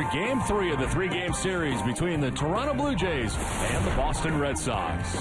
after Game 3 of the three-game series between the Toronto Blue Jays and the Boston Red Sox.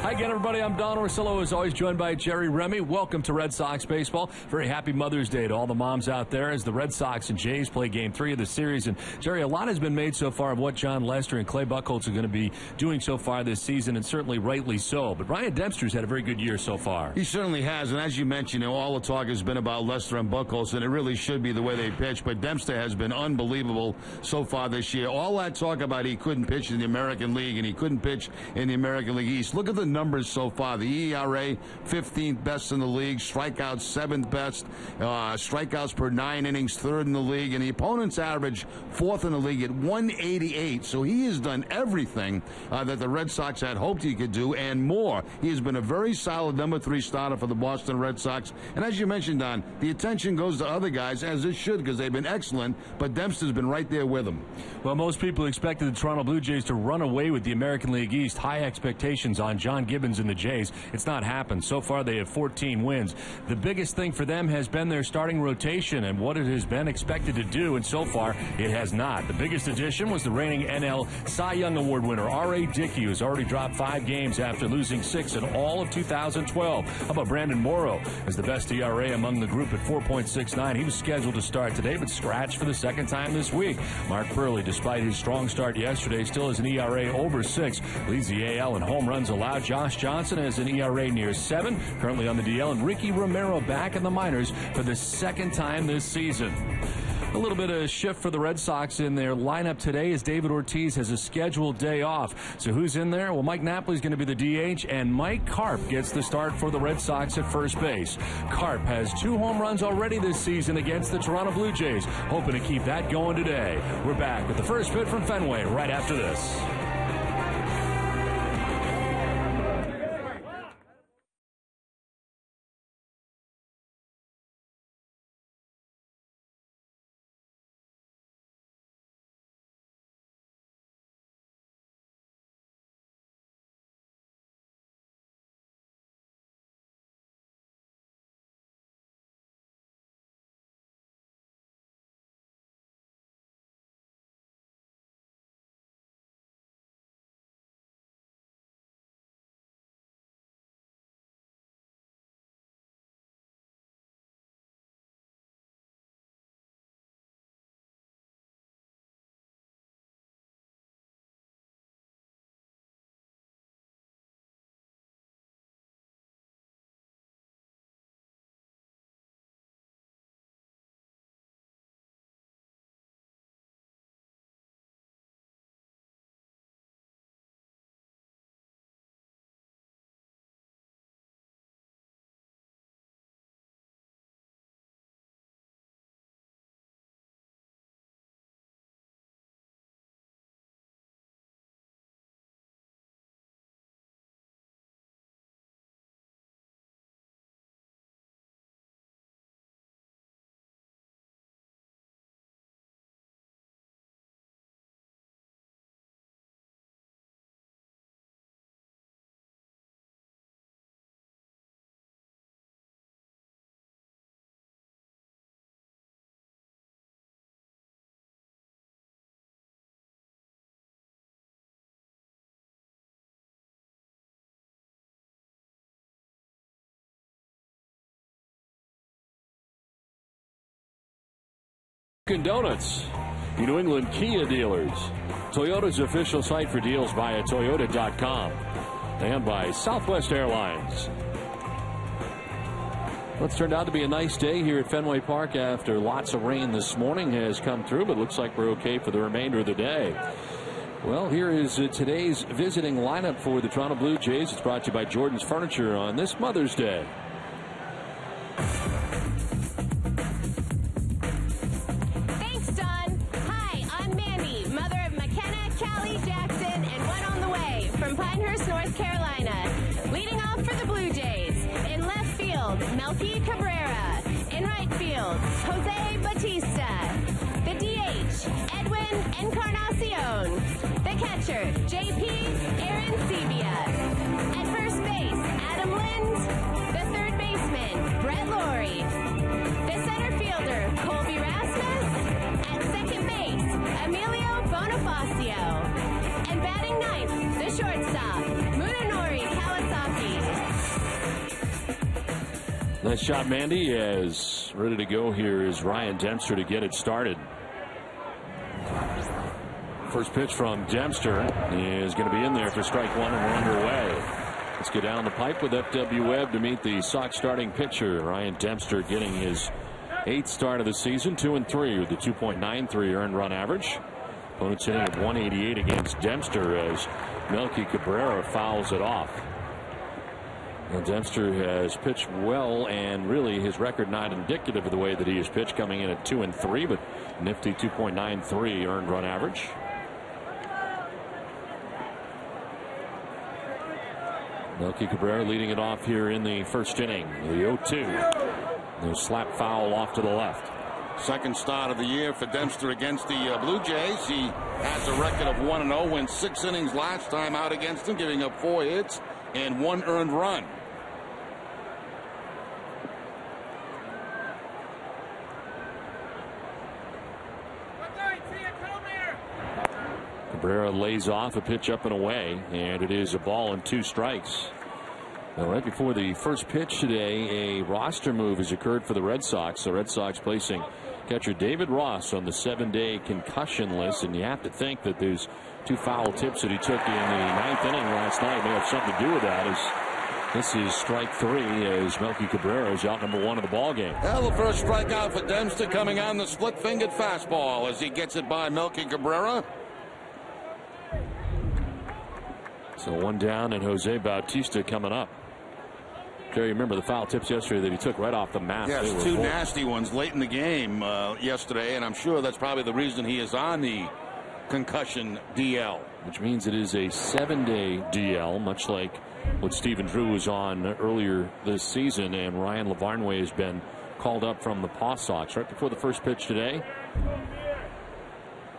Hi again, everybody. I'm Don Orsillo, as always, joined by Jerry Remy. Welcome to Red Sox Baseball. Very happy Mother's Day to all the moms out there as the Red Sox and Jays play Game 3 of the series. And, Jerry, a lot has been made so far of what John Lester and Clay Buchholz are going to be doing so far this season, and certainly rightly so. But Ryan Dempster's had a very good year so far. He certainly has, and as you mentioned, all the talk has been about Lester and Buchholz, and it really should be the way they pitch. But Dempster has been unbelievable so far this year. All that talk about he couldn't pitch in the American League and he couldn't pitch in the American League East. Look at the numbers so far. The ERA, 15th best in the league. Strikeouts, 7th best. Strikeouts per 9 innings, 3rd in the league. And the opponent's average, 4th in the league at 188. So he has done everything that the Red Sox had hoped he could do and more. He has been a very solid number 3 starter for the Boston Red Sox. And as you mentioned, Don, the attention goes to other guys, as it should, because they've been excellent. But Dempster's been right there with them. Well, most people expected the Toronto Blue Jays to run away with the American League East. High expectations on John Gibbons and the Jays. It's not happened. So far, they have 14 wins. The biggest thing for them has been their starting rotation and what it has been expected to do, and so far, it has not. The biggest addition was the reigning NL Cy Young Award winner, R.A. Dickey, who's already dropped 5 games after losing 6 in all of 2012. How about Brandon Morrow as the best ERA among the group at 4.69? He was scheduled to start today, but scratched for the second time this week. Mark Purley, despite his strong start yesterday, still has an ERA over 6. Leads the AL in home runs allowed. Josh Johnson has an ERA near 7, currently on the DL, and Ricky Romero back in the minors for the second time this season. A little bit of shift for the Red Sox in their lineup today as David Ortiz has a scheduled day off. So who's in there? Well, Mike Napoli is going to be the DH, and Mike Karp gets the start for the Red Sox at first base. Karp has 2 home runs already this season against the Toronto Blue Jays, hoping to keep that going today. We're back with the first bit from Fenway right after this. Donuts, New England Kia dealers, Toyota's official site for deals via Toyota.com, and by Southwest Airlines. Well, it's turned out to be a nice day here at Fenway Park after lots of rain this morning has come through, but looks like we're okay for the remainder of the day. Well, here is today's visiting lineup for the Toronto Blue Jays. It's brought to you by Jordan's Furniture on this Mother's Day. From Pinehurst, North Carolina. Leading off for the Blue Jays. In left field, Melky Cabrera. In right field, Jose Batista. The DH, Edwin Encarnacion. The catcher, JP Arancibia. At first base, Adam Lind. The third baseman, Brett Lawrie. The center fielder, Colby Rapp. Palacio. And batting ninth, the shortstop, Munenori Kawasaki. Nice shot, Mandy. As ready to go here is Ryan Dempster to get it started. First pitch from Dempster is going to be in there for strike one, and we're underway. Let's get down the pipe with F.W. Webb to meet the Sox starting pitcher. Ryan Dempster getting his 8th start of the season, 2-3 with the 2.93 earned run average. Opponents hitting at 188 against Dempster as Melky Cabrera fouls it off. And Dempster has pitched well, and really his record not indicative of the way that he has pitched, coming in at 2-3, but nifty 2.93 earned run average. Melky Cabrera leading it off here in the first inning. The 0-2. The slap foul off to the left. Second start of the year for Dempster against the Blue Jays. He has a record of 1-0, went 6 innings last time out against them, giving up 4 hits and 1 earned run. Cabrera lays off a pitch up and away, and it is a ball and 2 strikes. Now, right before the first pitch today, a roster move has occurred for the Red Sox. The Red Sox placing catcher David Ross on the 7-day concussion list, and you have to think that those 2 foul tips that he took in the 9th inning last night may have something to do with that. As this is strike 3 as Melky Cabrera is out number 1 of the ball game. Well, the first strikeout for Dempster coming on the split-fingered fastball as he gets it by Melky Cabrera. So 1 down, and Jose Bautista coming up. Jerry, remember the foul tips yesterday that he took right off the mat? Yes, 2 nasty ones late in the game yesterday, and I'm sure that's probably the reason he is on the concussion DL. Which means it is a 7-day DL, much like what Stephen Drew was on earlier this season, and Ryan Lavarnway has been called up from the Paw Sox right before the first pitch today.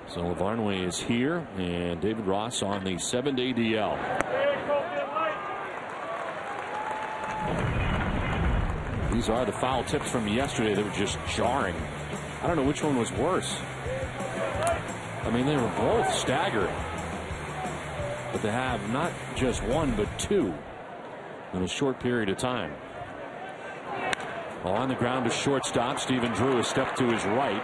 So Lavarnway is here, and David Ross on the 7-day DL. These are the foul tips from yesterday that were just jarring. I don't know which one was worse. I mean, they were both staggering. But to have not just 1, but 2 in a short period of time. On the ground to shortstop, Stephen Drew has stepped to his right.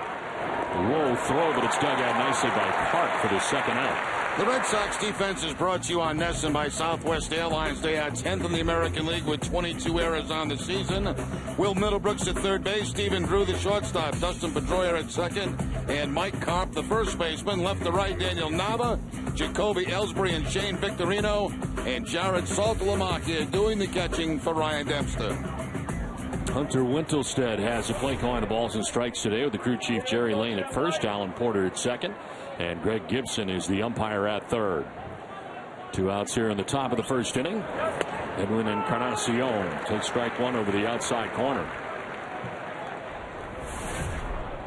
Low throw, but it's dug out nicely by Park for the second out. The Red Sox defense is brought to you on Nesson by Southwest Airlines. They are 10th in the American League with 22 errors on the season. Will Middlebrooks at third base, Stephen Drew the shortstop, Dustin Pedroia at second, and Mike Karp the first baseman. Left to right, Daniel Nava, Jacoby Ellsbury, and Shane Victorino, and Jared Saltalamacchia doing the catching for Ryan Dempster. Hunter Wintelstead has the play calling the balls and strikes today with the crew chief Jerry Lane at first, Alan Porter at second, and Greg Gibson is the umpire at third. 2 outs here in the top of the first inning. Edwin Encarnacion takes strike 1 over the outside corner.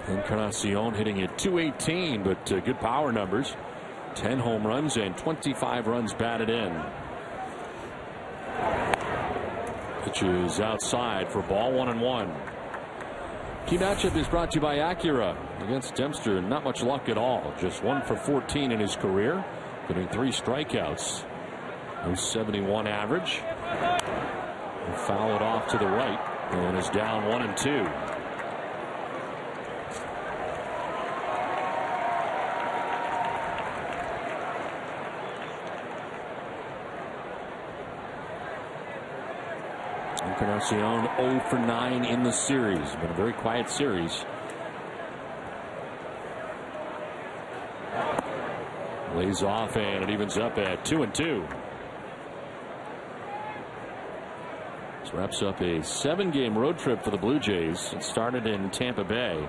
Encarnacion hitting at .218, but good power numbers. 10 home runs and 25 runs batted in. Pitch is outside for ball 1-1. Key matchup is brought to you by Acura. Against Dempster, not much luck at all. Just 1 for 14 in his career, getting 3 strikeouts. No 71 average. He'll foul it off to the right and is down 1-2. Encarnacion 0 for 9 in the series. It's been a very quiet series. Lays off, and it evens up at 2-2. This wraps up a 7-game road trip for the Blue Jays. It started in Tampa Bay.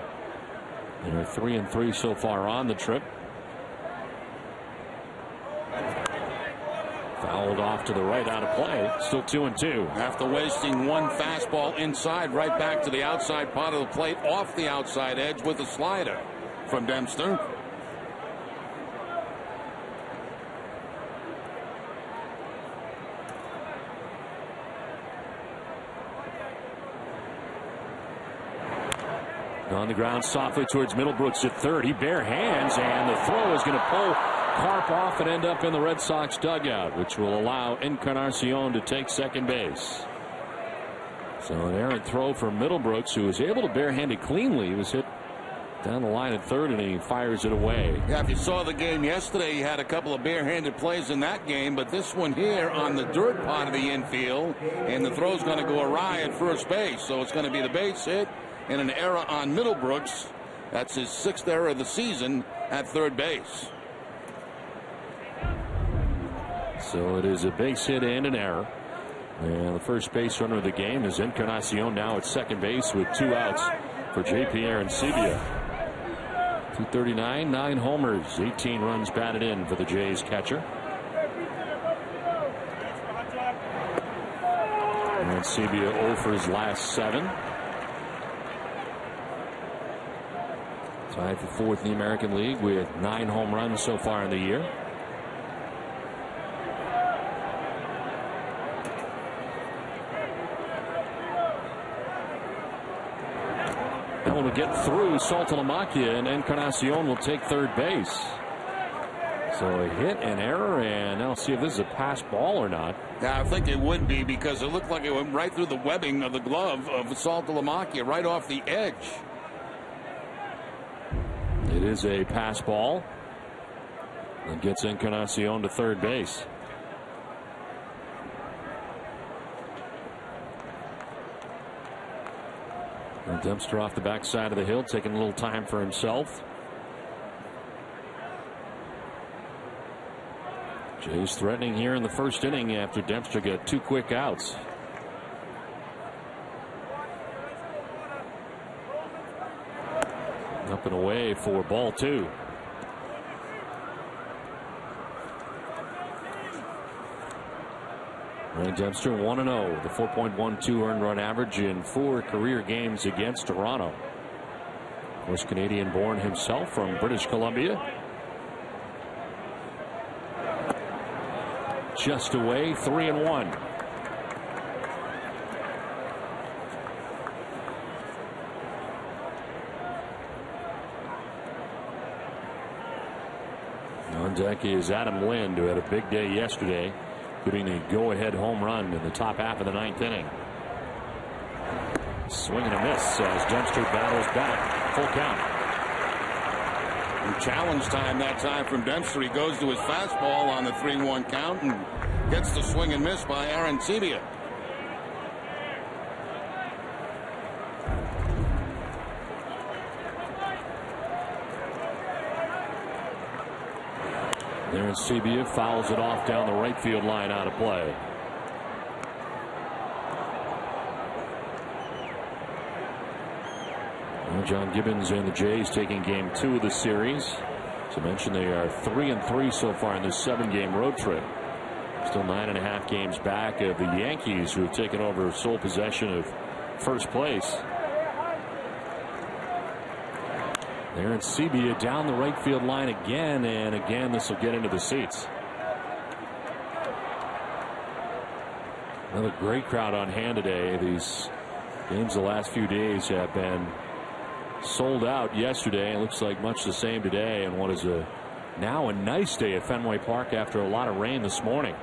They're 3-3 so far on the trip. Fouled off to the right, out of play. Still 2-2. After wasting 1 fastball inside, right back to the outside part of the plate, off the outside edge with a slider from Dempster. On the ground softly towards Middlebrooks at third. He bare hands, and the throw is going to pull carp off and end up in the Red Sox dugout, which will allow Encarnacion to take second base. So an errant throw from Middlebrooks, who was able to barehand it cleanly. He was hit down the line at third, and he fires it away. Yeah, if you saw the game yesterday, he had a couple of barehanded plays in that game, but this one here on the dirt part of the infield, and the throw's going to go awry at first base. So it's going to be the base hit and an error on Middlebrooks. That's his 6th error of the season at third base. So it is a base hit and an error. And the first base runner of the game is Encarnacion, now at second base with 2 outs for J.P. Arancibia. 239, 9 homers, 18 runs batted in for the Jays catcher. Arancibia 0 for his last 7. Tied for 4th in the American League with 9 home runs so far in the year. Able to get through Saltalamacchia, and Encarnacion will take third base. So a hit, an error, and now see if this is a pass ball or not. Yeah, I think it would be, because it looked like it went right through the webbing of the glove of Saltalamacchia, right off the edge. It is a pass ball. And gets Encarnacion to third base. And Dempster off the backside of the hill, taking a little time for himself. Jays threatening here in the first inning after Dempster got 2 quick outs. Up and away for ball 2. Ryan Dempster 1-0, the 4.12 earned run average in 4 career games against Toronto. Of course, Canadian born himself from British Columbia. Just away, 3-1. On deck is Adam Lind, who had a big day yesterday, including a go-ahead home run in the top half of the 9th inning. Swing and a miss as Dempster battles back. Full count. And challenge time that time from Dempster. He goes to his fastball on the 3-1 count and gets the swing and miss by Arancibia. Arancibia fouls it off down the right field line, out of play. Well, John Gibbons and the Jays taking game 2 of the series. As I mentioned, they are 3-3 so far in this 7-game road trip. Still 9.5 games back of the Yankees, who have taken over sole possession of first place. Arancibia down the right field line again, and again this will get into the seats. Another great crowd on hand today. These games the last few days have been sold out yesterday. It looks like much the same today, and what is now a nice day at Fenway Park after a lot of rain this morning.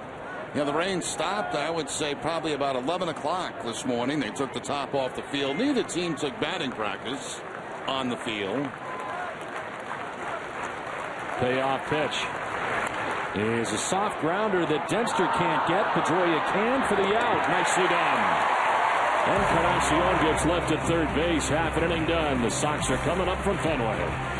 Yeah, the rain stopped, I would say, probably about 11 o'clock this morning. They took the top off the field. Neither team took batting practice on the field. Payoff pitch is a soft grounder that Dempster can't get. Pedroia can for the out. Nicely done. Encarnacion gets left at third base. Half an inning done. The Sox are coming up from Fenway.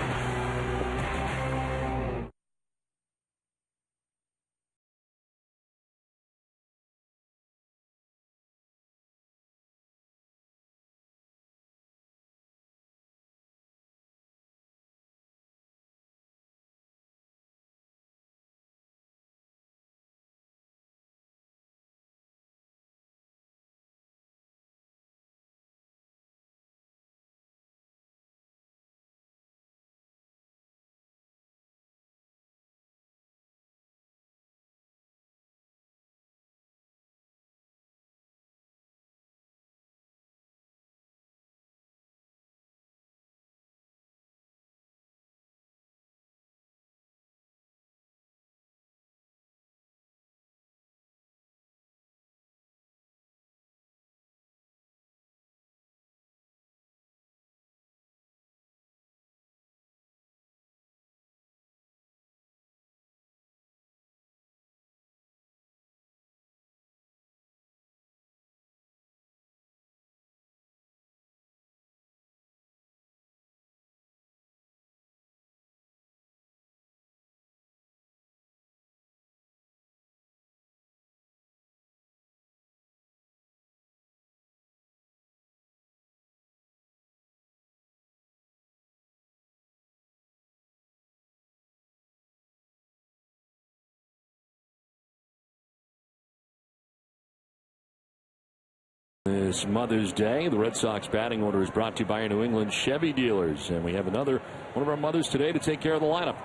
This Mother's Day, the Red Sox batting order is brought to you by our New England Chevy dealers. And we have one of our mothers today to take care of the lineup.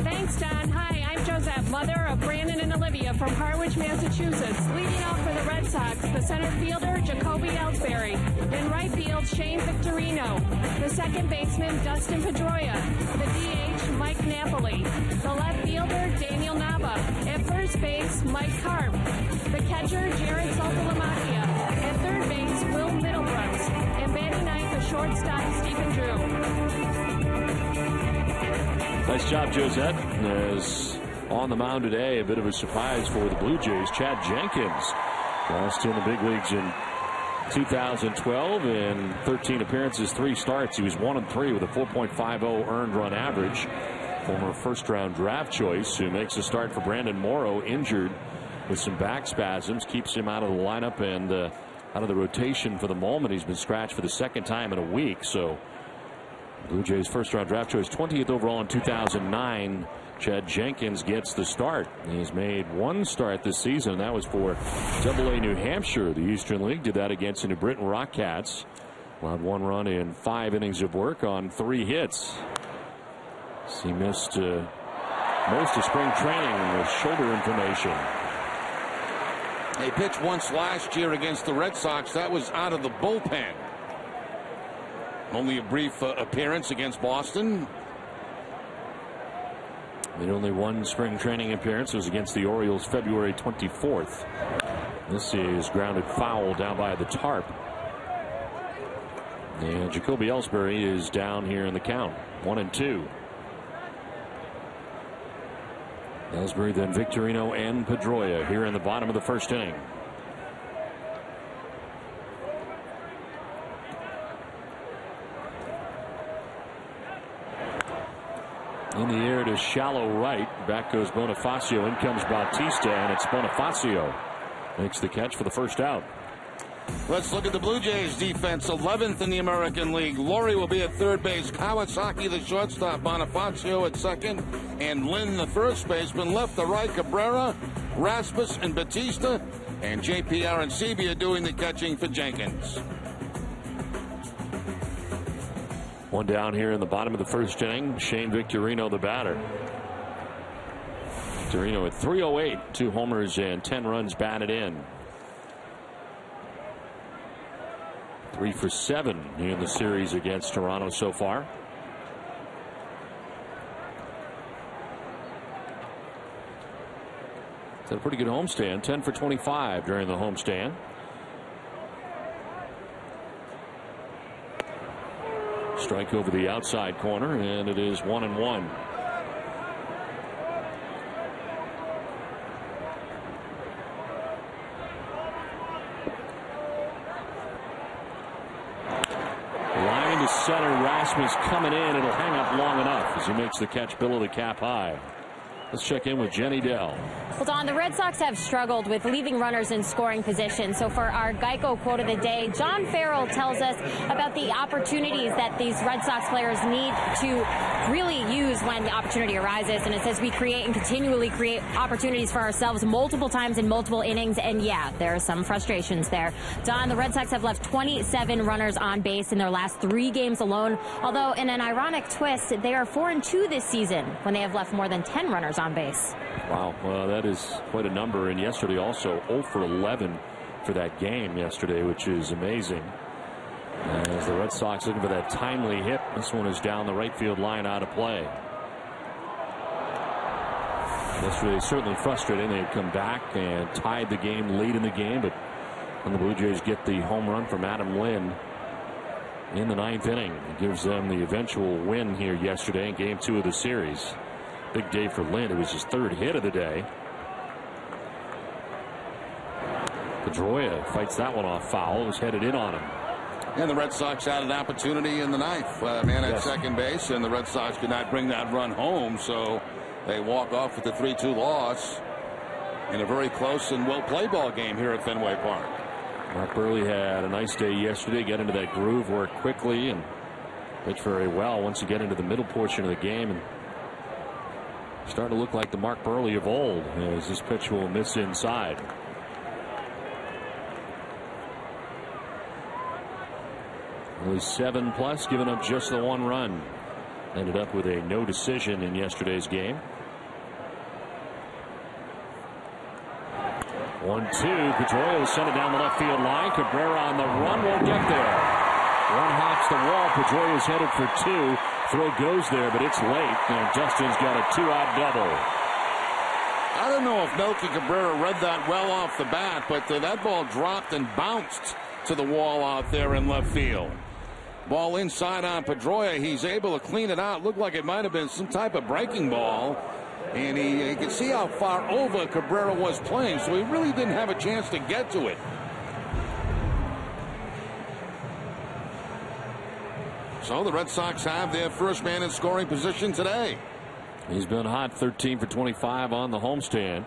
Thanks, Don. Hi, I'm Josette, mother of Brandon and Olivia from Harwich, Massachusetts. Leading off for the Red Sox, the center fielder, Jacoby Ellsbury. In right field, Shane Victorino. The second baseman, Dustin Pedroia. The DH, Mike Napoli. The left fielder, Daniel Nava. At first base, Mike Karp. The catcher, Jared Saltalamacchia. At third base, Will Middlebrooks. And batting ninth, the shortstop, Stephen Drew. Nice job, Josette. As on the mound today, a bit of a surprise for the Blue Jays, Chad Jenkins. Last in the big leagues in 2012 in 13 appearances, 3 starts. He was 1-3 with a 4.50 earned run average. Former first-round draft choice who makes a start for Brandon Morrow, injured with some back spasms, keeps him out of the lineup and out of the rotation for the moment. He's been scratched for the second time in a week. So Blue Jays first-round draft choice, 20th overall in 2009. Chad Jenkins gets the start. He's made 1 start this season, and that was for AA New Hampshire. The Eastern League did that against the New Britain Rockcats. Allowed 1 run in 5 innings of work on 3 hits. He missed most of spring training with shoulder inflammation. He pitched once last year against the Red Sox. That was out of the bullpen. Only a brief appearance against Boston. The only 1 spring training appearance was against the Orioles February 24th. This is grounded foul down by the tarp. And Jacoby Ellsbury is down here in the count, 1-2. Ellsbury, then Victorino and Pedroia here in the bottom of the first inning. In the air to shallow right. Back goes Bonifacio. In comes Bautista, and it's Bonifacio. Makes the catch for the first out. Let's look at the Blue Jays defense. 11th in the American League. Laurie will be at third base. Kawasaki, the shortstop. Bonifacio at second. And Lynn, the first baseman. Left to right, Cabrera, Rasmus, and Batista. And JPR and Sebia doing the catching for Jenkins. 1 down here in the bottom of the first inning. Shane Victorino, the batter. Victorino at 308, 2 homers and 10 runs batted in. 3 for 7 in the series against Toronto so far. It's a pretty good homestand. 10 for 25 during the homestand. Strike over the outside corner, and it is 1-1. Line to center. Rasmus coming in. It'll hang up long enough as he makes the catch below the cap high. Let's check in with Jenny Dell. Well, Don, the Red Sox have struggled with leaving runners in scoring position. So for our Geico quote of the day, John Farrell tells us about the opportunities that these Red Sox players need to really use when the opportunity arises. And it says we create and continually create opportunities for ourselves multiple times in multiple innings. And yeah, there are some frustrations there. Don, the Red Sox have left 27 runners on base in their last 3 games alone. Although in an ironic twist, they are 4-2 this season when they have left more than 10 runners on base. Wow, well, that is quite a number. And yesterday also 0 for 11 for that game yesterday, which is amazing. As the Red Sox looking for that timely hit. This one is down the right field line, out of play. Yesterday certainly frustrating. They had come back and tied the game late in the game, but when the Blue Jays get the home run from Adam Lynn in the 9th inning, it gives them the eventual win here yesterday in game 2 of the series. Big day for Lynn. It was his 3rd hit of the day. Pedroia fights that one off foul. It was headed in on him. And the Red Sox had an opportunity in the 9th. Man at second base, and the Red Sox could not bring that run home, so they walk off with a 3-2 loss in a very close and well-played ball game here at Fenway Park. Mark Burley had a nice day yesterday. Get into that groove, work quickly, and pitch very well once you get into the middle portion of the game. And Starting to look like the Mark Burley of old as this pitch will miss inside. Only 7+, giving up just the 1 run. Ended up with a no decision in yesterday's game. 1-2. Pedroia sent it down the left field line. Cabrera on the run, won't get there. One hops the wall. Pedroia's headed for 2. Throw goes there, but it's late. And Justin's got a 2-out double. I don't know if Melky Cabrera read that well off the bat, but that ball dropped and bounced to the wall out there in left field. Ball inside on Pedroia. He's able to clean it out. Looked like it might have been some type of breaking ball. And he could see how far over Cabrera was playing, so he really didn't have a chance to get to it. So the Red Sox have their first man in scoring position today. He's been hot, 13 for 25 on the homestand.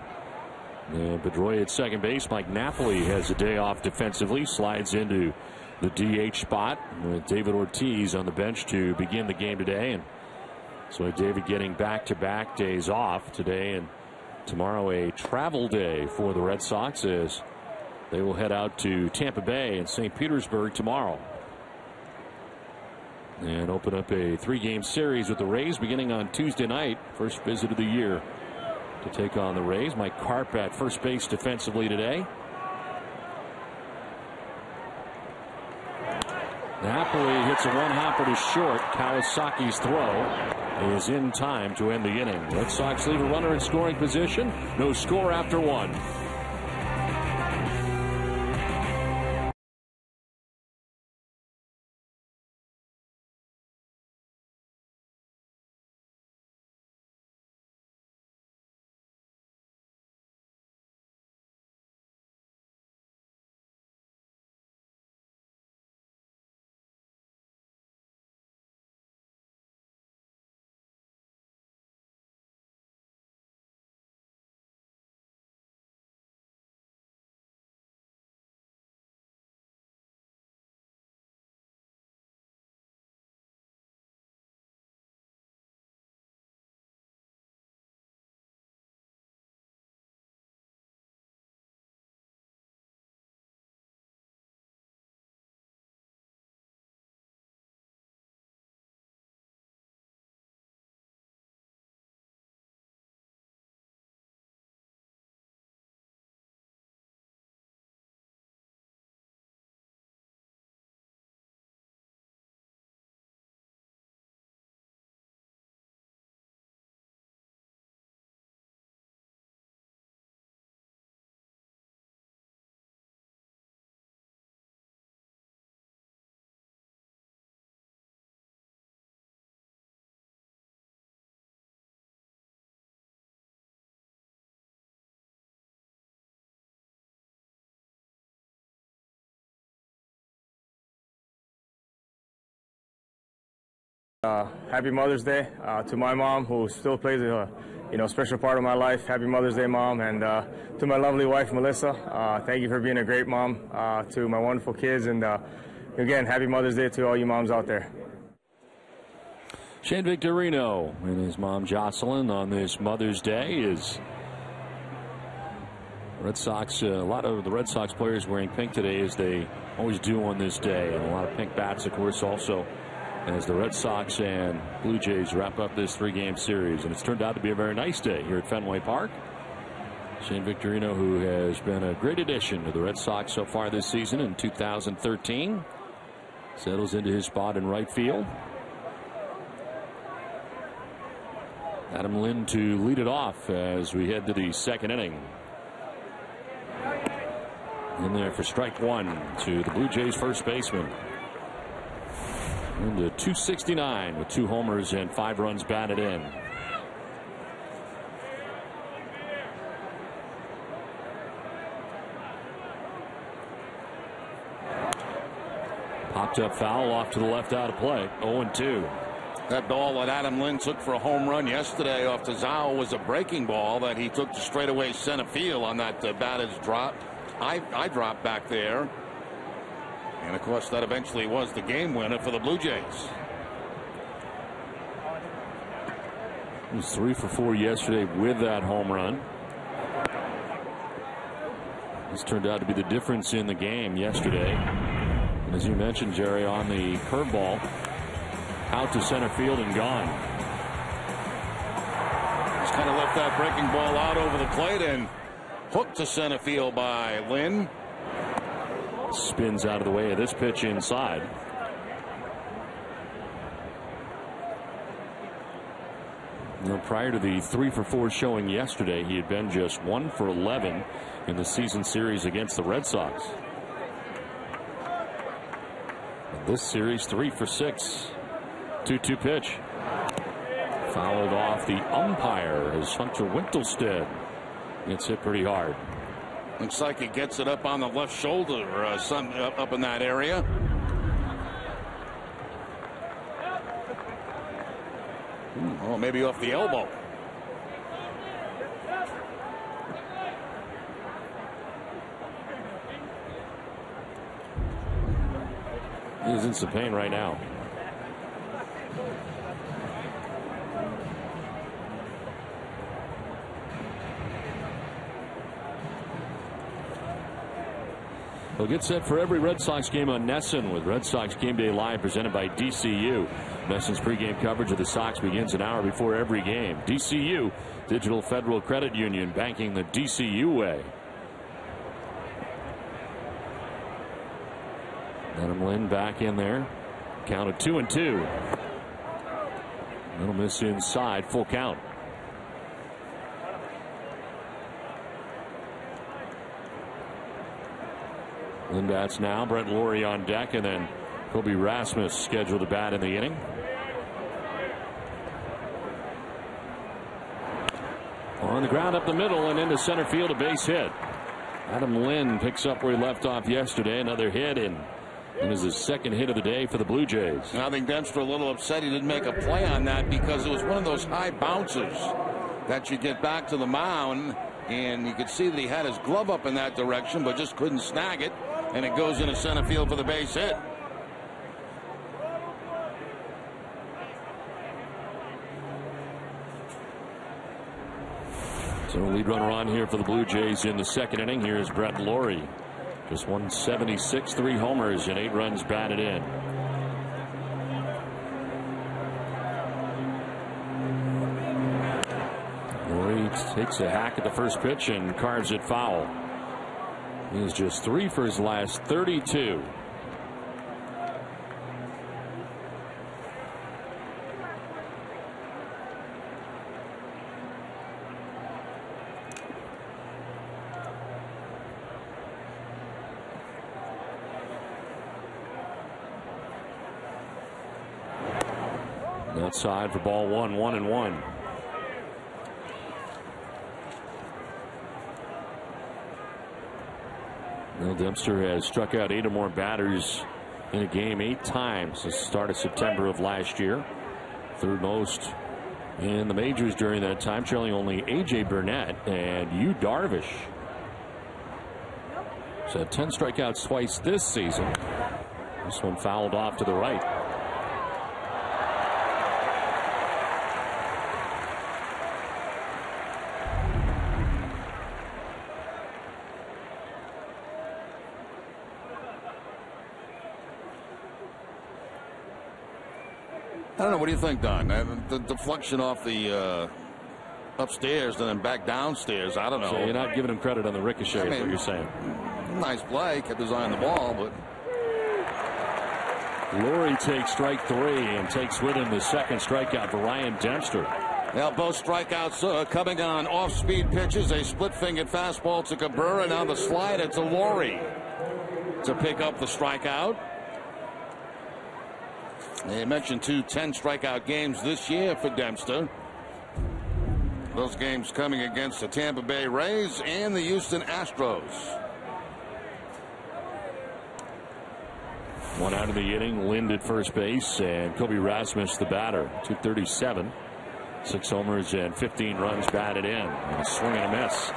And Pedroia at second base. Mike Napoli has a day off defensively, slides into the DH spot with David Ortiz on the bench to begin the game today. And so David getting back-to-back days off today and tomorrow, a travel day for the Red Sox as they will head out to Tampa Bay and St. Petersburg tomorrow and open up a 3-game series with the Rays beginning on Tuesday night. First visit of the year to take on the Rays. Mike Carp at first base defensively today. Napoli hits a one-hopper to short. Kawasaki's throw is in time to end the inning. Red Sox leave a runner in scoring position. No score after 1. Happy Mother's Day to my mom, who still plays a special part of my life. Happy Mother's Day, Mom. And to my lovely wife, Melissa, thank you for being a great mom to my wonderful kids. And again, Happy Mother's Day to all you moms out there. Shane Victorino and his mom Jocelyn on this Mother's Day is Red Sox. A lot of the Red Sox players wearing pink today, as they always do on this day. And a lot of pink bats, of course, also, as the Red Sox and Blue Jays wrap up this 3-game series. And it's turned out to be a very nice day here at Fenway Park. Shane Victorino, who has been a great addition to the Red Sox so far this season in 2013, settles into his spot in right field. Adam Lind to lead it off as we head to the second inning. In there for strike 1 to the Blue Jays first baseman. Into 269 with 2 homers and 5 runs batted in. Popped up foul off to the left out of play. 0-2. That ball that Adam Lind took for a home run yesterday off to Zhao was a breaking ball that he took to straightaway center field on that batter's drop. I dropped back there. And, of course, that eventually was the game winner for the Blue Jays. He was 3 for 4 yesterday with that home run. This turned out to be the difference in the game yesterday. And as you mentioned, Jerry, on the curveball, out to center field and gone. Just kind of left that breaking ball out over the plate and hooked to center field by Lynn. Spins out of the way of this pitch inside. Now, prior to the 3 for 4 showing yesterday, he had been just 1 for 11 in the season series against the Red Sox. And this series 3 for 6. 2-2 pitch. Fouled off the umpire as Hunter Wintelstead gets hit pretty hard. Looks like he gets it up on the left shoulder or something up in that area. Oh, maybe off the elbow. He's in some pain right now. We'll get set for every Red Sox game on NESN with Red Sox Game Day Live presented by DCU. NESN's pregame coverage of the Sox begins an hour before every game. DCU, Digital Federal Credit Union, banking the DCU way. Adam Lynn back in there. Count of 2-2. Little miss inside, full count. Lynn bats now. Brett Lawrie on deck, and then Kobe Rasmus scheduled to bat in the inning. On the ground up the middle and into center field, a base hit. Adam Lynn picks up where he left off yesterday. Another hit, and it is his second hit of the day for the Blue Jays. I think Dempster a little upset he didn't make a play on that because it was one of those high bouncers that you get back to the mound, and you could see that he had his glove up in that direction but just couldn't snag it, and it goes into center field for the base hit. So lead runner on here for the Blue Jays in the second inning. Here's Brett Lawrie. Just 176, 3 homers, and 8 runs batted in. Lawrie takes a hack at the first pitch and carves it foul. He's just 3 for his last 32. Outside for ball 1, 1-1. Well, Dempster has struck out 8 or more batters in a game 8 times since the start of September of last year. Third most in the majors during that time, trailing only A.J. Burnett and Yu Darvish. So 10 strikeouts twice this season. This one fouled off to the right. I don't know. What do you think, Don? The deflection off the upstairs and then back downstairs. I don't know. So you're not giving him credit on the ricochet, is what you're saying. Nice play. Kept his eye on the ball, but. Lawrie takes strike 3 and takes with him the second strikeout for Ryan Dempster. Now both strikeouts coming on off-speed pitches. A split-fingered fastball to Cabrera. Now the slider to Lawrie to pick up the strikeout. They mentioned 2 10-strikeout games this year for Dempster. Those games coming against the Tampa Bay Rays and the Houston Astros. 1 out of the inning. Lind at first base, and Kobe Rasmus the batter. 237. 6 homers and 15 runs batted in. And a swing and a miss.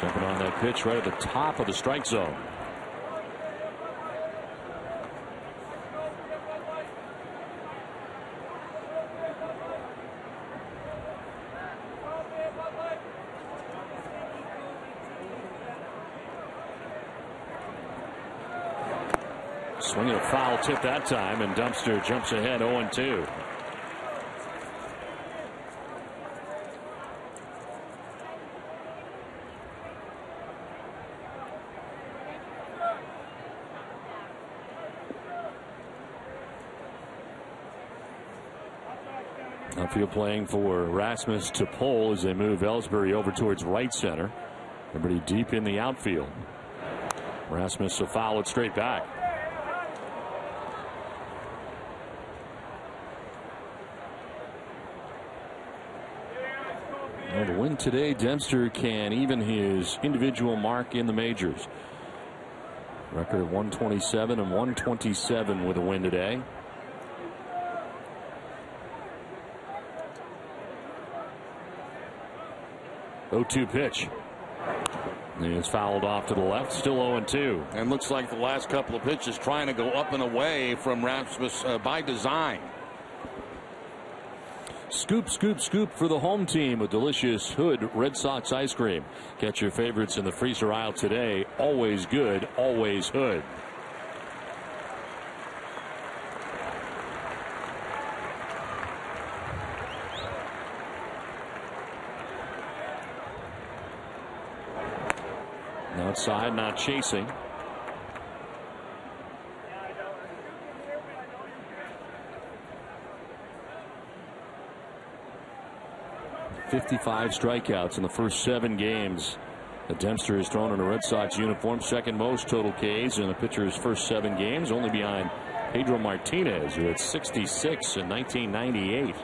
Jumping on that pitch right at the top of the strike zone. Swinging a foul tip that time, and Dempster jumps ahead 0-2. Outfield playing for Rasmus Topol as they move Ellsbury over towards right center. Everybody deep in the outfield. Rasmus will foul it straight back. Well, the win today, Dempster can even his individual mark in the majors. Record of 127 and 127 with a win today. 0-2 pitch. And it's fouled off to the left. Still 0-2. And looks like the last couple of pitches trying to go up and away from Rasmus by design. Scoop, scoop, scoop for the home team with delicious Hood Red Sox ice cream. Catch your favorites in the freezer aisle today. Always good, always Hood. Outside, not chasing. .55 strikeouts in the first 7 games that Dempster has thrown in a Red Sox uniform. Second most total Ks in a pitcher's first 7 games, only behind Pedro Martinez, who had 66 in 1998.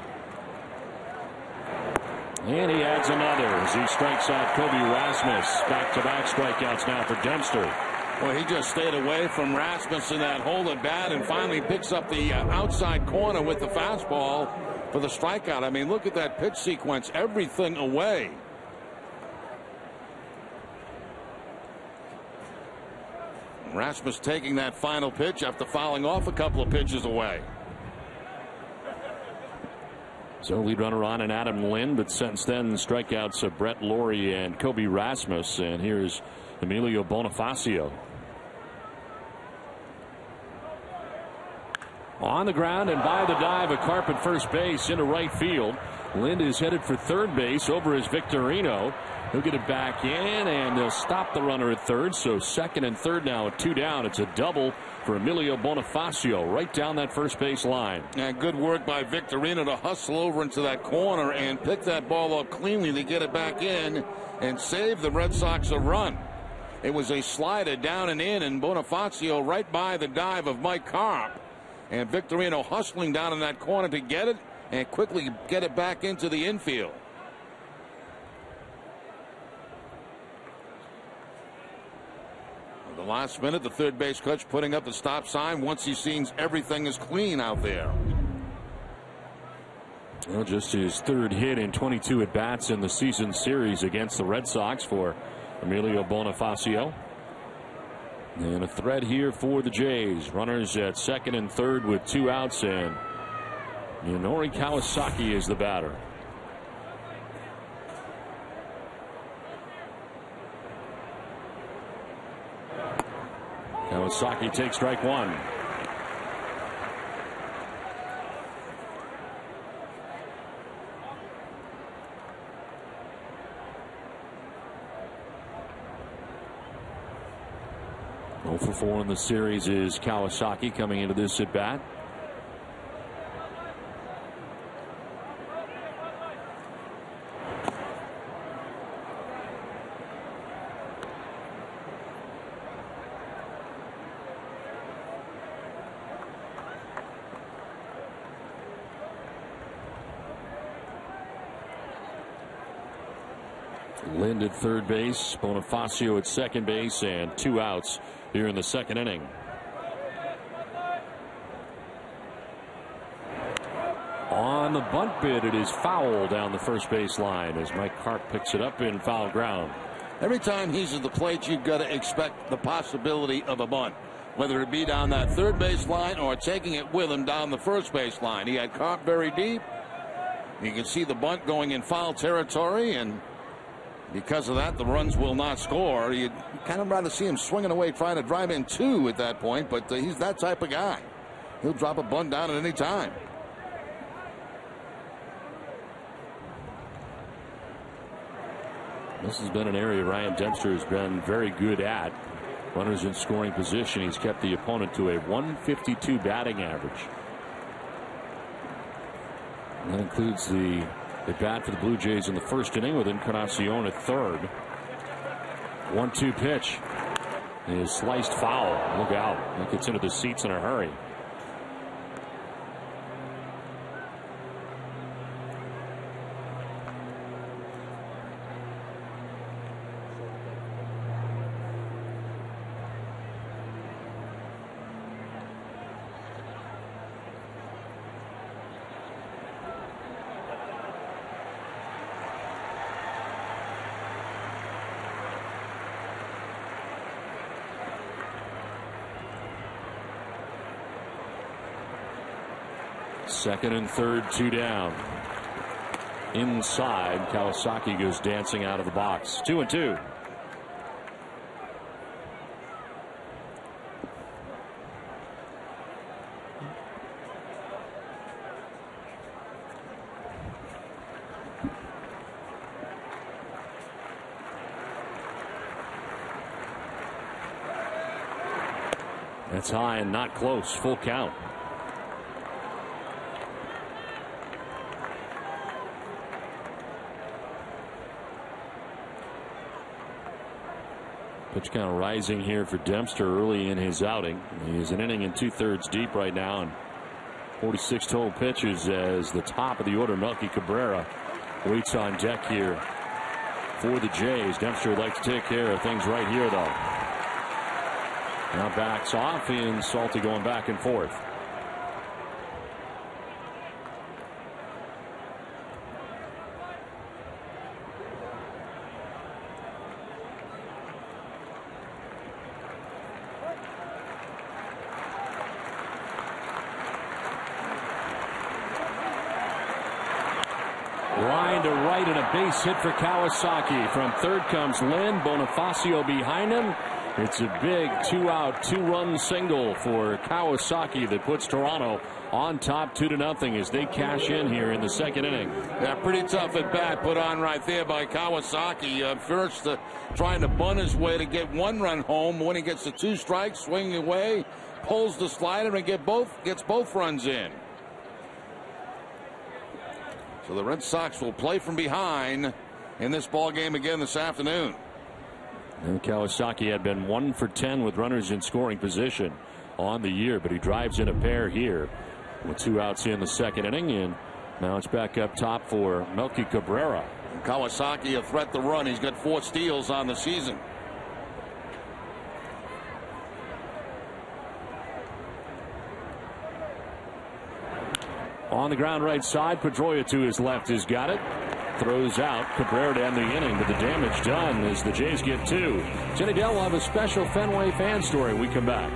And he adds another as he strikes out Kobe Rasmus. Back-to-back strikeouts now for Dempster. Well, he just stayed away from Rasmus in that hole at bat and finally picks up the outside corner with the fastball for the strikeout. I mean, look at that pitch sequence. Everything away. Rasmus taking that final pitch after fouling off a couple of pitches away. So lead runner on and Adam Lind, but since then strikeouts of Brett Laurie and Kobe Rasmus. And here's Emilio Bonifacio. On the ground and by the dive, a carpet first base into right field. Lind is headed for third base over his Victorino. He'll get it back in and they'll stop the runner at third. So second and third now at 2 down. It's a double for Emilio Bonifacio right down that first base line. And good work by Victorino to hustle over into that corner and pick that ball up cleanly to get it back in and save the Red Sox a run. It was a slider down and in, and Bonifacio right by the dive of Mike Carp. And Victorino hustling down in that corner to get it and quickly get it back into the infield. The last minute, the third base coach putting up the stop sign once he sees everything is clean out there. Well, just his third hit in 22 at bats in the season series against the Red Sox for Emilio Bonifacio. And a threat here for the Jays. Runners at second and third with 2 outs, and Yunori Kawasaki is the batter. Kawasaki takes strike 1. Oh for 4 in the series is Kawasaki coming into this at bat. Lind at third base, Bonifacio at second base, and 2 outs here in the second inning. On the bunt bid, it is foul down the first base line as Mike Carp picks it up in foul ground. Every time he's at the plate, you've got to expect the possibility of a bunt, whether it be down that third base line or taking it with him down the first base line. He had Carp very deep. You can see the bunt going in foul territory, and Because of that, the runs will not score. You'd kind of rather see him swinging away, trying to drive in 2 at that point, but he's that type of guy. He'll drop a bunt down at any time. This has been an area Ryan Dempster has been very good at. Runners in scoring position. He's kept the opponent to a 152 batting average. And that includes the at-bat for the Blue Jays in the first inning with Encarnacion at third. 1-2 pitch is sliced foul. Look out. He gets into the seats in a hurry. Second and third, 2 down. Inside, Kawasaki goes dancing out of the box. 2-2. That's high and not close. Full count. Pitch count rising here for Dempster early in his outing. He's an inning and 2/3 deep right now, and 46 total pitches as the top of the order, Melky Cabrera, waits on deck here for the Jays. Dempster would like to take care of things right here, though. Now backs off, and Salty going back and forth. Line to right and a base hit for Kawasaki. From third comes Lynn. Bonifacio behind him. It's a big 2-out, 2-run single for Kawasaki that puts Toronto on top 2-0 as they cash in here in the second inning. Yeah, pretty tough at bat put on right there by Kawasaki. First trying to bunt his way to get 1 run home. When he gets the 2 strikes, swinging away, pulls the slider and gets both runs in. So the Red Sox will play from behind in this ball game again this afternoon. And Kawasaki had been 1 for 10 with runners in scoring position on the year, but he drives in a pair here with 2 outs in the second inning, and now it's back up top for Melky Cabrera. Kawasaki a threat to run. He's got 4 steals on the season. On the ground right side, Pedroia to his left has got it. Throws out Cabrera to end the inning, but the damage done as the Jays get 2. Jenny Dell will have a special Fenway fan story when we come back.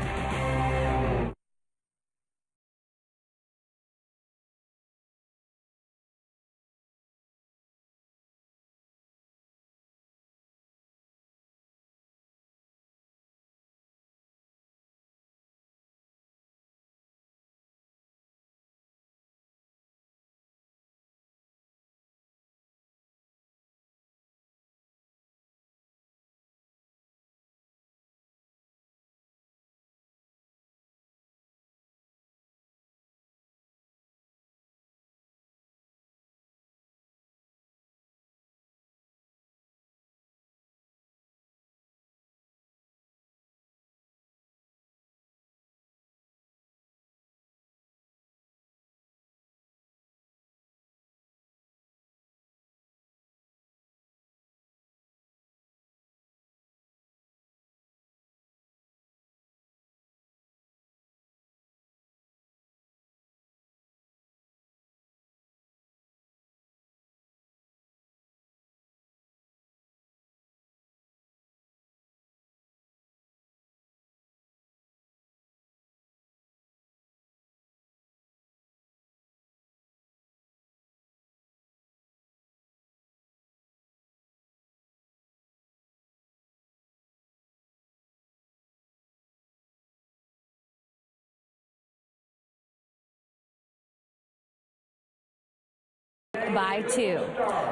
by 2.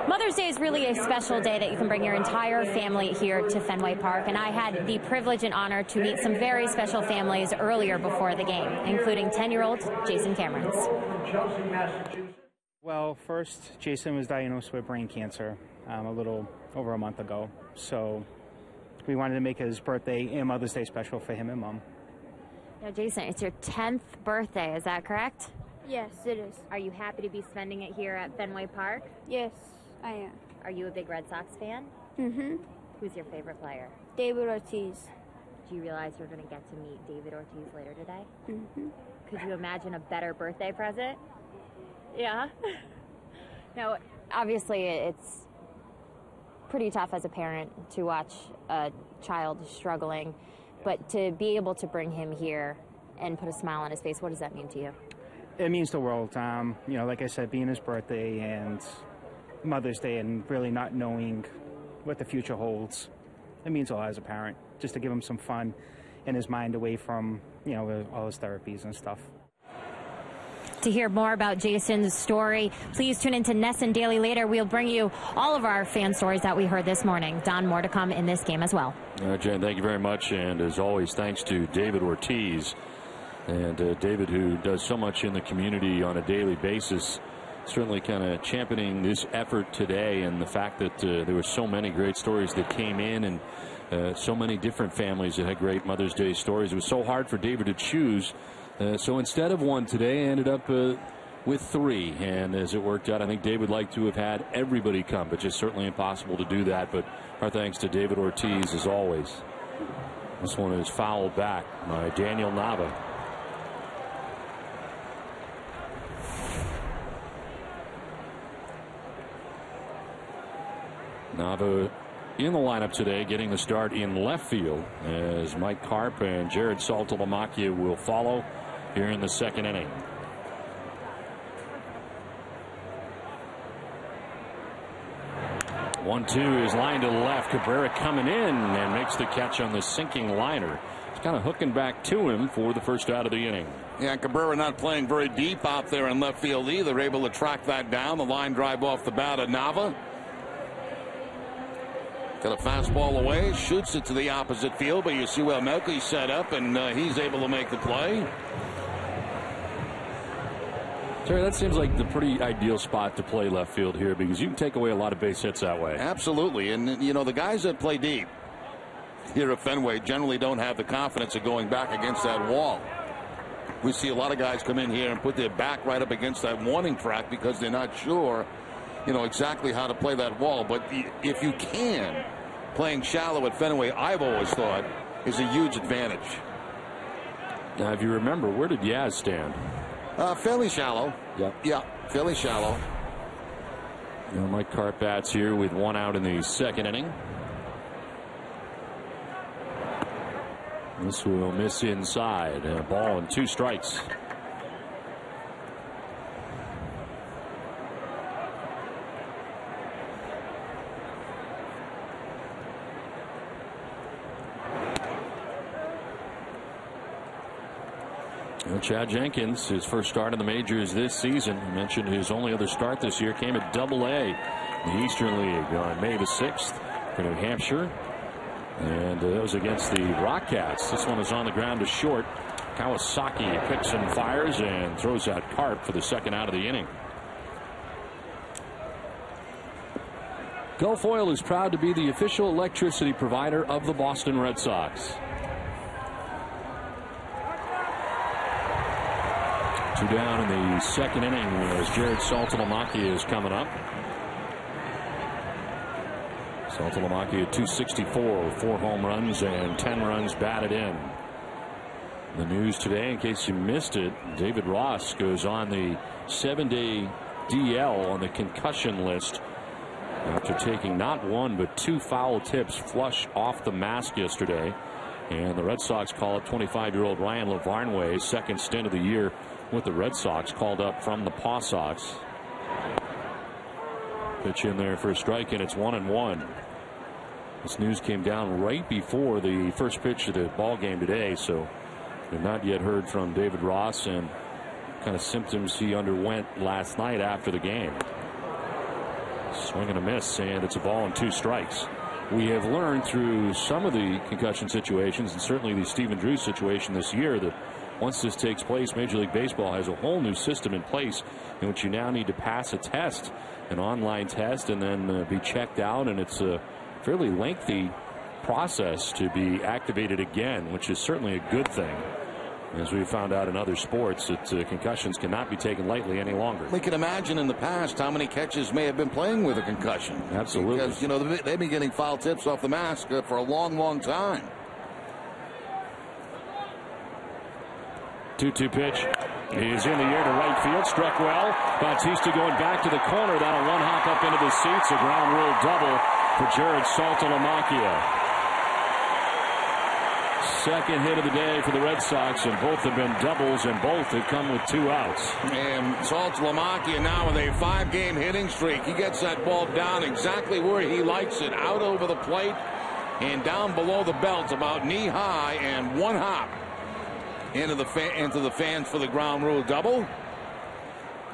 Mother's Day is really a special day that you can bring your entire family here to Fenway Park, and I had the privilege and honor to meet some very special families earlier before the game, including 10-year-old Jason Camerons. Well, first, Jason was diagnosed with brain cancer a little over a month ago, so we wanted to make his birthday and Mother's Day special for him and Mom. Now, Jason, it's your 10th birthday, is that correct? Yes, it is. Are you happy to be spending it here at Fenway Park? Yes, I am. Are you a big Red Sox fan? Mm-hmm. Who's your favorite player? David Ortiz. Do you realize you're going to get to meet David Ortiz later today? Mm-hmm. Could you imagine a better birthday present? Yeah. Now, obviously, it's pretty tough as a parent to watch a child struggling, but to be able to bring him here and put a smile on his face, what does that mean to you? It means the world. You know, like I said, being his birthday and Mother's Day and really not knowing what the future holds, it means a lot as a parent, just to give him some fun and his mind away from, you know, all his therapies and stuff. To hear more about Jason's story, please tune into NESN Daily later. We'll bring you all of our fan stories that we heard this morning. Don, more to come in this game as well. Jen, thank you very much. And as always, thanks to David Ortiz. And David, who does so much in the community on a daily basis, certainly kind of championing this effort today, and the fact that there were so many great stories that came in, and so many different families that had great Mother's Day stories. It was so hard for David to choose. So instead of one today, I ended up with 3. And as it worked out, I think David would like to have had everybody come, but just certainly impossible to do that. But our thanks to David Ortiz as always. This one is fouled back by Daniel Nava. Nava in the lineup today, getting the start in left field as Mike Karp and Jared Saltalamacchia will follow here in the second inning. One-two is lined to the left. Cabrera coming in and makes the catch on the sinking liner. It's kind of hooking back to him for the first out of the inning. Yeah, Cabrera not playing very deep out there in left field either. Able to track that down. The line drive off the bat of Nava. Got a fastball away, shoots it to the opposite field, but you see well Melky's set up, and he's able to make the play. Terry, that seems like the pretty ideal spot to play left field here, because you can take away a lot of base hits that way. Absolutely, and you know, the guys that play deep here at Fenway generally don't have the confidence of going back against that wall. We see a lot of guys come in here and put their back right up against that warning track because they're not sure, you know, exactly how to play that wall. But if you can, playing shallow at Fenway, I've always thought, is a huge advantage. Now, if you remember, where did Yaz stand? Fairly shallow. Yep. Yeah, fairly shallow. You know, Mike Karp bats here with 1 out in the second inning. This will miss inside. A ball and 2 strikes. Chad Jenkins, his first start in the majors this season. I mentioned his only other start this year came at Double-A in the Eastern League on May the 6th for New Hampshire. And that was against the Rockcats. This one is on the ground to short. Kawasaki picks and fires and throws out Karp for the second out of the inning. Gulf Oil is proud to be the official electricity provider of the Boston Red Sox. 2 down in the second inning as Jared Saltalamacchia is coming up. Saltalamacchia 264, 4 home runs and 10 runs batted in. The news today, in case you missed it, David Ross goes on the 7-day DL on the concussion list after taking not 1 but 2 foul tips flush off the mask yesterday. And the Red Sox call up 25-year-old Ryan LaVarnway, second stint of the year with the Red Sox, called up from the Paw Sox. Pitch in there for a strike, and it's 1-1. This news came down right before the first pitch of the ball game today, so we've not yet heard from David Ross and kind of symptoms he underwent last night after the game. Swing and a miss, and it's a ball and 2 strikes. We have learned through some of the concussion situations, and certainly the Stephen Drew situation this year, that once this takes place, Major League Baseball has a whole new system in place in which you now need to pass a test, an online test, and then be checked out, and it's a fairly lengthy process to be activated again, which is certainly a good thing. As we found out in other sports, that concussions cannot be taken lightly any longer. We can imagine in the past how many catchers may have been playing with a concussion. Absolutely. Because, you know, they've been getting foul tips off the mask for a long, long time. 2-2 pitch is in the air to right field. Struck well. Bautista going back to the corner. That'll one hop up into the seats. A ground rule double for Jared Saltalamacchia. Second hit of the day for the Red Sox, and both have been doubles, and both have come with 2 outs. And Saltalamacchia now with a 5-game hitting streak. He gets that ball down exactly where he likes it, out over the plate and down below the belt, about knee high, and 1 hop into the fans for the ground rule double.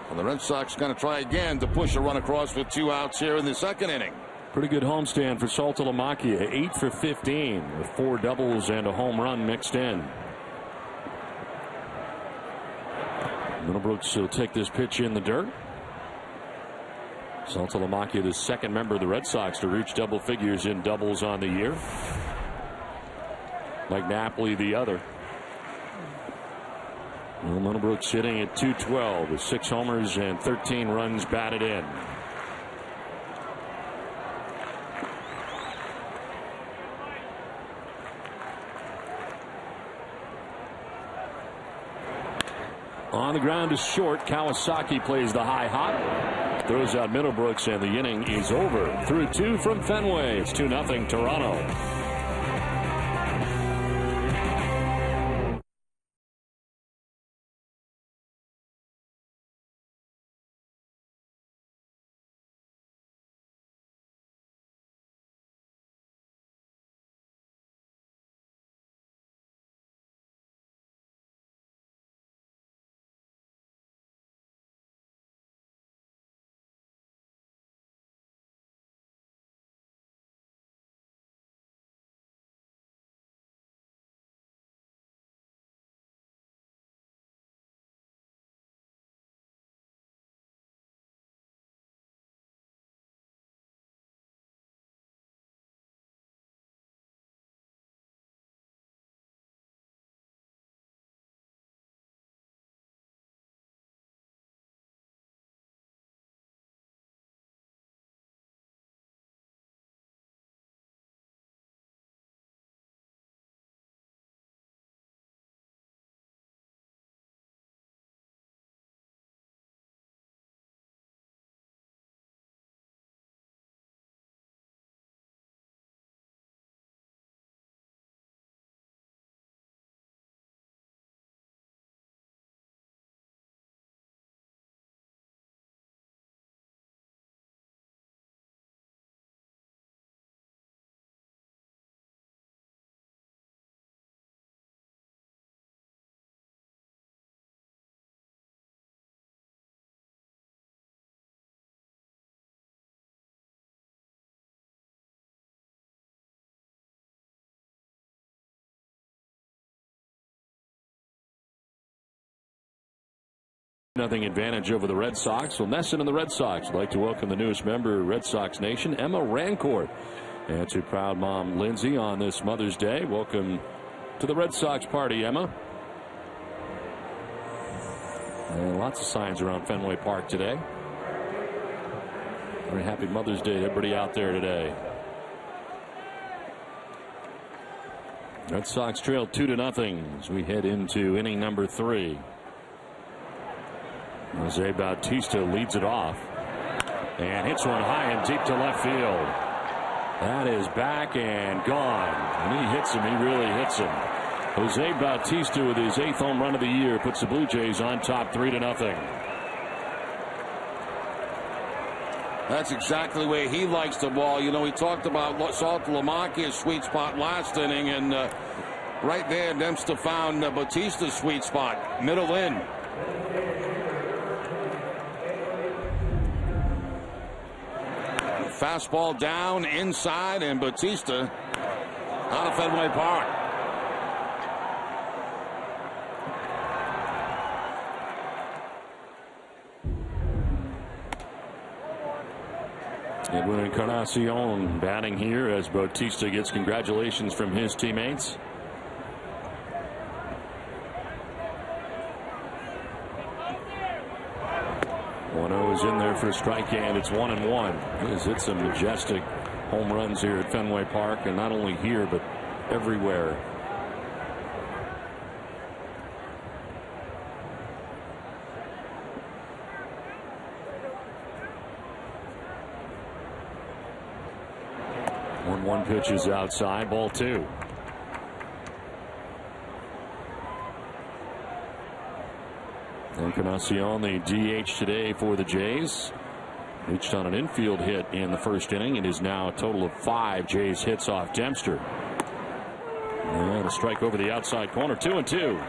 And the Red Sox going to try again to push a run across with 2 outs here in the second inning. Pretty good homestand for Saltalamacchia, 8 for 15 with 4 doubles and a home run mixed in. Middlebrooks will take this pitch in the dirt. Saltalamacchia, the second member of the Red Sox to reach double figures in doubles on the year. Like Napoli, the other. Well, Middlebrooks sitting at .212 with 6 homers and 13 runs batted in. On the ground is short. Kawasaki plays the high hop. Throws out Middlebrooks, and the inning is over. Through 2 from Fenway. It's 2-0 Toronto. Nothing advantage over the Red Sox. Well, Nesson and the Red Sox would like to welcome the newest member of Red Sox Nation, Emma Rancourt, and to proud mom Lindsay on this Mother's Day. Welcome to the Red Sox party, Emma. And lots of signs around Fenway Park today. Very happy Mother's Day to everybody out there today. Red Sox trail 2-0 as we head into inning number 3. Jose Bautista leads it off and hits one high and deep to left field. That is back and gone. When he hits him, he really hits him. Jose Bautista with his 8th home run of the year puts the Blue Jays on top 3-0. That's exactly the way he likes the ball. You know, he talked about Saltalamacchia's sweet spot last inning, and right there, Dempster found Bautista's sweet spot, middle in. fastball down inside, and Bautista out of Fenway Park. Edwin Encarnacion batting here as Bautista gets congratulations from his teammates. 1-0 is in there for a strike, and it's 1-1. He's hit some majestic home runs here at Fenway Park, and not only here but everywhere. One pitch is outside, ball 2. Encarnacion, the DH today for the Jays, reached on an infield hit in the first inning. It is now a total of 5 Jays hits off Dempster. And a strike over the outside corner, 2-2.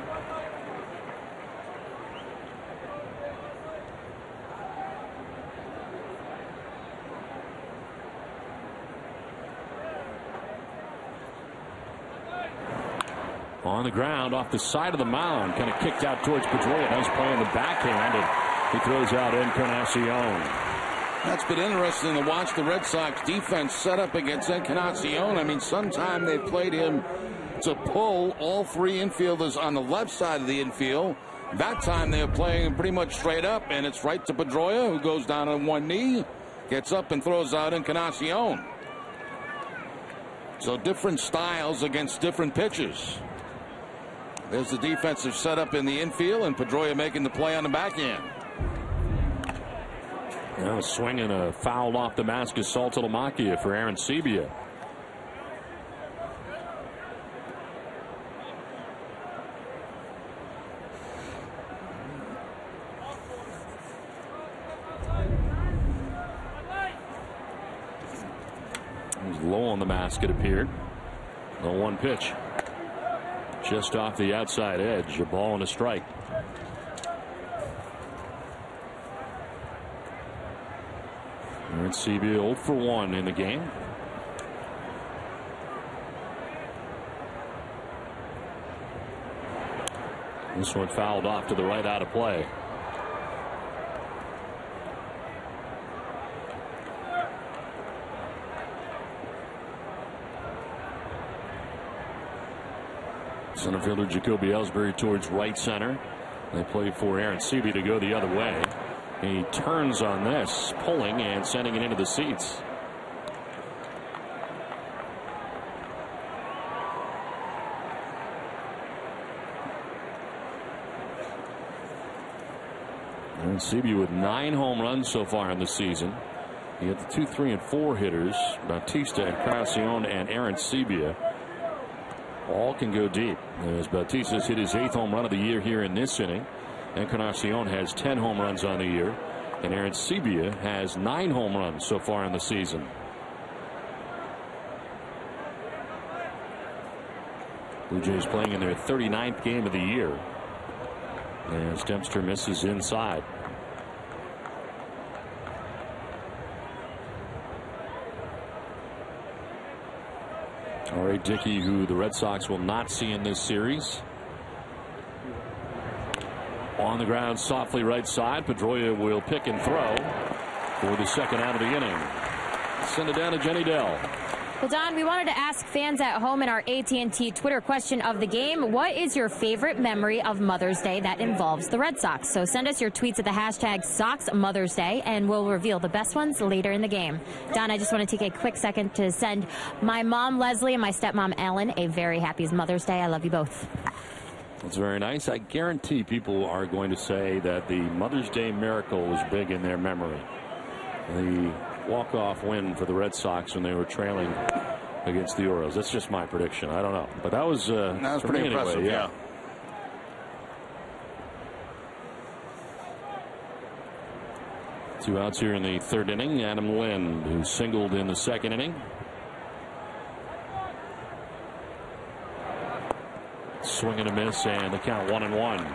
On the ground off the side of the mound, kind of kicked out towards Pedroia. Nice play on the backhand, and he throws out Encarnacion. That's been interesting to watch the Red Sox defense set up against Encarnacion. I mean, sometime they've played him to pull all 3 infielders on the left side of the infield. That time they're playing him pretty much straight up, and it's right to Pedroia, who goes down on one knee, gets up and throws out Encarnacion. So different styles against different pitchers. There's the defensive setup in the infield, and Pedroia making the play on the backhand. Now swinging a foul off the mask of Saltalamacchia for Aaron Sebia. He's low on the mask, it appeared. The 1 pitch. Just off the outside edge, a ball and a strike. Aaron Sebia 0 for 1 in the game. This one fouled off to the right, out of play. Center fielder Jacoby Ellsbury towards right center. They play for Aaron Sebia to go the other way. He turns on this, pulling and sending it into the seats. Aaron Sebia with 9 home runs so far in the season. You have the 2, 3, and 4 hitters, Bautista, Encarnacion, and Aaron Sebia. All can go deep, as Bautista's hit his 8th home run of the year here in this inning. Encarnacion has 10 home runs on the year, and Aaron Sebia has 9 home runs so far in the season. Blue Jays playing in their 39th game of the year, as Dempster misses inside. R.A. Dickey, who the Red Sox will not see in this series. On the ground softly right side. Pedroia will pick and throw for the 2nd out of the inning. Send it down to Jenny Dell. Well, Don, we wanted to ask fans at home in our AT&T Twitter question of the game, what is your favorite memory of Mother's Day that involves the Red Sox? So send us your tweets at the hashtag #SoxMothersDay, and we'll reveal the best ones later in the game. Don, I just want to take a quick second to send my mom, Leslie, and my stepmom, Ellen, a very happy Mother's Day. I love you both. That's very nice. I guarantee people are going to say that the Mother's Day miracle was big in their memory. The walk-off win for the Red Sox when they were trailing against the Orioles. That's just my prediction. I don't know, but that was pretty impressive. Anyway, yeah. Two outs here in the 3rd inning. Adam Lind, who singled in the 2nd inning. Swing and a miss, and the count 1-1.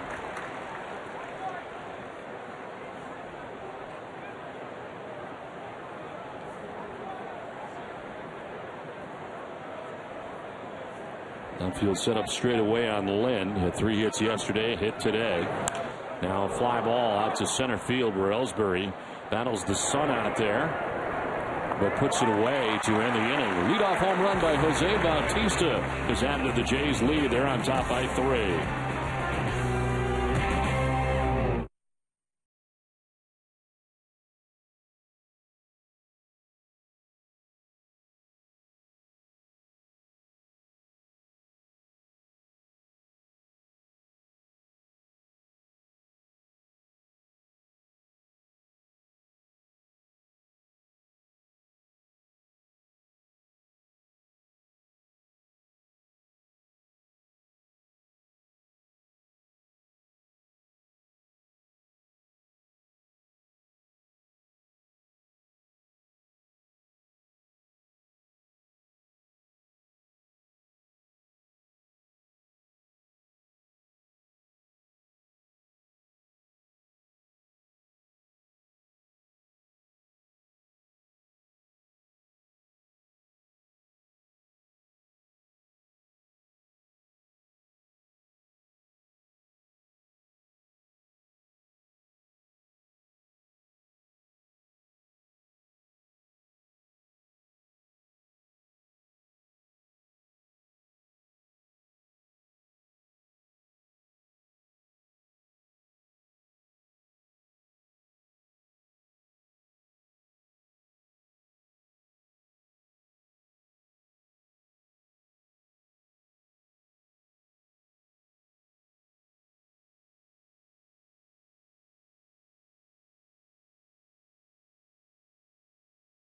Outfield set up straight away on Lynn. Had 3 hits yesterday, a hit today. Now a fly ball out to center field where Ellsbury battles the sun out there, but puts it away to end the inning. Leadoff home run by Jose Bautista has added to the Jays' lead. They're on top by 3.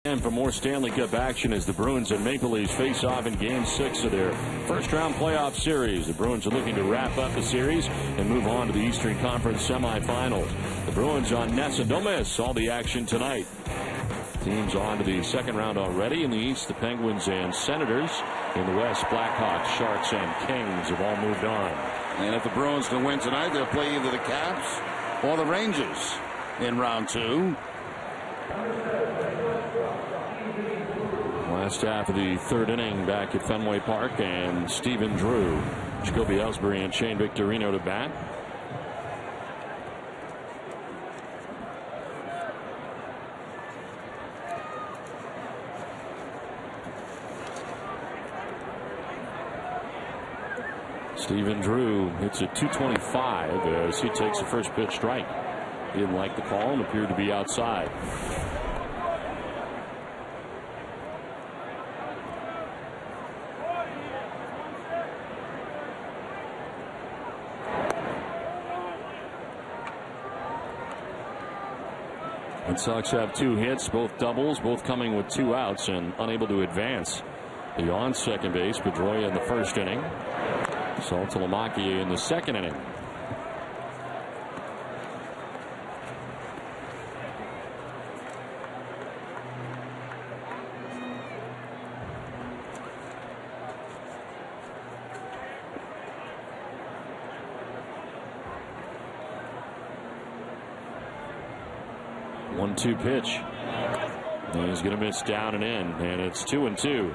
And for more Stanley Cup action as the Bruins and Maple Leafs face off in Game 6 of their first-round playoff series. The Bruins are looking to wrap up the series and move on to the Eastern Conference semifinals. The Bruins on Nets, and don't miss all the action tonight. Teams on to the second round already. In the East, the Penguins and Senators. In the West, Blackhawks, Sharks, and Kings have all moved on. And if the Bruins can win tonight, they'll play either the Caps or the Rangers in round 2. Last half of the third inning back at Fenway Park, and Stephen Drew, Jacoby Ellsbury, and Shane Victorino to bat. Stephen Drew hits at 225 as he takes the first pitch strike. He didn't like the call and appeared to be outside. Red Sox have 2 hits, both doubles, both coming with 2 outs, and unable to advance. Beyond second base, Pedroia in the first inning. Saltalamacchia in the second inning. One-two pitch. And he's going to miss down and in, and it's 2-2.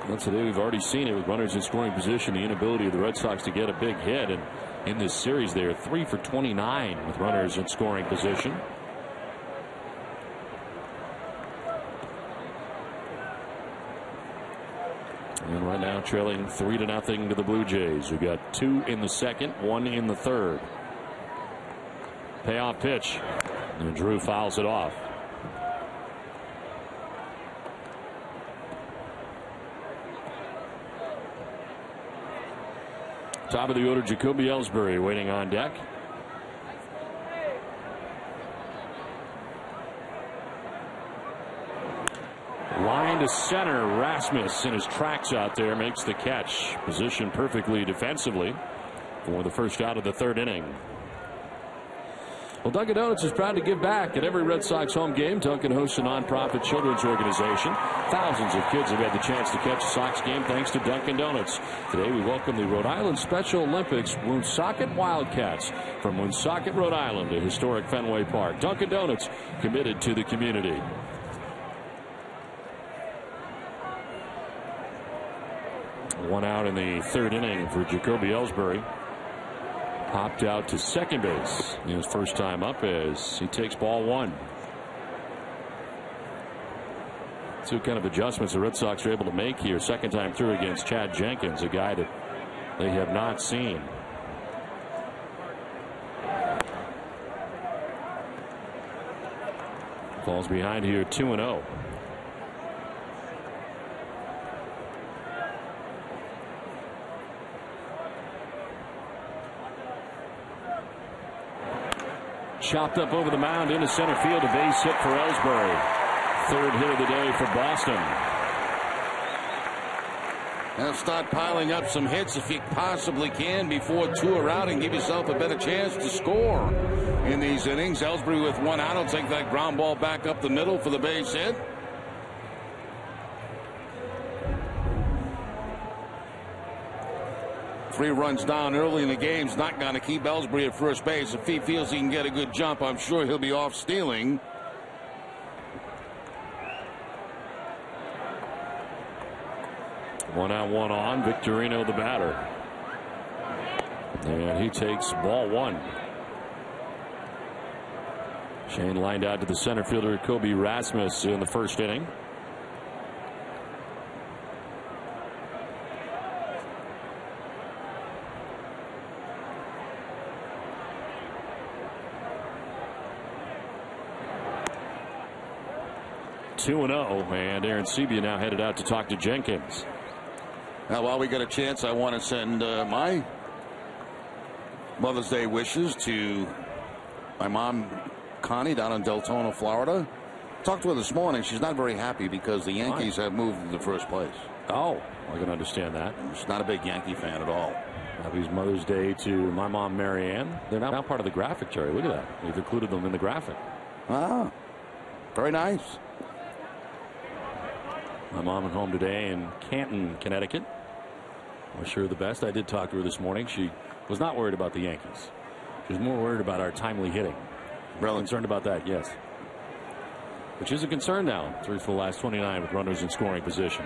Well, today we've already seen it with runners in scoring position, the inability of the Red Sox to get a big hit, and in this series they are 3 for 29 with runners in scoring position. And right now trailing 3-0 to the Blue Jays. We've got 2 in the second, 1 in the third. Payoff pitch, and Drew fouls it off. Top of the order, Jacoby Ellsbury waiting on deck. Line to center. Rasmus in his tracks out there makes the catch. Positioned perfectly defensively for the first out of the third inning. Well, Dunkin' Donuts is proud to give back at every Red Sox home game. Dunkin' hosts a nonprofit children's organization. Thousands of kids have had the chance to catch a Sox game thanks to Dunkin' Donuts. Today we welcome the Rhode Island Special Olympics Woonsocket Wildcats from Woonsocket, Rhode Island to historic Fenway Park. Dunkin' Donuts, committed to the community. One out in the third inning for Jacoby Ellsbury. Popped out to second base his first time up as he takes ball one. Two kind of adjustments the Red Sox are able to make here. Second time through against Chad Jenkins, a guy that they have not seen. Falls behind here 2-0. Chopped up over the mound into center field. A base hit for Ellsbury. Third hit of the day for Boston. Now start piling up some hits if you possibly can before two are out and give yourself a better chance to score in these innings. Ellsbury with one out will take that ground ball back up the middle for the base hit. Three runs down early in the game's not going to keep Ellsbury at first base. If he feels he can get a good jump, I'm sure he'll be off stealing. One out, one on. Victorino, the batter. And he takes ball one. Shane lined out to the center fielder, Kobe Rasmus, in the first inning. Two and 0, and Aaron Sebia now headed out to talk to Jenkins. Now, while we get a chance, I want to send my Mother's Day wishes to my mom, Connie, down in Deltona, Florida. Talked to her this morning. She's not very happy because the Yankees have moved to the first place. Oh, I can understand that. She's not a big Yankee fan at all. Happy Mother's Day to my mom, Mary Ann. They're now part of the graphic, Jerry. Look at that. We've included them in the graphic. Ah, very nice. My mom at home today in Canton, Connecticut. Wish her the best. I did talk to her this morning. She was not worried about the Yankees. She was more worried about our timely hitting. Really? Concerned about that, yes. Which is a concern now. 3 for the last 29 with runners in scoring position.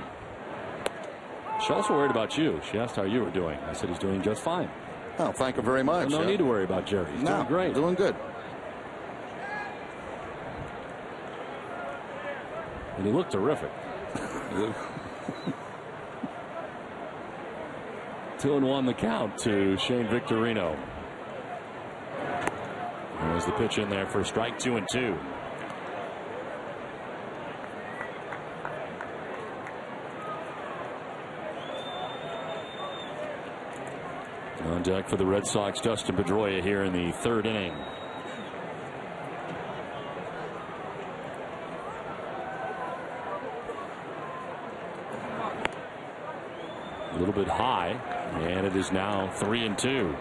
She also worried about you. She asked how you were doing. I said he's doing just fine. Oh, thank you very much. No need to worry about Jerry. He's doing great. Doing good. And he looked terrific. 2-1 the count to Shane Victorino. There's the pitch in there for strike 2 and 2. On deck for the Red Sox, Dustin Pedroia here in the third inning. A little bit high, and it is now 3 and 2.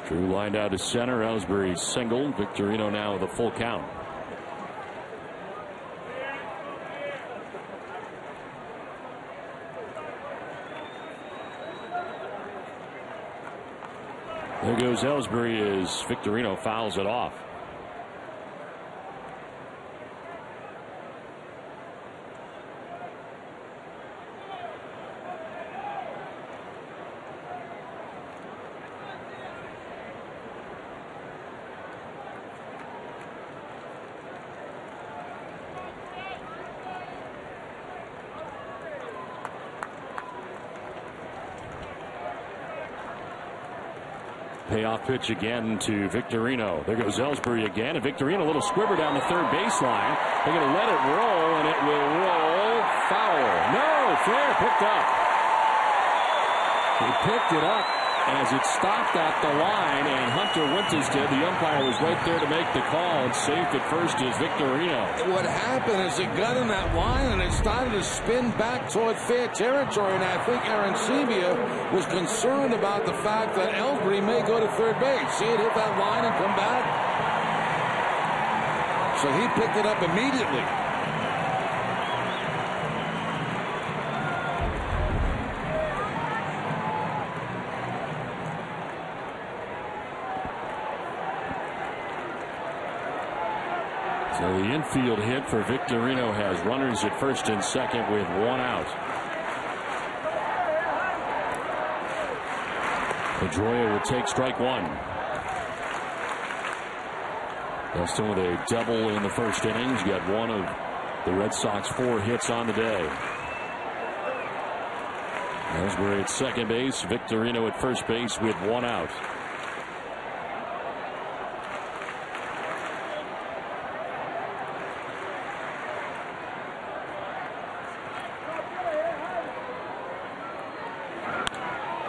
Drew lined out to center. Ellsbury singled. Victorino now with a full count. There goes Ellsbury as Victorino fouls it off. Payoff pitch again to Victorino. There goes Ellsbury again, and Victorino a little squibber down the third baseline. They're going to let it roll, and it will roll foul. No, fair, picked up. He picked it up as it stopped at the line, and Hunter Wintersted, the umpire, was right there to make the call, and safe at first is Victorino. What happened is it got in that line and it started to spin back toward fair territory, and I think Aaron Sebia was concerned about the fact that Ellsbury may go to third base. See it hit that line and come back. So he picked it up immediately. So the infield hit for Victorino has runners at first and second with one out. Pedroia will take strike one. Dustin with a double in the first innings. Got one of the Red Sox 4 hits on the day. As we're at second base, Victorino at first base with one out.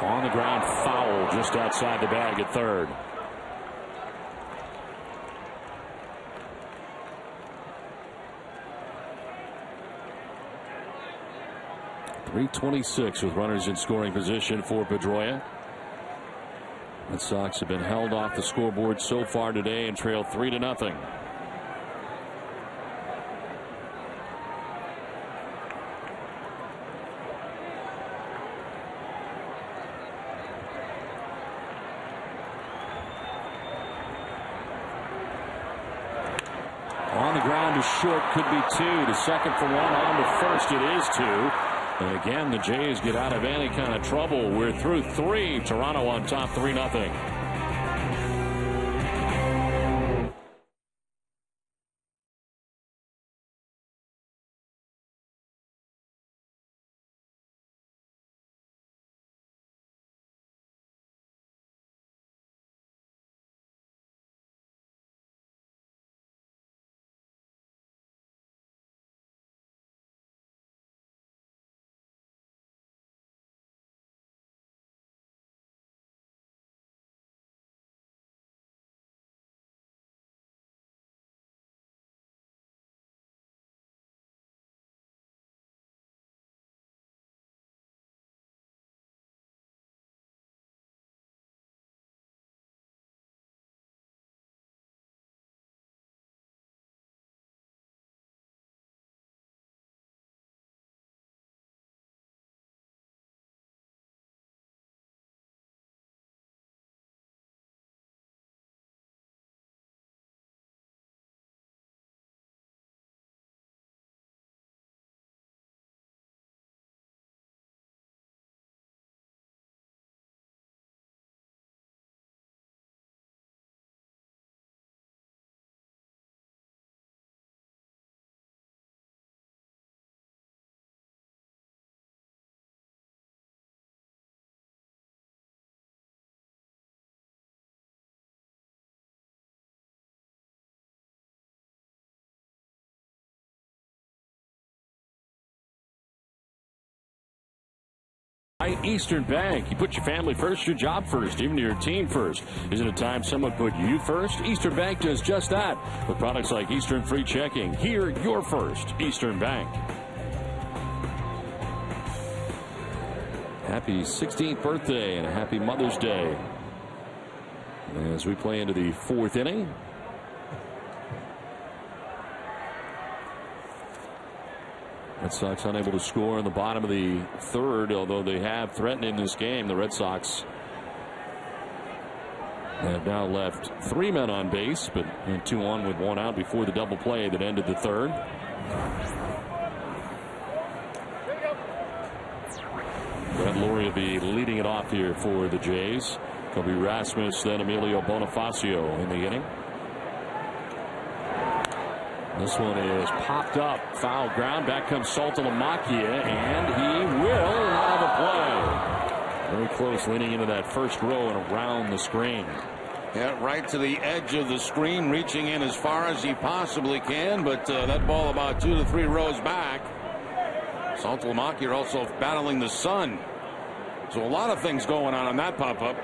On the ground, foul just outside the bag at third. .326 with runners in scoring position for Pedroia. Red Sox have been held off the scoreboard so far today and trail 3-0. On the ground to short, could be two. To second for one, on to first, it is two. And again, the Jays get out of any kind of trouble. We're through 3. Toronto on top 3-0. Eastern Bank. You put your family first, your job first, even your team first. Isn't it time someone put you first? Eastern Bank does just that. With products like Eastern Free Checking. Here, you're first. Eastern Bank. Happy 16th birthday and a happy Mother's Day. As we play into the 4th inning. Red Sox unable to score in the bottom of the 3rd, although they have threatened in this game. The Red Sox have now left 3 men on base, but 2 on with 1 out before the double play that ended the 3rd. Brett Laurie will be leading it off here for the Jays. Kobe Rasmus, then Emilio Bonifacio in the inning. This one is popped up, foul ground. Back comes Saltalamacchia, and he will have a play. Very close, leaning into that first row and around the screen. Yeah, right to the edge of the screen, reaching in as far as he possibly can, but that ball about 2 to 3 rows back. Saltalamacchia also battling the sun. So a lot of things going on that pop-up.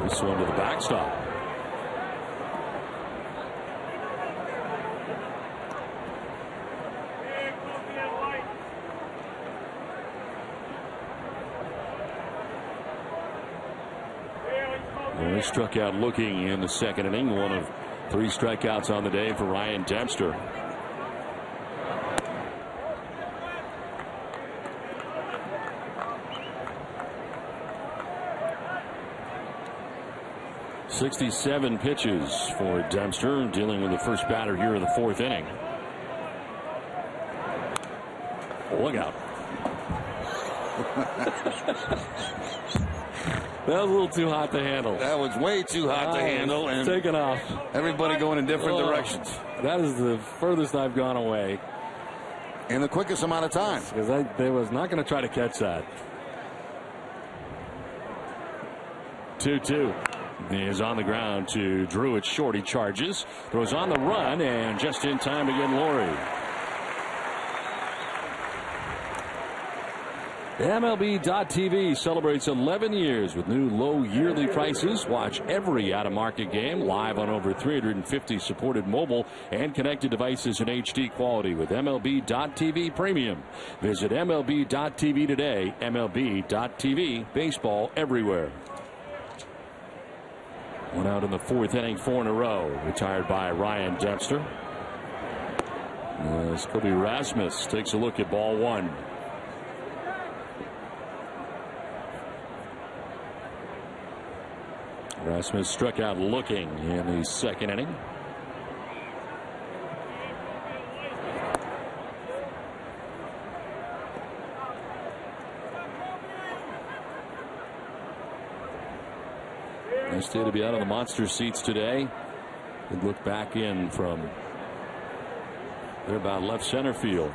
This one to the backstop. Well, he struck out looking in the 2nd inning. One of 3 strikeouts on the day for Ryan Dempster. 67 pitches for Dempster, dealing with the first batter here in the 4th inning. Look out. That was a little too hot to handle. That was way too hot to handle. And taken off. Everybody going in different directions. That is the furthest I've gone away. In the quickest amount of time. Because I was not going to try to catch that. 2-2. He is on the ground to Drew. It's short. He charges. Throws on the run, and just in time to get Laurie. MLB.TV celebrates 11 years with new low yearly prices. Watch every out-of-market game live on over 350 supported mobile and connected devices in HD quality with MLB.TV Premium. Visit MLB.TV today. MLB.TV. Baseball everywhere. One out in the 4th inning, 4 in a row. Retired by Ryan Dempster. As Kobe Rasmus takes a look at ball 1. Rasmus struck out looking in the 2nd inning. Nice day to be out of the monster seats today. Good look back in from they're about left center field.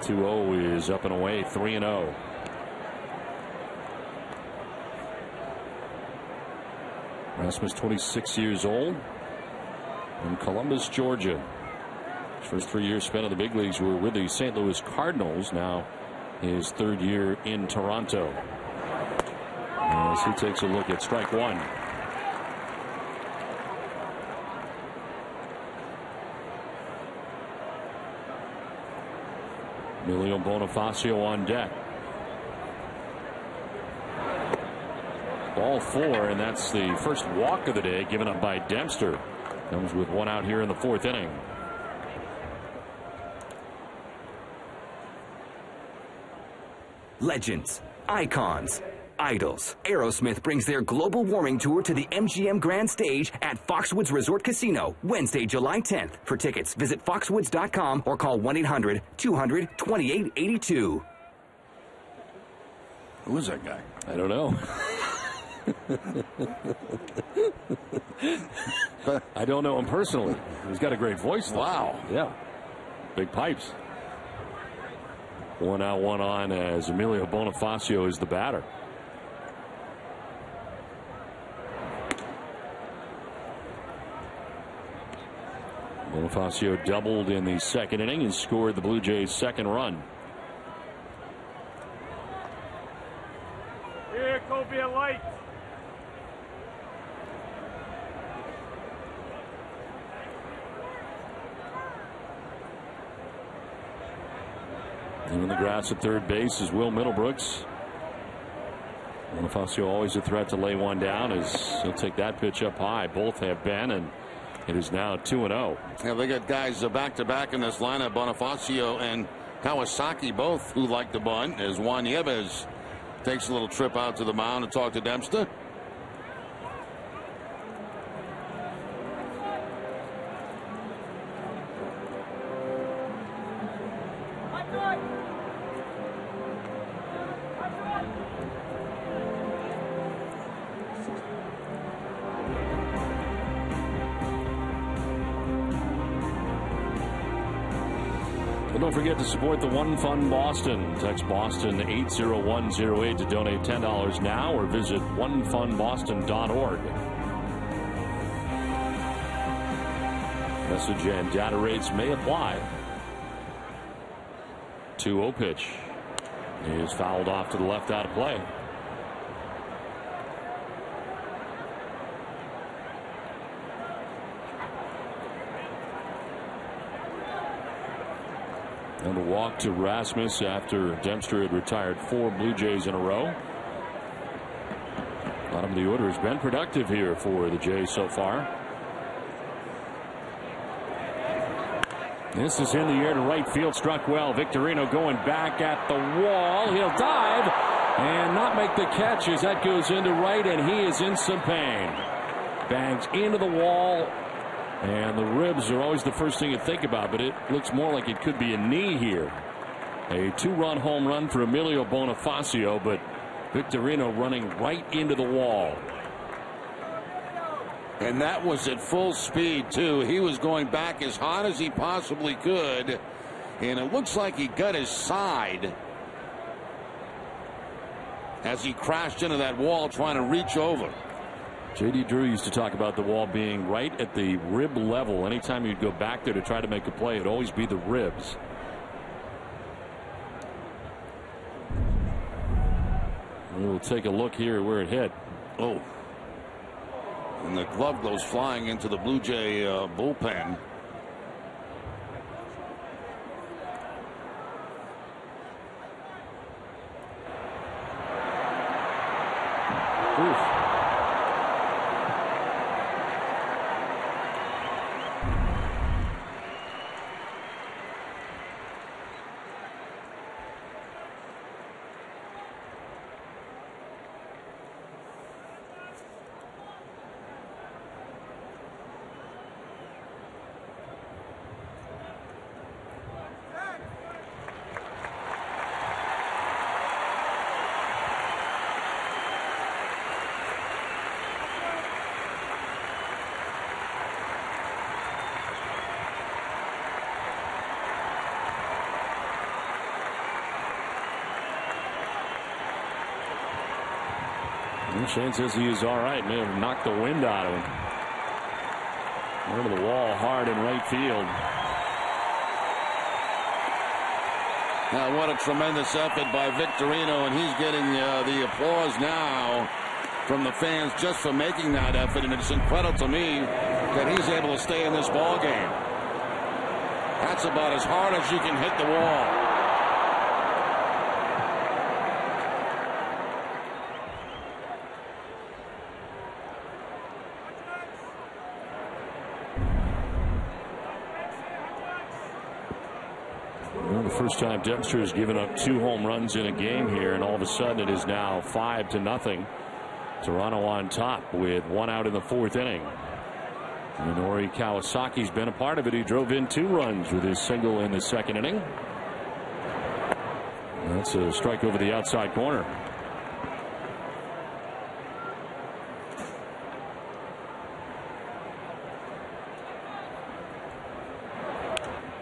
2-0 is up and away, 3-0. Rasmus, 26 years old, in Columbus, Georgia. His first 3 years spent in the big leagues were with the St. Louis Cardinals. Now his 3rd year in Toronto. As he takes a look at strike 1. Emilio Bonifacio on deck. Ball 4, and that's the first walk of the day given up by Dempster. Comes with 1 out here in the 4th inning. Legends, icons, idols. Aerosmith brings their global warming tour to the MGM Grand Stage at Foxwoods Resort Casino Wednesday, July 10th. For tickets, visit foxwoods.com or call 1-800-200-2882. Who is that guy? I don't know. I don't know him personally. He's got a great voice, though. Wow. Yeah. Big pipes. 1 out, 1 on as Emilio Bonifacio is the batter. Bonifacio doubled in the 2nd inning and scored the Blue Jays' 2nd run. Here, go be a light. In the grass at 3rd base is Will Middlebrooks. Bonifacio always a threat to lay one down as he'll take that pitch up high. Both have been, and it is now 2-0. Yeah, they got guys back-to-back in this lineup. Bonifacio and Kawasaki both who like to bunt, as Juan Nieves takes a little trip out to the mound to talk to Dempster. Don't forget to support the One Fund Boston. Text Boston 80108 to donate $10 now or visit onefundboston.org. Message and data rates may apply. 2-0 pitch. He is fouled off to the left out of play. And a walk to Rasmus after Dempster had retired 4 Blue Jays in a row. Bottom of the order has been productive here for the Jays so far. This is in the air to right field, struck well. Victorino going back at the wall. He'll dive, and not make the catch as that goes into right, and he is in some pain. Bangs into the wall, and the ribs are always the first thing you think about, but it looks more like it could be a knee here. A 2-run home run for Emilio Bonifacio, but Victorino running right into the wall. And that was at full speed, too. He was going back as hard as he possibly could, and it looks like he got his side as he crashed into that wall trying to reach over. J.D. Drew used to talk about the wall being right at the rib level. Anytime you'd go back there to try to make a play, it'd always be the ribs. We'll take a look here where it hit. Oh. And the glove goes flying into the Blue Jay bullpen. Oof. Shane says he is all right. May have knocked the wind out of him. Over the wall hard in right field. Now what a tremendous effort by Victorino, and he's getting the applause now from the fans just for making that effort, and it's incredible to me that he's able to stay in this ball game. That's about as hard as you can hit the wall. First time Dempster has given up 2 home runs in a game here, and all of a sudden it is now 5-0. Toronto on top with 1 out in the 4th inning. Minori Kawasaki's been a part of it. He drove in 2 runs with his single in the 2nd inning. That's a strike over the outside corner.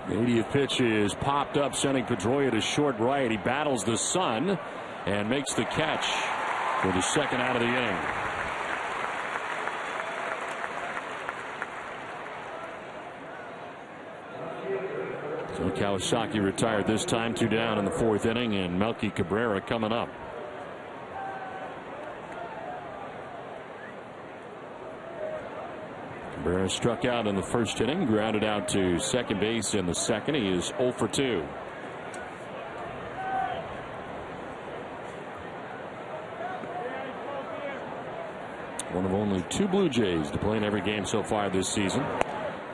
The 80th pitch is popped up, sending Pedroia to short right. He battles the sun and makes the catch for the 2nd out of the inning. So Kawasaki retired this time, 2 down in the 4th inning, and Melky Cabrera coming up. Cabrera struck out in the 1st inning, grounded out to second base in the 2nd. He is 0 for 2. One of only 2 Blue Jays to play in every game so far this season.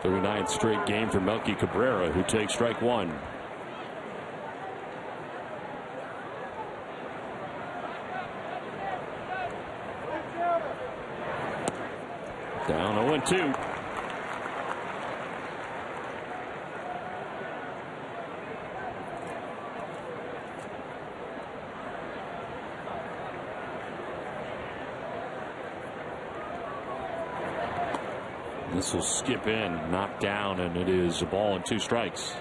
39th straight game for Melky Cabrera, who takes strike 1. Down 0-2. This will skip in, knocked down, and it is a ball and 2 strikes.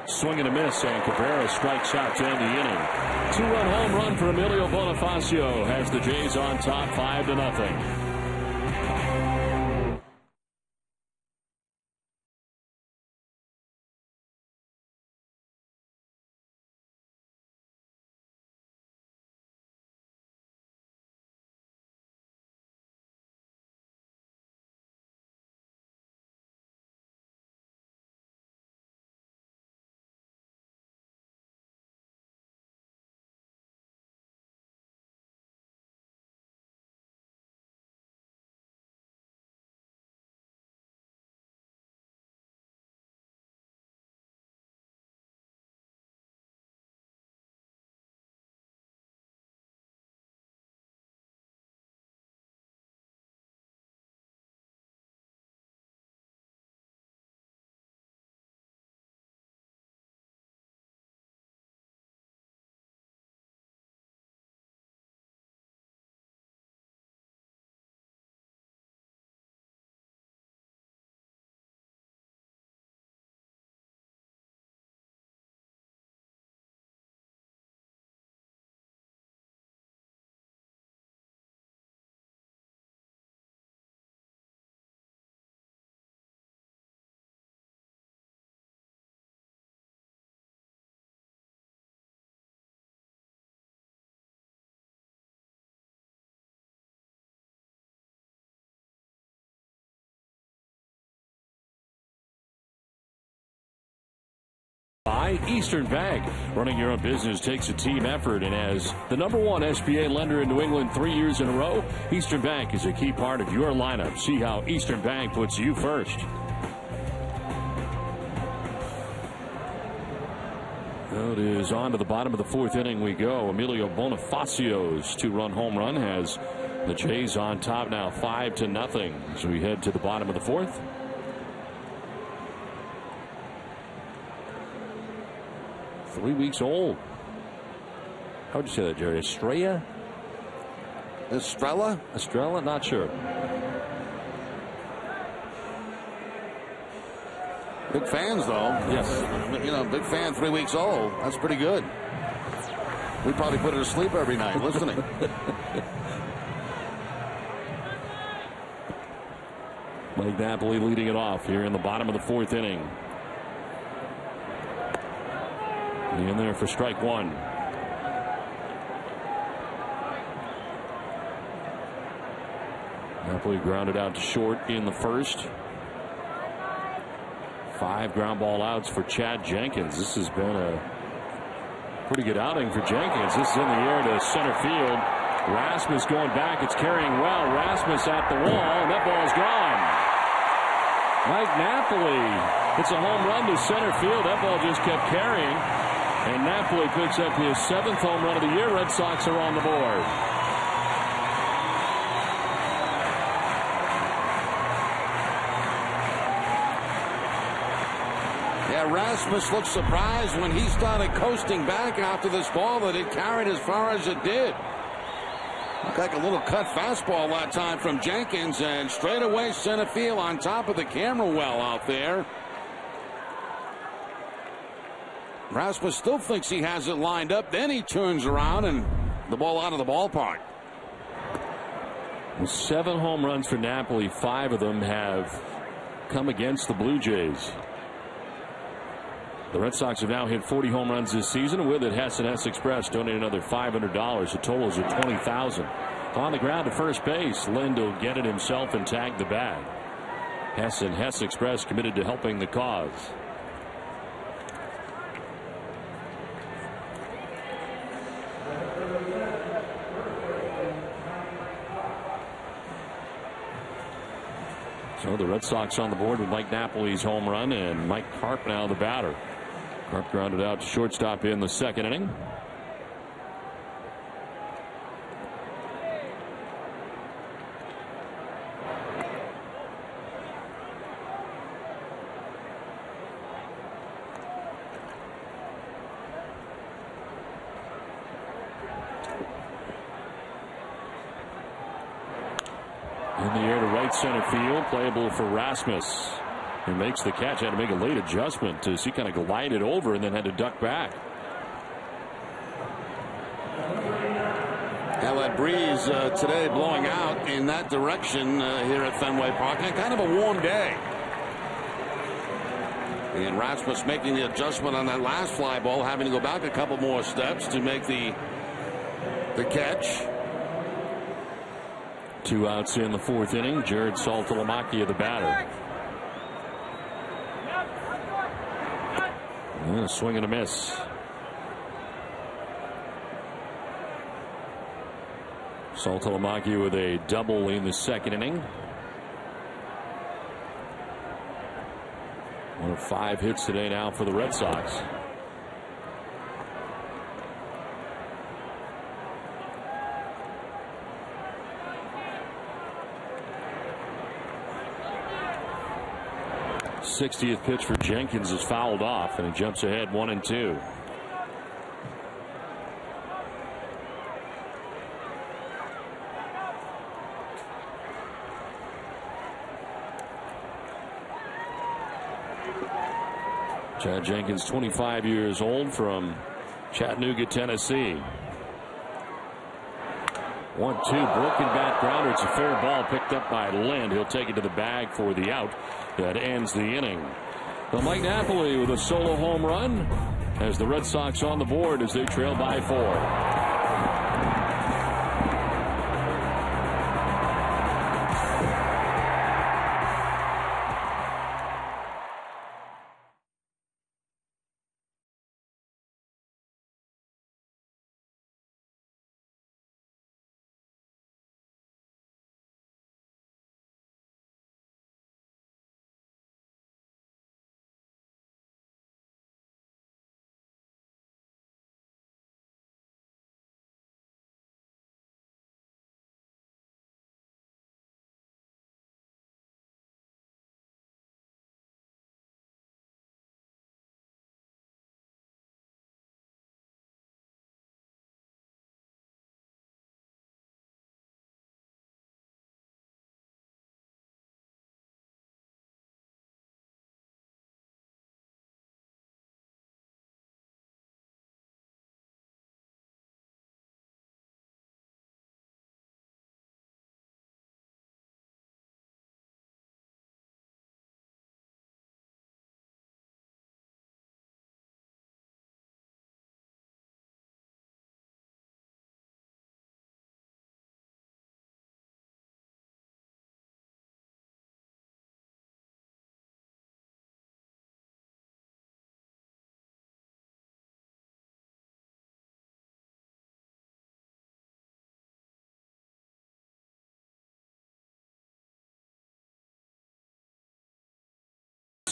Swing and a miss, and Cabrera strikes out to end the inning. 2-run home run for Emilio Bonifacio has the Jays on top, 5-0. By Eastern Bank. Running your own business takes a team effort, and as the #1 SBA lender in New England 3 years in a row, Eastern Bank is a key part of your lineup. See how Eastern Bank puts you first. It is on to the bottom of the 4th inning we go. Emilio Bonifacio's 2-run home run has the Jays on top now 5-0 as we head to the bottom of the 4th. Three weeks old. How would you say that, Jerry? Estrella? Estrella? Not sure. Big fans, though. Yes. You know, big fan, 3 weeks old. That's pretty good. We probably put her to sleep every night listening. Mike Napoli leading it off here in the bottom of the 4th inning. In there for strike 1. Napoli grounded out to short in the 1st. 5 ground ball outs for Chad Jenkins. This has been a pretty good outing for Jenkins. This is in the air to center field. Rasmus going back. It's carrying well. Rasmus at the wall, and that ball's gone. Mike Napoli hits a home run to center field. That ball just kept carrying. And Napoli picks up his 7th home run of the year. Red Sox are on the board. Yeah, Rasmus looked surprised when he started coasting back after this ball that it carried as far as it did. Looked like a little cut fastball that time from Jenkins, and straight away center field on top of the camera well out there. Rasmus still thinks he has it lined up. Then he turns around and the ball out of the ballpark. 7 home runs for Napoli. 5 of them have come against the Blue Jays. The Red Sox have now hit 40 home runs this season, and with it, Hess and Hess Express donate another $500. The totals are $20,000. On the ground to first base, Lind will get it himself and tag the bag. Hess and Hess Express committed to helping the cause. So the Red Sox on the board with Mike Napoli's home run, and Mike Karp now the batter. Karp grounded out to shortstop in the 2nd inning. In the air to right center field, playable for Rasmus, who makes the catch. Had to make a late adjustment as he kind of glided over and then had to duck back. Now that breeze today blowing out in that direction here at Fenway Park, and kind of a warm day. And Rasmus making the adjustment on that last fly ball, having to go back a couple more steps to make the catch. 2 outs in the 4th inning. Jared Saltalamacchia the batter. A swing and a miss. Saltalamacchia with a double in the 2nd inning. 1 of 5 hits today now for the Red Sox. The 60th pitch for Jenkins is fouled off, and he jumps ahead 1-2. Chad Jenkins, 25 years old, from Chattanooga, Tennessee. 1-2, broken bat grounder. It's a fair ball picked up by Lind. He'll take it to the bag for the out. That ends the inning. Well, Mike Napoli with a solo home run as the Red Sox on the board as they trail by 4.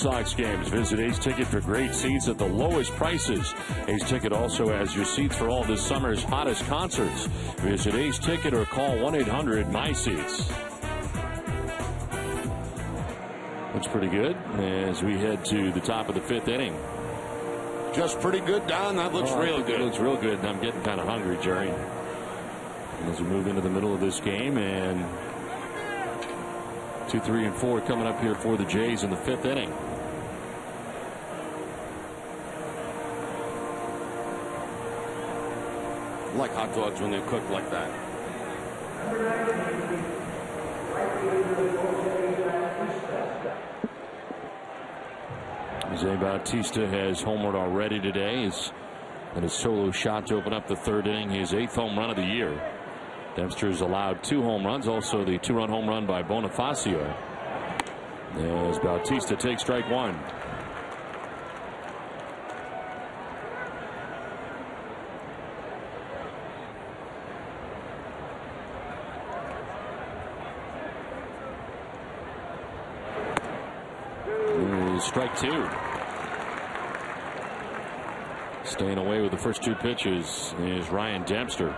Sox games. Visit Ace Ticket for great seats at the lowest prices. Ace Ticket also has your seats for all this summer's hottest concerts. Visit Ace Ticket or call 1-800-MY-SEATS. Looks pretty good as we head to the top of the 5th inning. Just pretty good, Don. That looks real good. It looks real good, and I'm getting kind of hungry, Jerry. And as we move into the middle of this game, and 2, 3, and 4 coming up here for the Jays in the 5th inning. I like hot dogs when they're cooked like that. Jose Bautista has homered already today. And his solo shot to open up the 3rd inning. His 8th home run of the year. Dempster's allowed 2 home runs. Also the 2-run home run by Bonifacio. As Bautista takes strike 1. Strike 2. Staying away with the first 2 pitches is Ryan Dempster.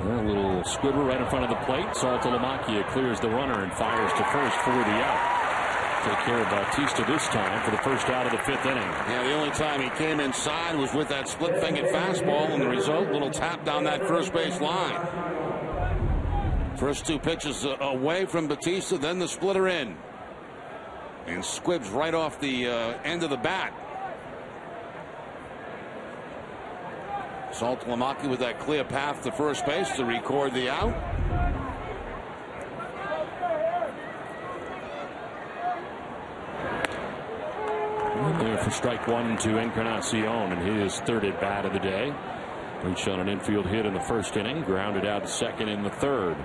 A little squibber right in front of the plate. Saltalamacchia clears the runner and fires to first for the out. Take care of Bautista this time for the first out of the 5th inning. Yeah, the only time he came inside was with that split-fingered fastball, and the result, little tap down that first base line. First 2 pitches away from Bautista, then the splitter in. And squibs right off the end of the bat. Saltalamacchia with that clear path to first base to record the out. And there for strike 1 to Encarnacion, and his 3rd at bat of the day. Reached on an infield hit in the 1st inning, grounded out to 2nd in the 3rd.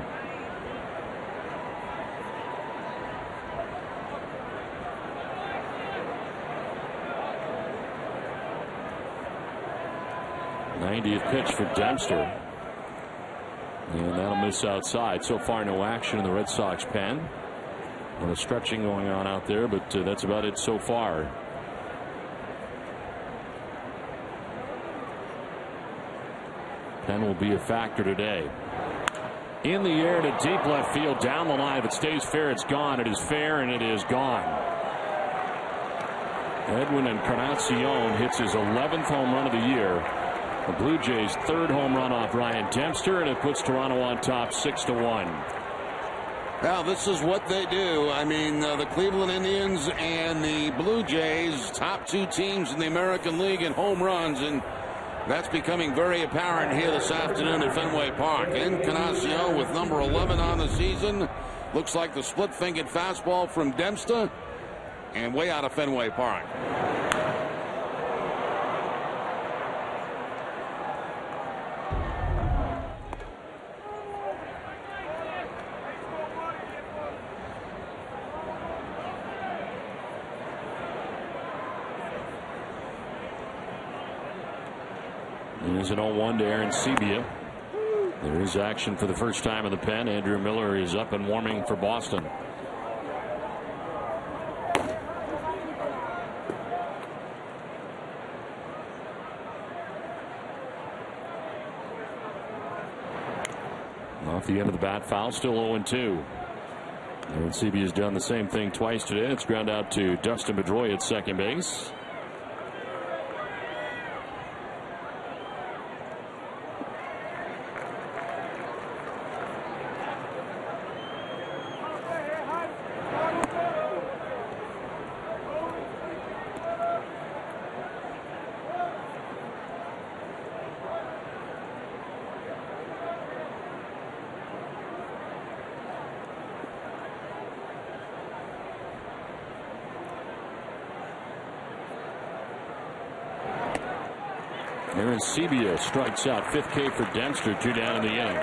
'90th pitch for Dempster. And that'll miss outside. So far, no action in the Red Sox pen. A lot of stretching going on out there, but that's about it so far. Pen will be a factor today. In the air to deep left field, down the line. If it stays fair, it's gone. It is fair, and it is gone. Edwin Encarnacion hits his 11th home run of the year. The Blue Jays' 3rd home run off Ryan Dempster, and it puts Toronto on top 6-1. Well, this is what they do. I mean, the Cleveland Indians and the Blue Jays, top 2 teams in the American League in home runs, and that's becoming very apparent here this afternoon at Fenway Park. Encarnacion with number 11 on the season. Looks like the split-fingered fastball from Dempster, and way out of Fenway Park. There's an 0-1 to Aaron Sebia. There is action for the first time in the pen. Andrew Miller is up and warming for Boston. Off the end of the bat, foul, still 0-2. Aaron Sebia has done the same thing twice today. It's ground out to Dustin Pedroia at second base. Aaron Sebia strikes out. 5th K for Dempster. 2 down in the inning.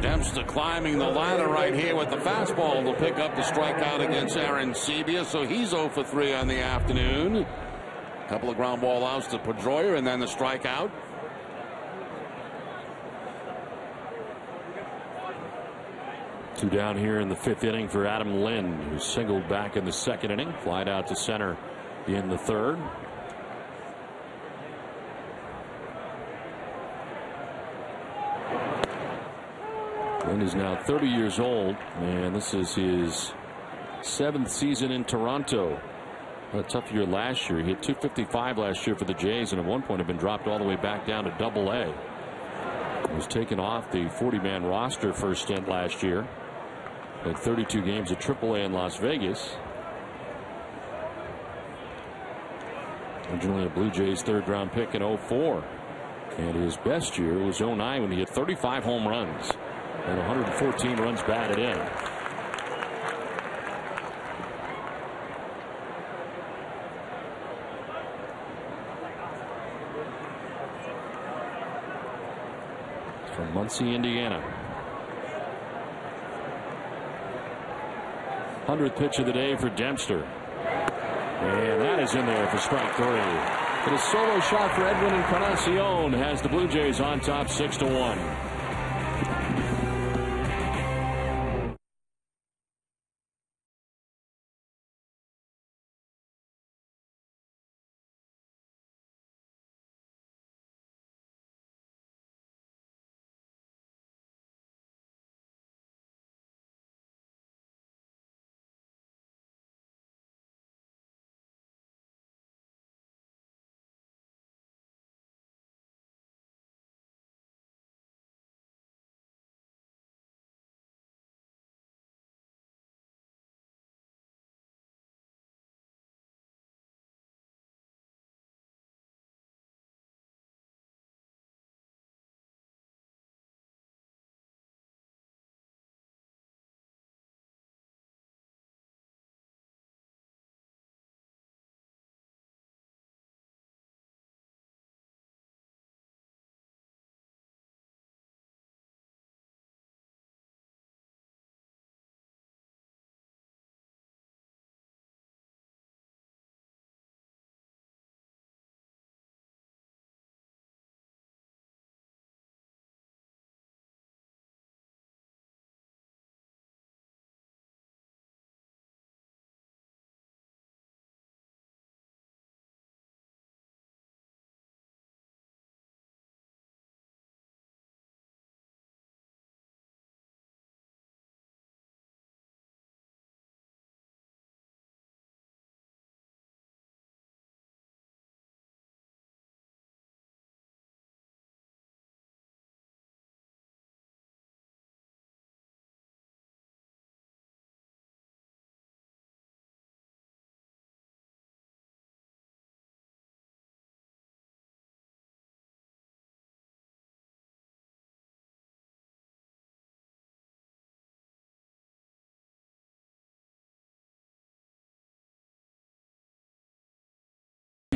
Dempster climbing the ladder right here with the fastball to pick up the strikeout against Aaron Sebia. So he's 0 for 3 on the afternoon. A couple of ground ball outs to Pedroia and then the strikeout. Two down here in the 5th inning for Adam Lynn, who singled back in the 2nd inning, flied out to center in the 3rd. Lynn is now 30 years old, and this is his 7th season in Toronto. A tough year last year. He hit .255 last year for the Jays, and at one point had been dropped all the way back down to Double-A. He was taken off the 40-man roster for a stint last year. Played 32 games at Triple-A in Las Vegas. Originally a Blue Jays 3rd-round pick in 04. And his best year was 09 when he hit 35 home runs and 114 runs batted in. From Muncie, Indiana. 100th pitch of the day for Dempster. And that is in there for strike 3. But a solo shot for Edwin Encarnacion has the Blue Jays on top 6-1.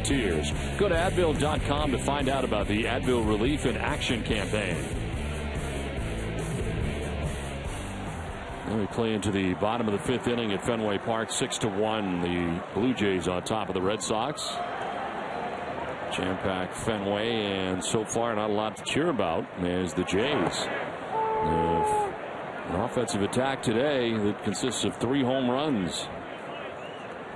Tears. Go to Advil.com to find out about the Advil Relief in Action campaign. Then we play into the bottom of the 5th inning at Fenway Park, 6-1. The Blue Jays on top of the Red Sox. Jam-packed Fenway, and so far not a lot to cheer about as the Jays. An offensive attack today that consists of 3 home runs.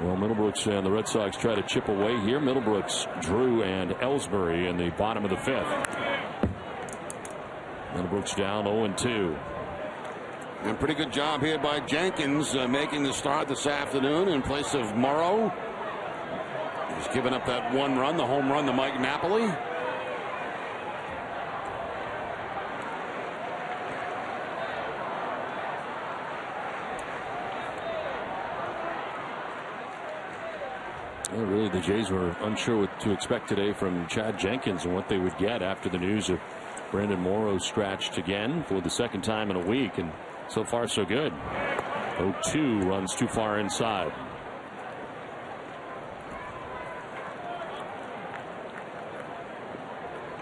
Well, Middlebrooks and the Red Sox try to chip away here. Middlebrooks, Drew, and Ellsbury in the bottom of the 5th. Middlebrooks down 0-2. And pretty good job here by Jenkins making the start this afternoon in place of Morrow. He's given up that 1 run, the home run to Mike Napoli. Well, really, the Jays were unsure what to expect today from Chad Jenkins and what they would get after the news of Brandon Morrow scratched again for the 2nd time in a week, and so far so good. 0-2 runs too far inside.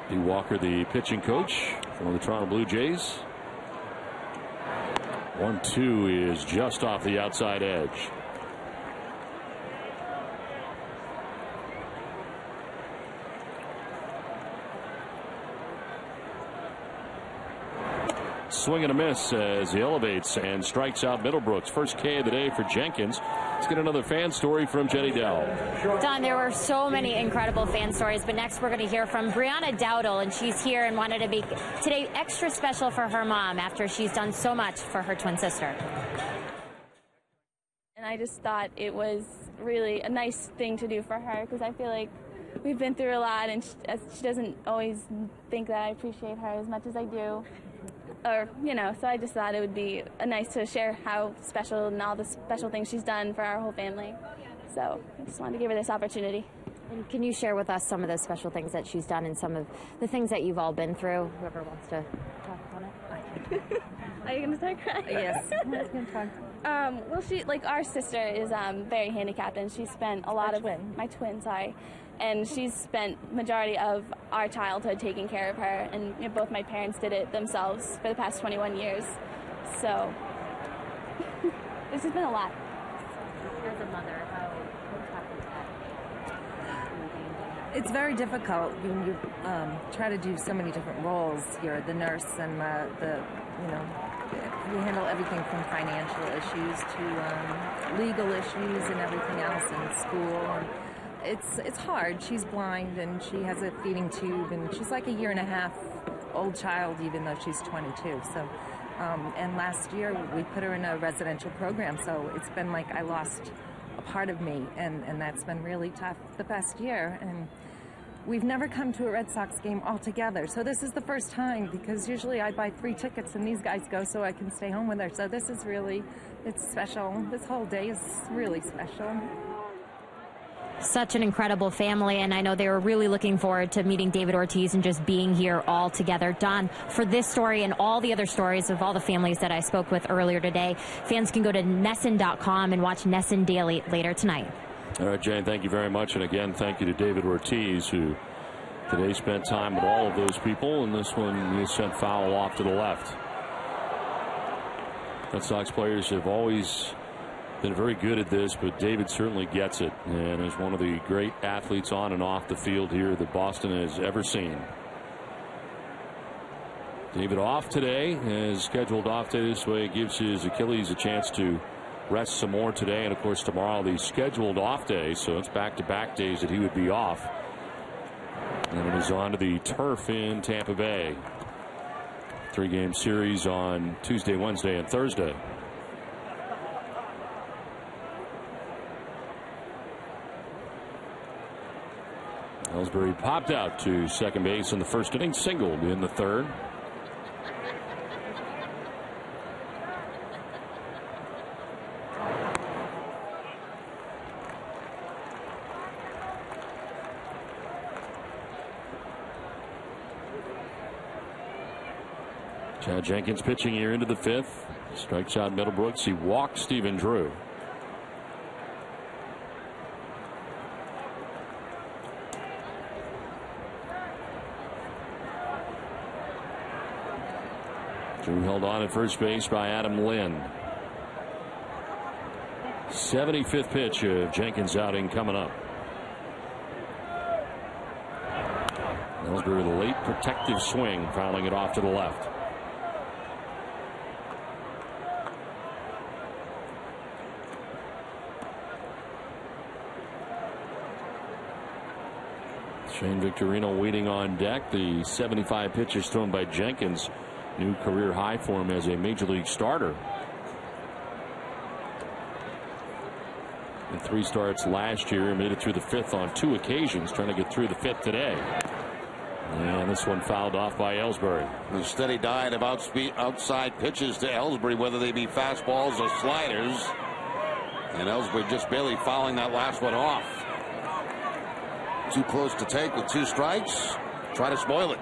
Lee Walker, the pitching coach for the Toronto Blue Jays. 1-2 is just off the outside edge. swing and a miss as he elevates and strikes out Middlebrooks. First K of the day for Jenkins. Let's get another fan story from Jenny Dell. Don, there were so many incredible fan stories, but next we're going to hear from Brianna Dowdle, and she's here and wanted to make today extra special for her mom after she's done so much for her twin sister. And I just thought it was really a nice thing to do for her, because I feel like we've been through a lot, and she doesn't always think that I appreciate her as much as I do. Or, you know, so I just thought it would be nice to share how special and all the special things she's done for our whole family. So I just wanted to give her this opportunity. And can you share with us some of the special things that she's done and some of the things that you've all been through? Whoever wants to talk about it. Are you going to start crying? Yes. Well, she, like, our sister is very handicapped, and she spent a lot my twin, sorry. And she's spent majority of our childhood taking care of her, and you know, both my parents did it themselves for the past 21 years. So this has been a lot. As a mother, how tough is that? It's very difficult when you try to do so many different roles. You're the nurse and you handle everything from financial issues to legal issues and everything else in school. And it's hard. She's blind and she has a feeding tube, and she's like a 1.5 old child, even though she's 22. So, and last year we put her in a residential program, so it's been like I lost a part of me, and that's been really tough the past year. And we've never come to a Red Sox game all together, so this is the first time, because usually I buy 3 tickets and these guys go so I can stay home with her. So this is really, it's special. This whole day is really special. Such an incredible family, and I know they were really looking forward to meeting David Ortiz and just being here all together. Don, for this story and all the other stories of all the families that I spoke with earlier today, fans can go to NESN.com and watch NESN Daily later tonight. All right, Jane, thank you very much. And again, thank you to David Ortiz, who today spent time with all of those people. And this one, he sent foul off to the left. Red Sox players have always been very good at this, but David certainly gets it and is one of the great athletes on and off the field here that Boston has ever seen. David off today, his scheduled off day this way. It gives his Achilles a chance to rest some more today, and of course tomorrow the scheduled off day, so it's back-to-back days that he would be off. And it is on to the turf in Tampa Bay. 3-game series on Tuesday, Wednesday, and Thursday. Ellsbury popped out to second base in the first inning, singled in the third. Chad Jenkins pitching here into the 5th. Strikes out Middlebrooks. He walked Stephen Drew. Drew held on at first base by Adam Lynn. 75th pitch of Jenkins' outing coming up. Ellsbury with a late protective swing, fouling it off to the left. Shane Victorino waiting on deck. The 75 pitches thrown by Jenkins. New career high for him as a major league starter. In 3 starts last year, made it through the 5th on 2 occasions, trying to get through the 5th today. And this one fouled off by Ellsbury. The steady diet of outside pitches to Ellsbury, whether they be fastballs or sliders. And Ellsbury just barely fouling that last one off. Too close to take with 2 strikes. Try to spoil it.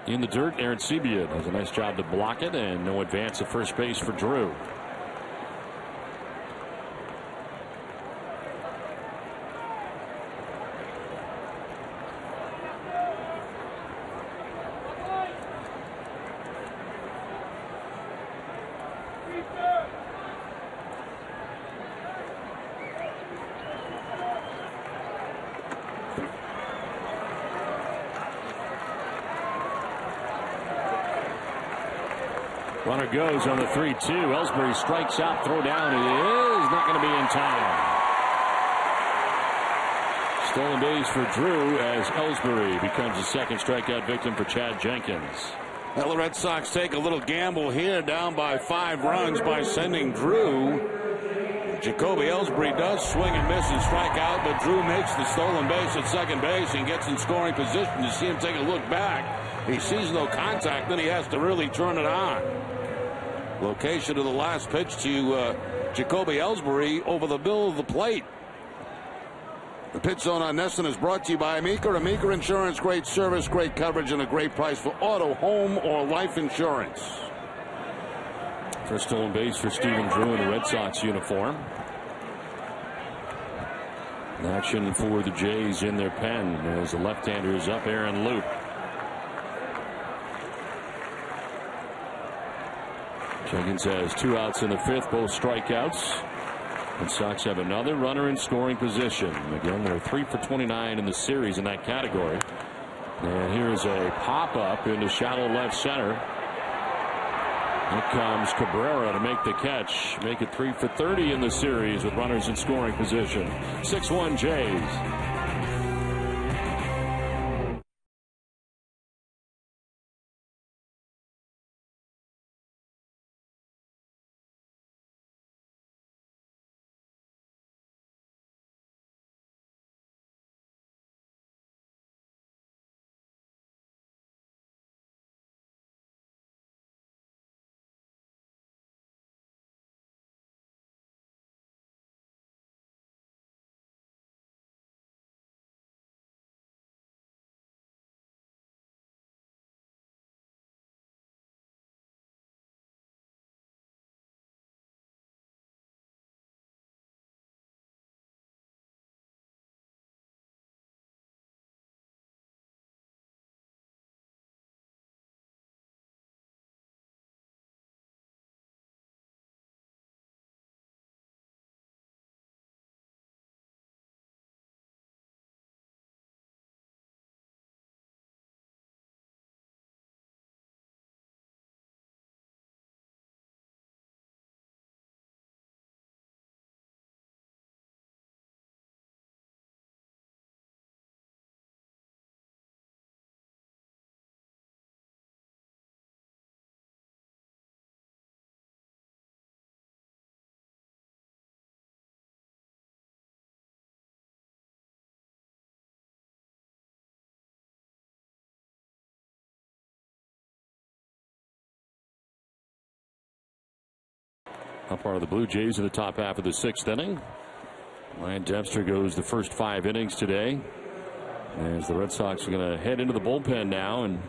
In the dirt, Aaron Sebia does a nice job to block it, and no advance at first base for Drew. Runner goes on the 3-2. Ellsbury strikes out, throw down. It is not going to be in time. Stolen base for Drew as Ellsbury becomes the second strikeout victim for Chad Jenkins. Well, the Red Sox take a little gamble here, down by 5 runs by sending Drew. Jacoby Ellsbury does swing and miss and strike out, but Drew makes the stolen base at second base and gets in scoring position. To see him take a look back, he sees no contact, then he has to really turn it on. Location of the last pitch to Jacoby Ellsbury over the middle of the plate. The pitch zone on NESN is brought to you by Amica. Amica Insurance, great service, great coverage, and a great price for auto, home, or life insurance. First stolen base for Stephen Drew in the Red Sox uniform. Action for the Jays in their pen as the left-hander is up, Aaron Loup. Jenkins has 2 outs in the 5th, both strikeouts. And Sox have another runner in scoring position. Again, they're 3 for 29 in the series in that category. And here's a pop-up into shallow left center. Here comes Cabrera to make the catch. Make it 3 for 30 in the series with runners in scoring position. 6-1 Jays. Up part of the Blue Jays in the top half of the 6th inning. Ryan Dempster goes the first 5 innings today. As the Red Sox are going to head into the bullpen now, and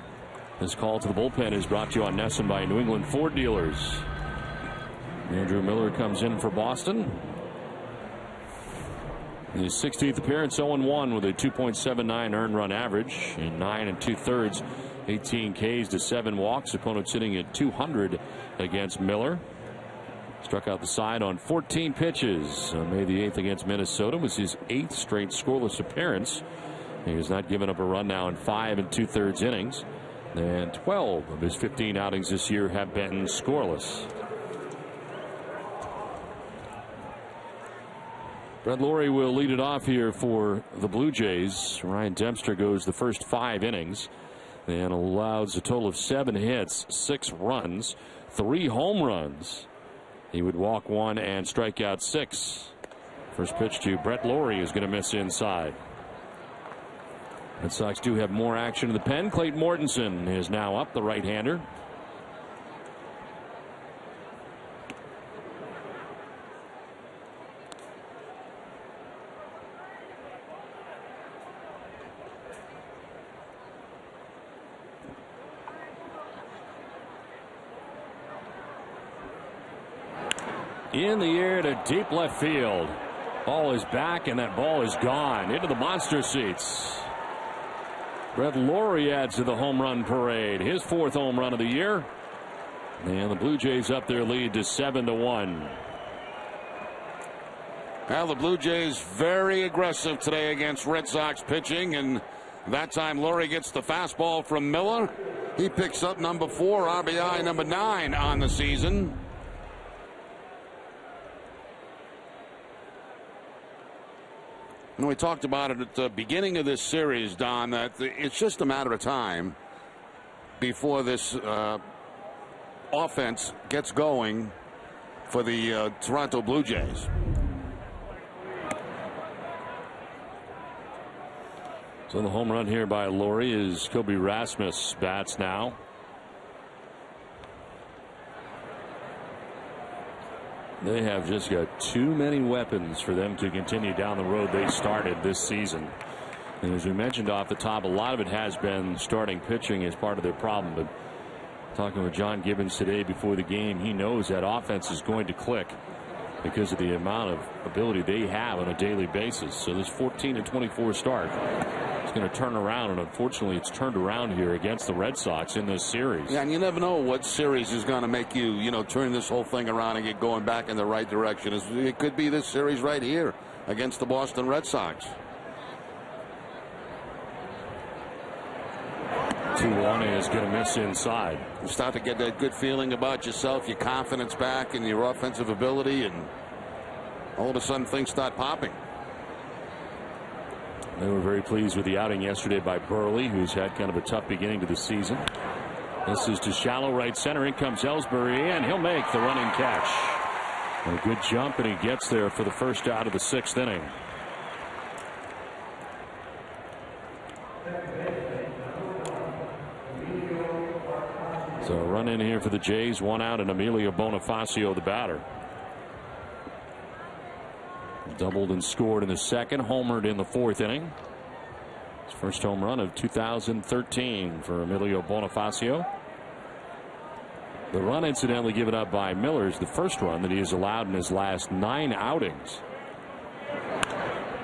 this call to the bullpen is brought to you on NESN by New England Ford dealers. Andrew Miller comes in for Boston. His 16th appearance, 0-1 with a 2.79 earned run average in 9 2/3, 18 Ks to 7 walks. Opponent sitting at 200 against Miller. Struck out the side on 14 pitches. On May the 8th against Minnesota was his 8th straight scoreless appearance. He has not given up a run now in 5 2/3 innings. And 12 of his 15 outings this year have been scoreless. Brett Lawrie will lead it off here for the Blue Jays. Ryan Dempster goes the first 5 innings and allows a total of 7 hits, 6 runs, 3 home runs. He would walk 1 and strike out 6. First pitch to Brett Lawrie is going to miss inside. Red Sox do have more action in the pen. Clayton Mortensen is now up, the right-hander. In the air to deep left field. Ball is back, and that ball is gone into the monster seats. Brett Lawrie adds to the home run parade. His 4th home run of the year. And the Blue Jays up their lead to 7-1. Well, the Blue Jays very aggressive today against Red Sox pitching, and that time Lawrie gets the fastball from Miller. He picks up number 4, RBI number 9 on the season. And we talked about it at the beginning of this series, Don, that it's just a matter of time before this offense gets going for the Toronto Blue Jays. So the home run here by Laurie is Kobe Rasmus bats now. They have just got too many weapons for them to continue down the road they started this season. And as we mentioned off the top, a lot of it has been starting pitching as part of their problem. But talking with John Gibbons today before the game, he knows that offense is going to click because of the amount of ability they have on a daily basis. So this 14-24 start is going to turn around, and unfortunately it's turned around here against the Red Sox in this series. Yeah, and you never know what series is going to make you, turn this whole thing around and get going back in the right direction. It could be this series right here against the Boston Red Sox. 2-1 is going to miss inside. You start to get that good feeling about yourself, your confidence back, and your offensive ability, and all of a sudden things start popping. They were very pleased with the outing yesterday by Burley, who's had kind of a tough beginning to the season. This is to shallow right center. In comes Ellsbury, and he'll make the running catch. And a good jump, and he gets there for the first out of the 6th inning. So a run in here for the Jays, 1 out, and Emilio Bonifacio the batter. Doubled and scored in the 2nd, homered in the 4th inning. His first home run of 2013 for Emilio Bonifacio. The run incidentally given up by Miller is the first run that he has allowed in his last 9 outings.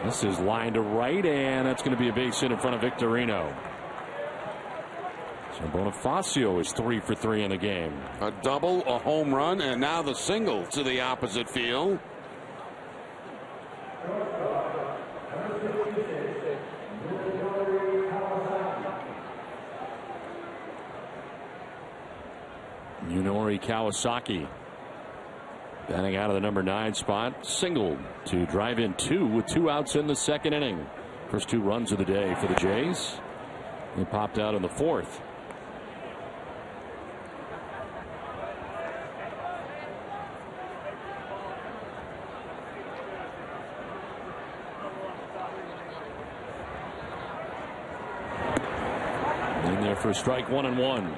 This is line to right, and that's going to be a base hit in front of Victorino. So Bonifacio is 3 for 3 in the game. A double, a home run, and now the single to the opposite field. Yunori Kawasaki batting out of the number 9 spot, singled to drive in 2 with 2 outs in the 2nd inning. First 2 runs of the day for the Jays. He popped out in the 4th. In there for a strike, 1-1.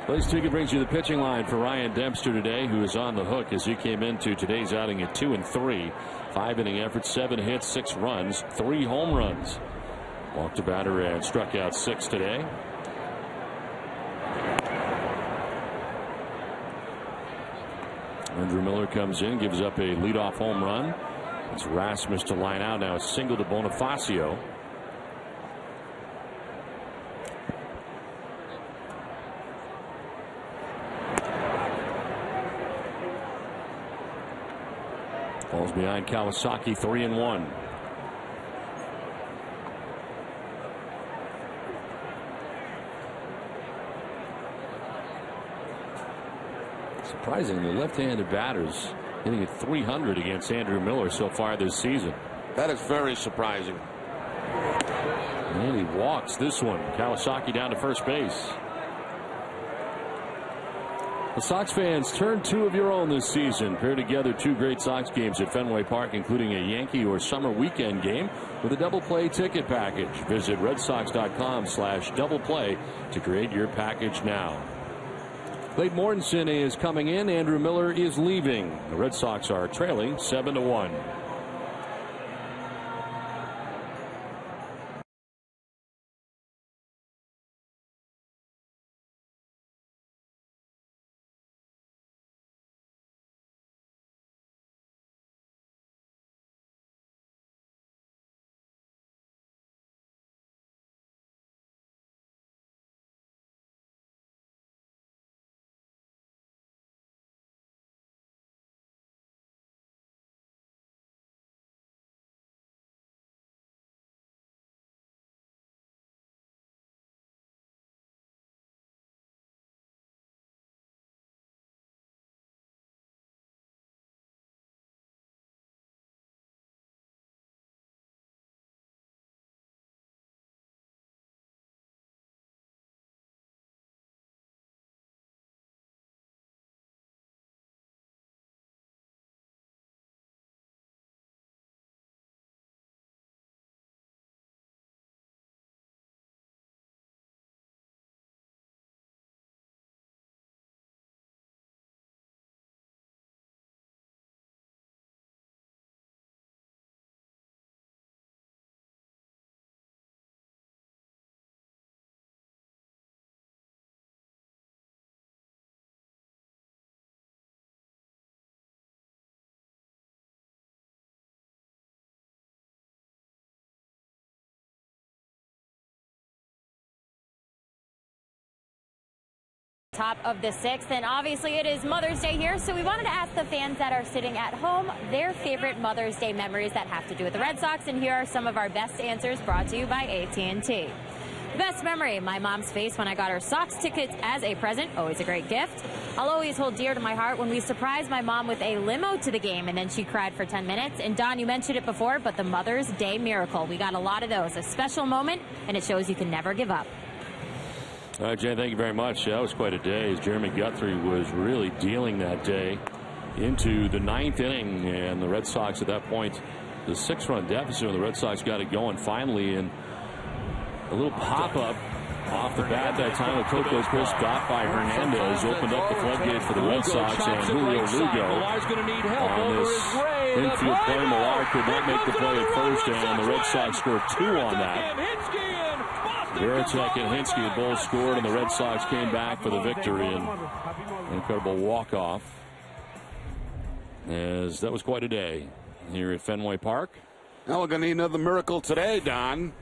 Blaze Ticket brings you the pitching line for Ryan Dempster today, who is on the hook as he came into today's outing at 2-3. 5-inning effort, 7 hits, 6 runs, 3 home runs. Walked a batter and struck out 6 today. Andrew Miller comes in, gives up a leadoff home run. It's Rasmus to line out now, a single to Bonifacio. Falls behind Kawasaki, 3-1. Surprising, the left-handed batters hitting at 300 against Andrew Miller so far this season. That is very surprising. And he walks this one. Kawasaki down to first base. The Sox fans, turn 2 of your own this season. Pair together 2 great Sox games at Fenway Park, including a Yankee or summer weekend game with a double play ticket package. Visit redsox.com/double play to create your package now. Clayton Mortensen is coming in. Andrew Miller is leaving. The Red Sox are trailing 7-1. Top of the 6th, and obviously it is Mother's Day here, so we wanted to ask the fans that are sitting at home their favorite Mother's Day memories that have to do with the Red Sox, and here are some of our best answers brought to you by AT&T. Best memory, my mom's face when I got her Sox tickets as a present, always a great gift. I'll always hold dear to my heart when we surprised my mom with a limo to the game and then she cried for 10 minutes. And Don, you mentioned it before, but the Mother's Day miracle. We got a lot of those, a special moment, and it shows you can never give up. All right, Jay, thank you very much. That was quite a day as Jeremy Guthrie was really dealing that day into the 9th inning. And the Red Sox at that point, the 6-run deficit, and the Red Sox got it going finally. And a little pop-up off the bat that time with Coco Crisp got by Hernandez opened up the floodgates for the Red Sox, and Julio Lugo on this infield play. Millar could not make the play at first, and the Red Sox scored 2 on that. Veritek and Hinske both scored, and the Red Sox came back for the victory. And an incredible walk-off, as that was quite a day here at Fenway Park. Now we're going to need another miracle today, Don.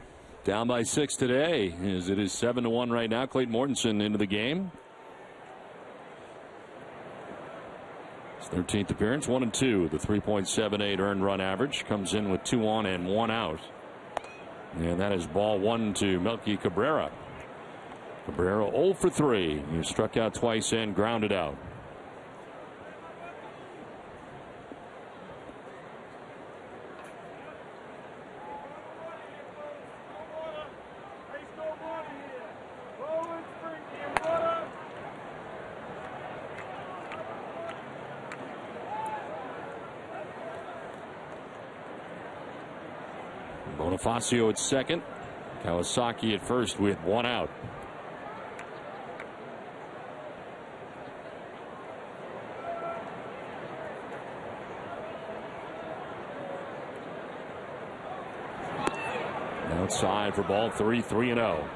Down by 6 today, as it is 7-1 right now. Clayton Mortensen into the game. His 13th appearance, 1-2. The 3.78 earned run average comes in with 2 on and 1 out. And that is ball 1 to Melky Cabrera. Cabrera 0 for 3. He struck out twice and grounded out. Bonifacio at second. Kawasaki at first with 1 out. Outside for ball 3, 3-0.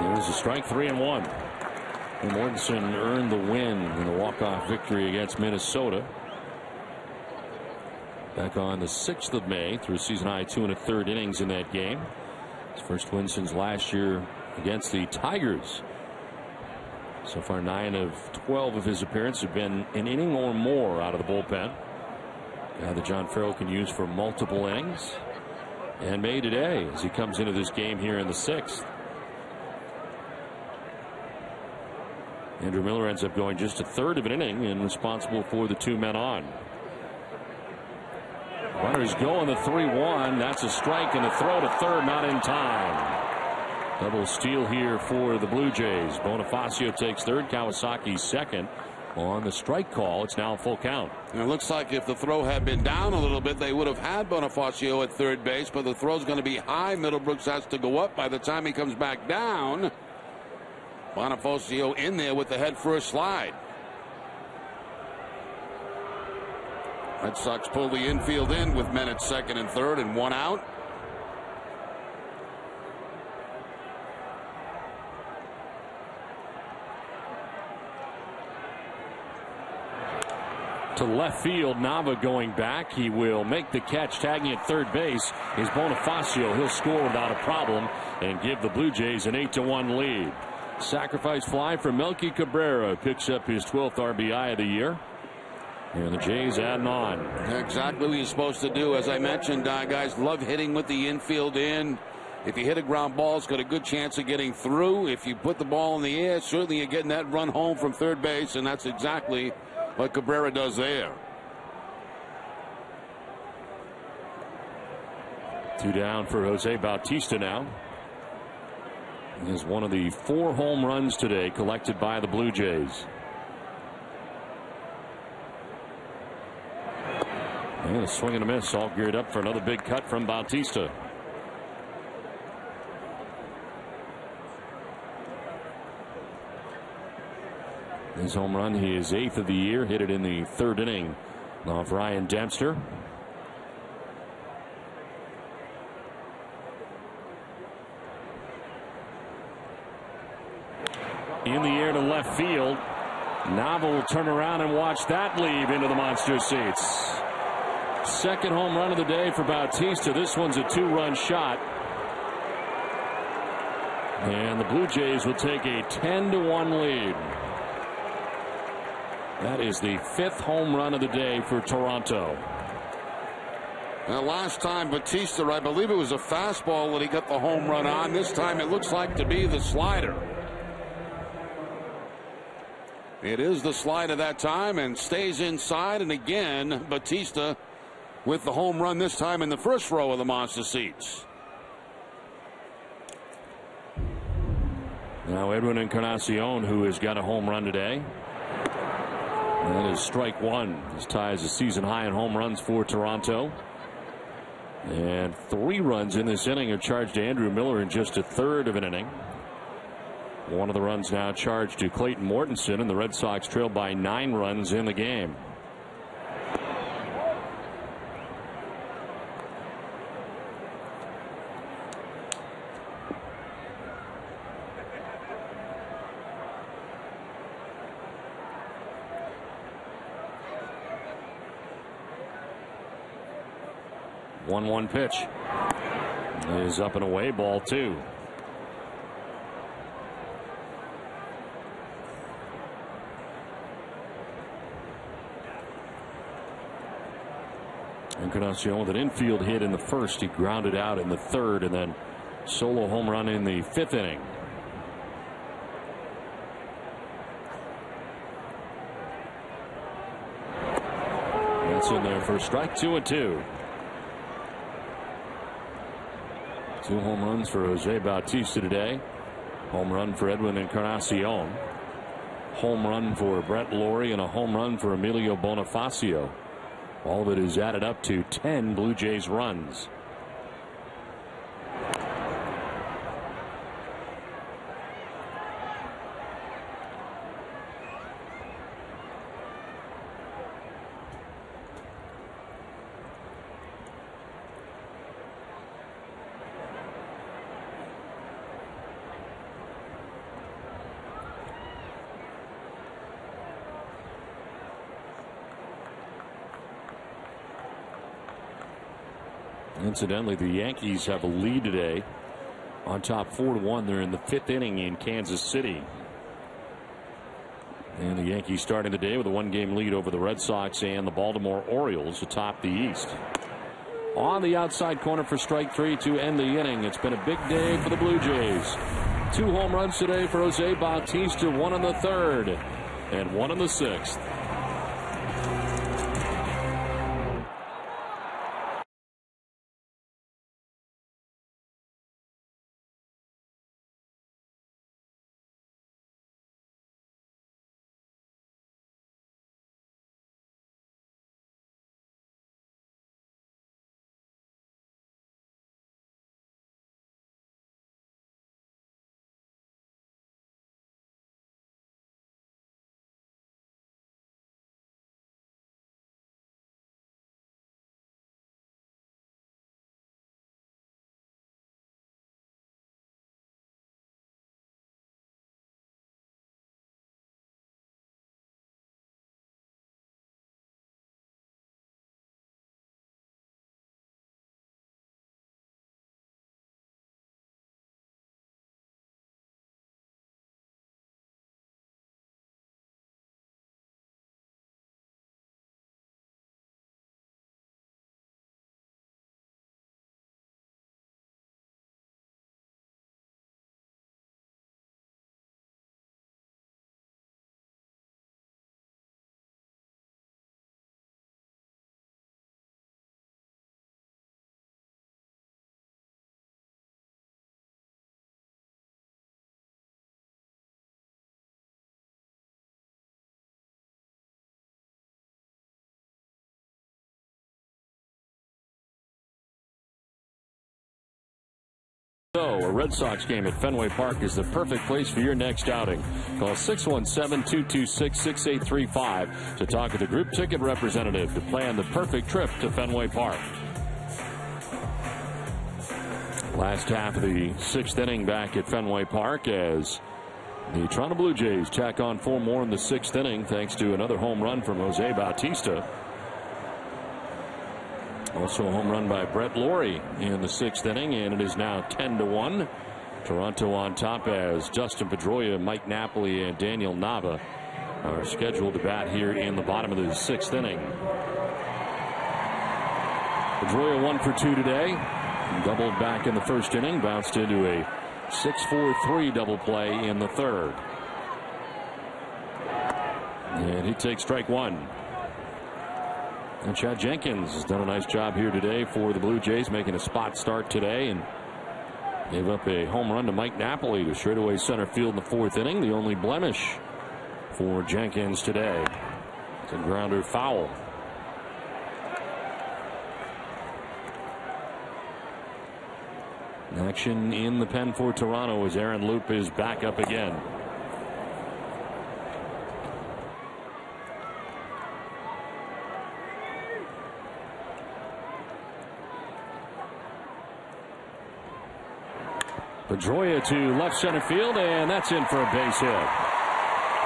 There's a strike, 3-1. And Mortensen earned the win in the walk-off victory against Minnesota. Back on the 6th of May, through season-high 2 1/3 innings in that game. His first win since last year against the Tigers. So far, 9 of 12 of his appearances have been an inning or more out of the bullpen. Guy that John Farrell can use for multiple innings. And May today as he comes into this game here in the 6th. Andrew Miller ends up going just a third of an inning and responsible for the 2 men on. Runners go on the 3-1. That's a strike, and the throw to third not in time. Double steal here for the Blue Jays. Bonifacio takes third, Kawasaki second. On the strike call, it's now a full count. And it looks like if the throw had been down a little bit, they would have had Bonifacio at third base, but the throw's going to be high. Middlebrooks has to go up. By the time he comes back down, Bonifacio in there with the head first slide. Red Sox pull the infield in with men at second and third and 1 out. To left field, Nava going back. He will make the catch. Tagging at third base is Bonifacio. He'll score without a problem and give the Blue Jays an 8-1 lead. Sacrifice fly for Melky Cabrera. Picks up his 12th RBI of the year. And the Jays adding on. Exactly what you're supposed to do. As I mentioned, guys love hitting with the infield in. If you hit a ground ball, it's got a good chance of getting through. If you put the ball in the air, certainly you're getting that run home from third base, and that's exactly what Cabrera does there. 2 down for Jose Bautista now. He is one of the 4 home runs today collected by the Blue Jays. And a swing and a miss, all geared up for another big cut from Bautista. His home run, his 8th of the year, hit it in the 3rd inning of Ryan Dempster. in the air to left field. Nava will turn around and watch that leave into the monster seats. Second home run of the day for Bautista. This one's a 2-run shot. And the Blue Jays will take a 10-1 lead. That is the 5th home run of the day for Toronto. Now, last time Bautista, I believe it was a fastball that he got the home run on. This time it looks like to be the slider. It is the slider that time and stays inside. And again, Bautista with the home run, this time in the first row of the monster seats. Now Edwin Encarnacion, who has got a home run today. And that is strike one. This ties a season high in home runs for Toronto. And 3 runs in this inning are charged to Andrew Miller in just a third of an inning. One of the runs now charged to Clayton Mortensen, and the Red Sox trail by 9 runs in the game. One pitch is up and away, ball 2. Encarnacion with an infield hit in the first. He grounded out in the third, and then solo home run in the 5th inning. That's in there for strike 2 and 2. 2 home runs for Jose Bautista today. Home run for Edwin Encarnacion. Home run for Brett Lawrie, and a home run for Emilio Bonifacio. All of it is added up to 10 Blue Jays runs. Incidentally, the Yankees have a lead today. On top 4-1. They're in the 5th inning in Kansas City. And the Yankees starting the day with a 1-game lead over the Red Sox and the Baltimore Orioles atop the East. On the outside corner for strike 3 to end the inning. It's been a big day for the Blue Jays. 2 home runs today for Jose Bautista, 1 in the 3rd and 1 in the 6th. So, a Red Sox game at Fenway Park is the perfect place for your next outing. Call 617-226-6835 to talk with a group ticket representative to plan the perfect trip to Fenway Park. Last half of the 6th inning back at Fenway Park as The Toronto Blue Jays tack on 4 more in the 6th inning thanks to another home run from Jose Bautista. Also a home run by Brett Laurie in the 6th inning, and it is now 10-1. Toronto on top as Dustin Pedroia, Mike Napoli, and Daniel Nava are scheduled to bat here in the bottom of the 6th inning. Pedroia 1 for 2 today. Doubled back in the 1st inning, bounced into a 6-4-3 double play in the 3rd. And he takes strike 1. And Chad Jenkins has done a nice job here today for the Blue Jays, making a spot start today and gave up a home run to Mike Napoli to straightaway center field in the 4th inning. The only blemish for Jenkins today. It's a grounder foul. Action in the pen for Toronto as Aaron Loup is back up again. Pedroia to left center field, and that's in for a base hit.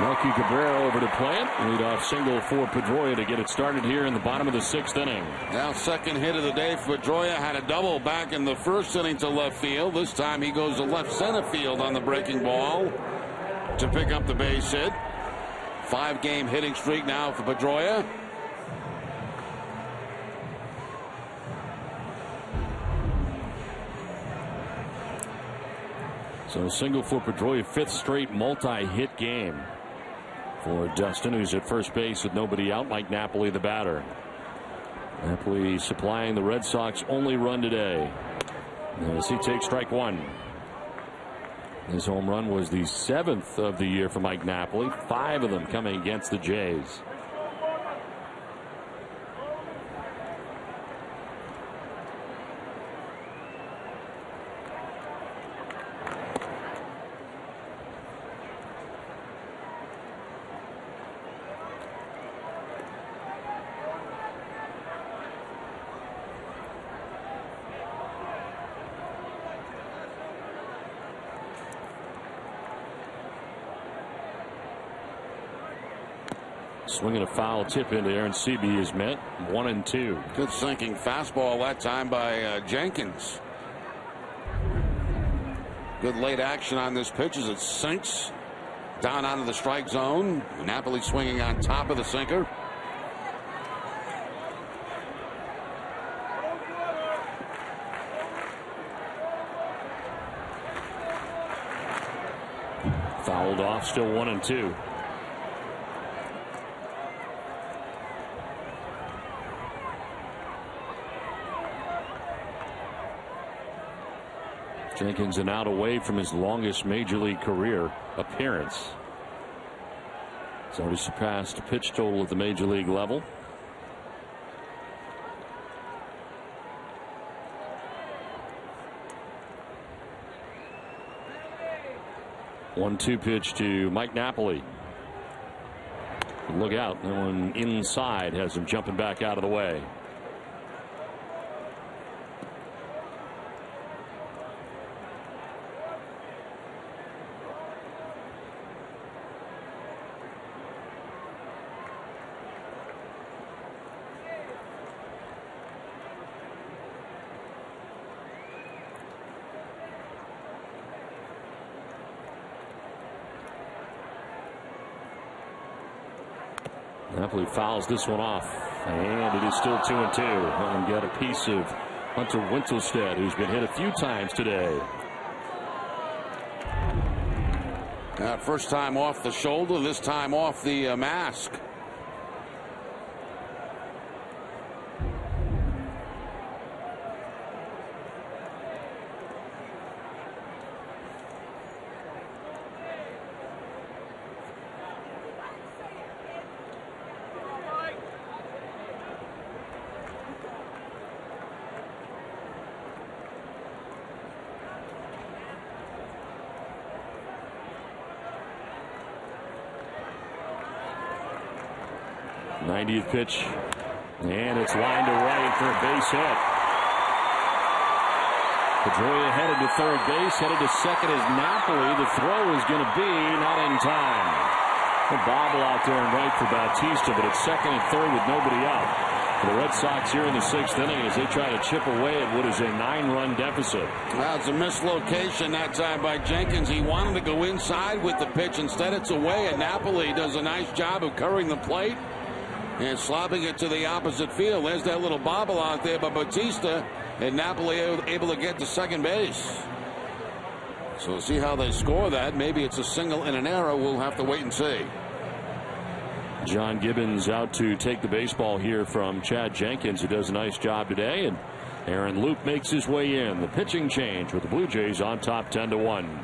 Melky Cabrera over to play it. Leadoff single for Pedroia to get it started here in the bottom of the 6th inning. Now 2nd hit of the day for Pedroia. Had a double back in the 1st inning to left field. This time he goes to left center field on the breaking ball to pick up the base hit. 5-game hitting streak now for Pedroia. So single for Pedroia, 5th straight multi-hit game for Dustin, who's at first base with nobody out. Mike Napoli, the batter. Napoli supplying the Red Sox only run today as he takes strike 1. His home run was the 7th of the year for Mike Napoli, 5 of them coming against the Jays. Swinging a foul tip into Aaron Seaby is met. 1-2. Good sinking fastball that time by Jenkins. Good late action on this pitch as it sinks down onto the strike zone. Napoli swinging on top of the sinker. Fouled off, still 1-2. Jenkins an out away from his longest major league career appearance. He's already surpassed a pitch total at the major league level. 1-2 pitch to Mike Napoli. Look out. That one inside has him jumping back out of the way. Napoli fouls this one off, and it is still 2-2. And get a piece of Hunter Wintelstead, who's been hit a few times today. First time off the shoulder, this time off the mask. Pitch, and it's lined to right for a base hit. Pedroia headed to third base, headed to second is Napoli. The throw is going to be not in time. A bobble out there in right for Bautista, but it's second and third with nobody out. For the Red Sox here in the 6th inning as they try to chip away at what is a 9-run deficit. Well, it's a mislocation that time by Jenkins. He wanted to go inside with the pitch. Instead, it's away, and Napoli does a nice job of covering the plate and slopping it to the opposite field. There's that little bobble out there by Bautista, and Napoli able to get to second base. So we'll see how they score that. Maybe it's a single and an error. We'll have to wait and see. John Gibbons out to take the baseball here from Chad Jenkins, who does a nice job today, and Aaron Loup makes his way in. The pitching change with the Blue Jays on top 10-1.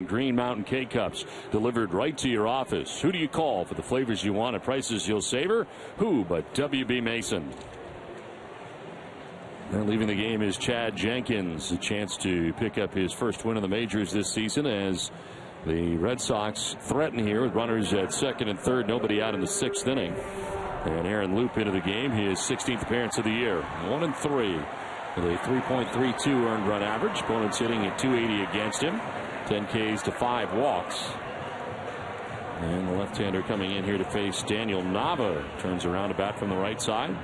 Green Mountain K-Cups delivered right to your office. Who do you call for the flavors you want at prices you'll savor? Who but W.B. Mason? And leaving the game is Chad Jenkins, a chance to pick up his first win in the majors this season as the Red Sox threaten here with runners at second and third, nobody out in the 6th inning. And Aaron Loup into the game, his 16th appearance of the year. 1-3 with a 3.32 earned run average. Opponents hitting at 280 against him. 10 Ks to 5 walks. And the left-hander coming in here to face Daniel Nava. Turns around to bat from the right side.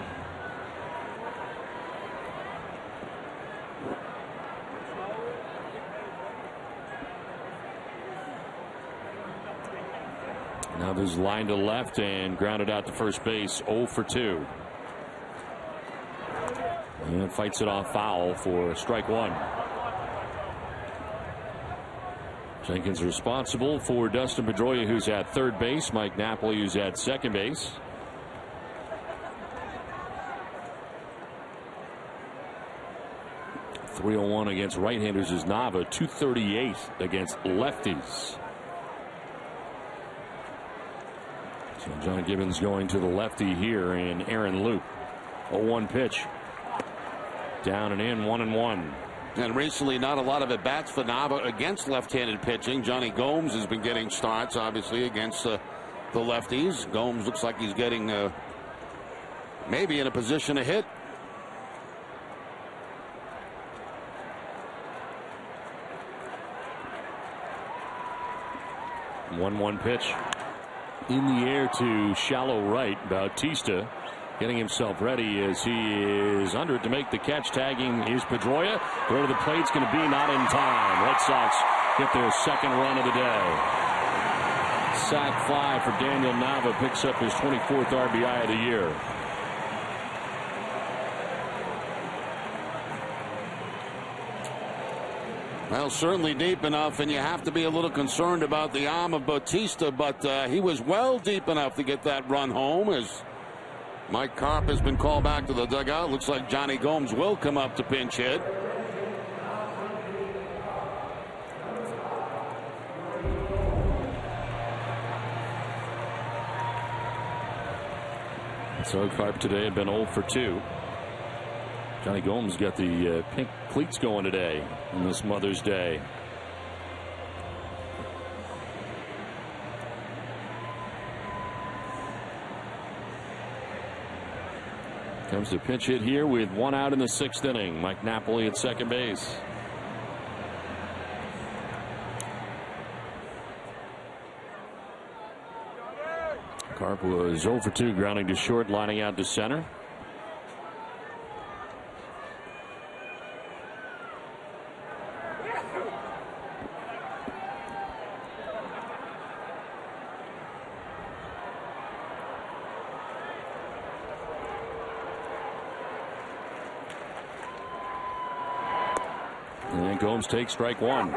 Nava's line to left and grounded out to first base. 0 for 2. And fights it off foul for strike one. Jenkins responsible for Dustin Pedroia, who's at third base. Mike Napoli, who's at second base. .301 against right-handers is Nava. .238 against lefties. So John Gibbons going to the lefty here in Aaron Loup. 0-1 pitch. Down and in, 1-1. And recently, not a lot of at-bats for Nava against left-handed pitching. Johnny Gomes has been getting starts, obviously, against the lefties. Gomes looks like he's getting maybe in a position to hit. One pitch. In the air to shallow right. Bautista getting himself ready as he is under it to make the catch. Tagging is Pedroia. Throw to the plate's going to be not in time. Red Sox get their second run of the day. Sac fly for Daniel Nava. Picks up his 24th RBI of the year. Well, certainly deep enough, and you have to be a little concerned about the arm of Bautista, but he was well deep enough to get that run home as Mike Karp has been called back to the dugout. Looks like Johnny Gomes will come up to pinch hit. So Carp today had been 0 for 2. Johnny Gomes got the pink cleats going today on this Mother's Day. Comes the pinch hit here with 1 out in the 6th inning. Mike Napoli at second base. Carp was 0 for 2, grounding to short, lining out to center. And Gomes takes strike 1.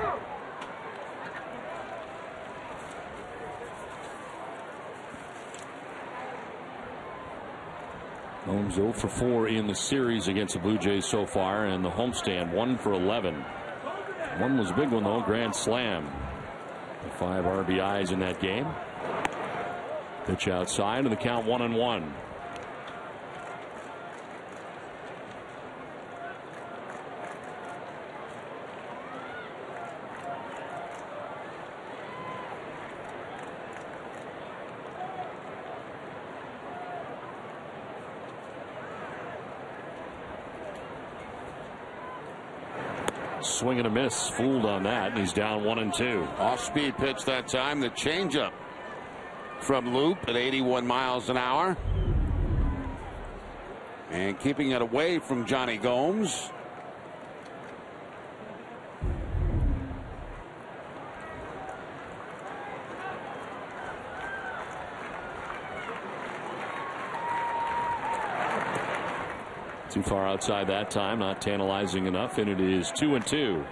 Gomes 0 for 4 in the series against the Blue Jays so far, and the homestand 1 for 11. One was a big one though, grand slam. 5 RBIs in that game. Pitch outside, and the count 1-1. Swing and a miss, fooled on that, and he's down 1-2. Off-speed pitch that time. The changeup from Loop at 81 miles an hour. And keeping it away from Johnny Gomes. Too far outside that time, not tantalizing enough, and it is 2-2.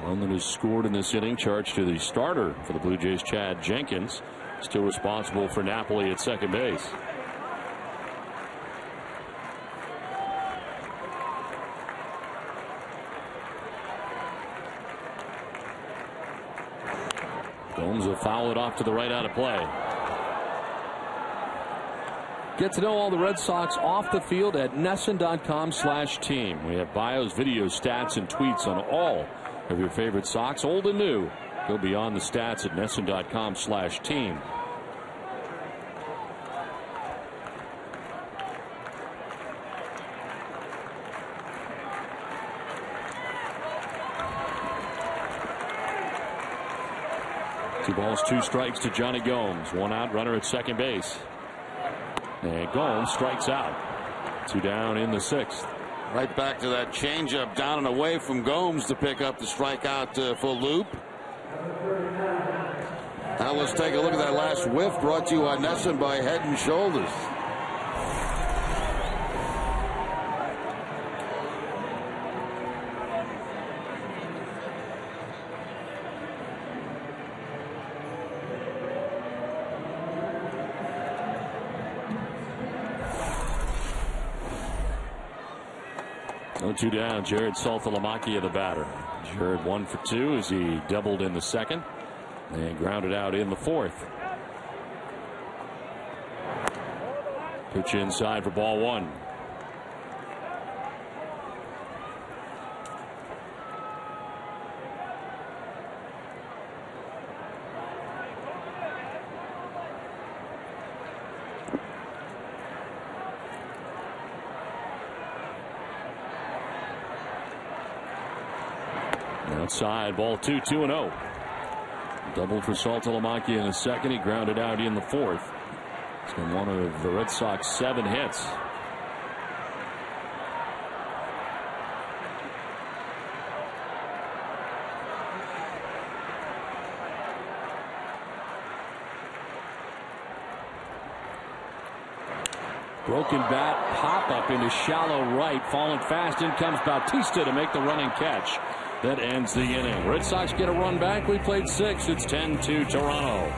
One that is scored in this inning, charged to the starter for the Blue Jays, Chad Jenkins, still responsible for Napoli at second base. Gomes will foul it off to the right out of play. Get to know all the Red Sox off the field at NESN.com/team. We have bios, videos, stats, and tweets on all of your favorite Sox, old and new. Go beyond the stats at NESN.com/team. Two balls, 2 strikes to Johnny Gomes. 1 out, runner at second base. And Gomes strikes out. 2 down in the 6th. Right back to that changeup down and away from Gomes to pick up the strikeout for Loop. Now let's take a look at that last whiff, brought to you on NESN by Head and Shoulders. No 2 down. Jared Saltalamacchia, the batter. Jared 1 for 2 as he doubled in the 2nd and grounded out in the 4th. Pitch inside for ball 1. Outside, ball 2, 2-0. Doubled for Saltalamacchia in the 2nd. He grounded out in the 4th. It's been one of the Red Sox 7 hits. Broken bat, pop up into shallow right, falling fast. In comes Bautista to make the running catch. That ends the inning. Red Sox get a run back. We played 6. It's 10-2 Toronto.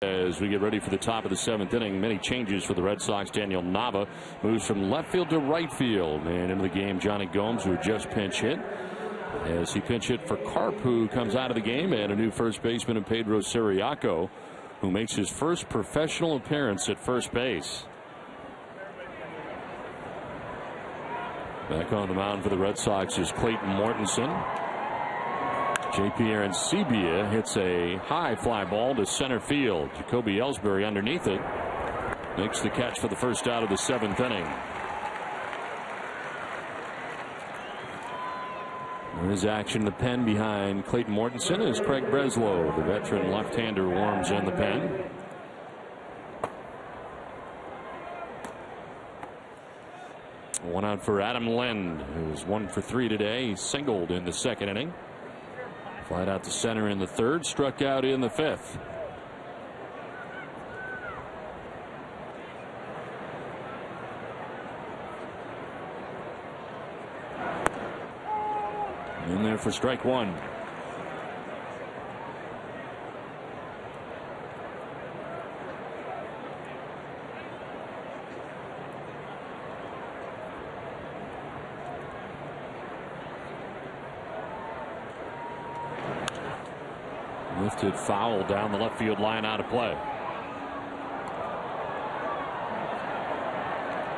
As we get ready for the top of the 7th inning, many changes for the Red Sox. Daniel Nava moves from left field to right field. And into the game, Johnny Gomes, who just pinch hit. As he pinch hit for Carp, who comes out of the game, and a new first baseman in Pedro Siriaco, who makes his first professional appearance at first base. Back on the mound for the Red Sox is Clayton Mortensen. J.P. Arancibia hits a high fly ball to center field. Jacoby Ellsbury underneath it makes the catch for the first out of the 7th inning. There's action in the pen behind Clayton Mortensen as Craig Breslow, the veteran left-hander, warms in the pen. One out for Adam Lind, who's 1 for 3 today. He singled in the 2nd inning. Flied out to center in the 3rd, struck out in the 5th. In there for strike 1. Lifted foul down the left field line, out of play.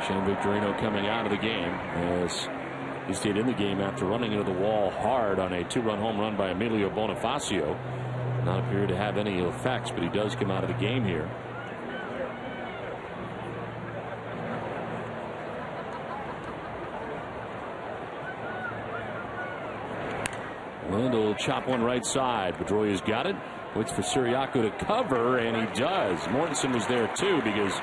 Shane Victorino coming out of the game as he stayed in the game after running into the wall hard on a 2-run home run by Emilio Bonifacio. Not appear to have any effects, but he does come out of the game here. Lind will chop one right side. Pedroia's got it. Waits for Siriaco to cover, and he does. Mortensen was there too because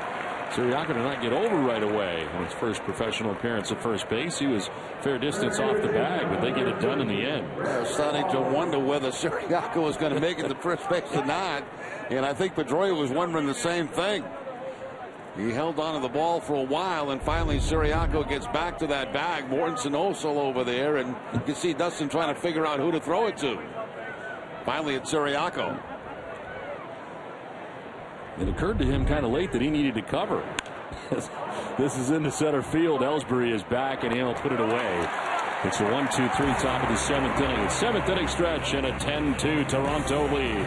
Siriaco did not get over right away on his first professional appearance at first base. He was fair distance off the bag, but they get it done in the end. I was starting to wonder whether Siriaco was going to make it to first base or not, and I think Pedroia was wondering the same thing. He held on to the ball for a while, and finally Siriaco gets back to that bag. Mortensen also over there, and you can see Dustin trying to figure out who to throw it to. Finally, it's Siriaco. It occurred to him kind of late that he needed to cover. This is into center field. Ellsbury is back, and he'll put it away. It's a 1-2-3 top of the 7th inning. It's 7th inning stretch and a 10-2 Toronto lead.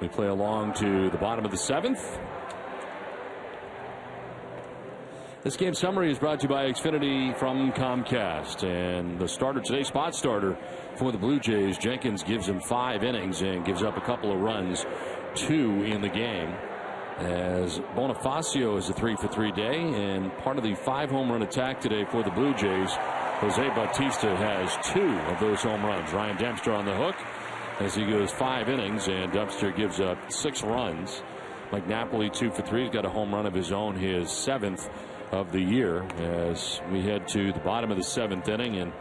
We play along to the bottom of the 7th. This game summary is brought to you by Xfinity from Comcast. And the starter today, spot starter for the Blue Jays, Jenkins, gives him 5 innings and gives up a couple of runs, 2 in the game. As Bonifacio is a 3-for-3 day, and part of the 5 home run attack today for the Blue Jays, Jose Bautista has 2 of those home runs. Ryan Dempster on the hook as he goes 5 innings, and Dempster gives up 6 runs. Mike Napoli 2-for-3. He's got a home run of his own, his 7th of the year, as we head to the bottom of the 7th inning, and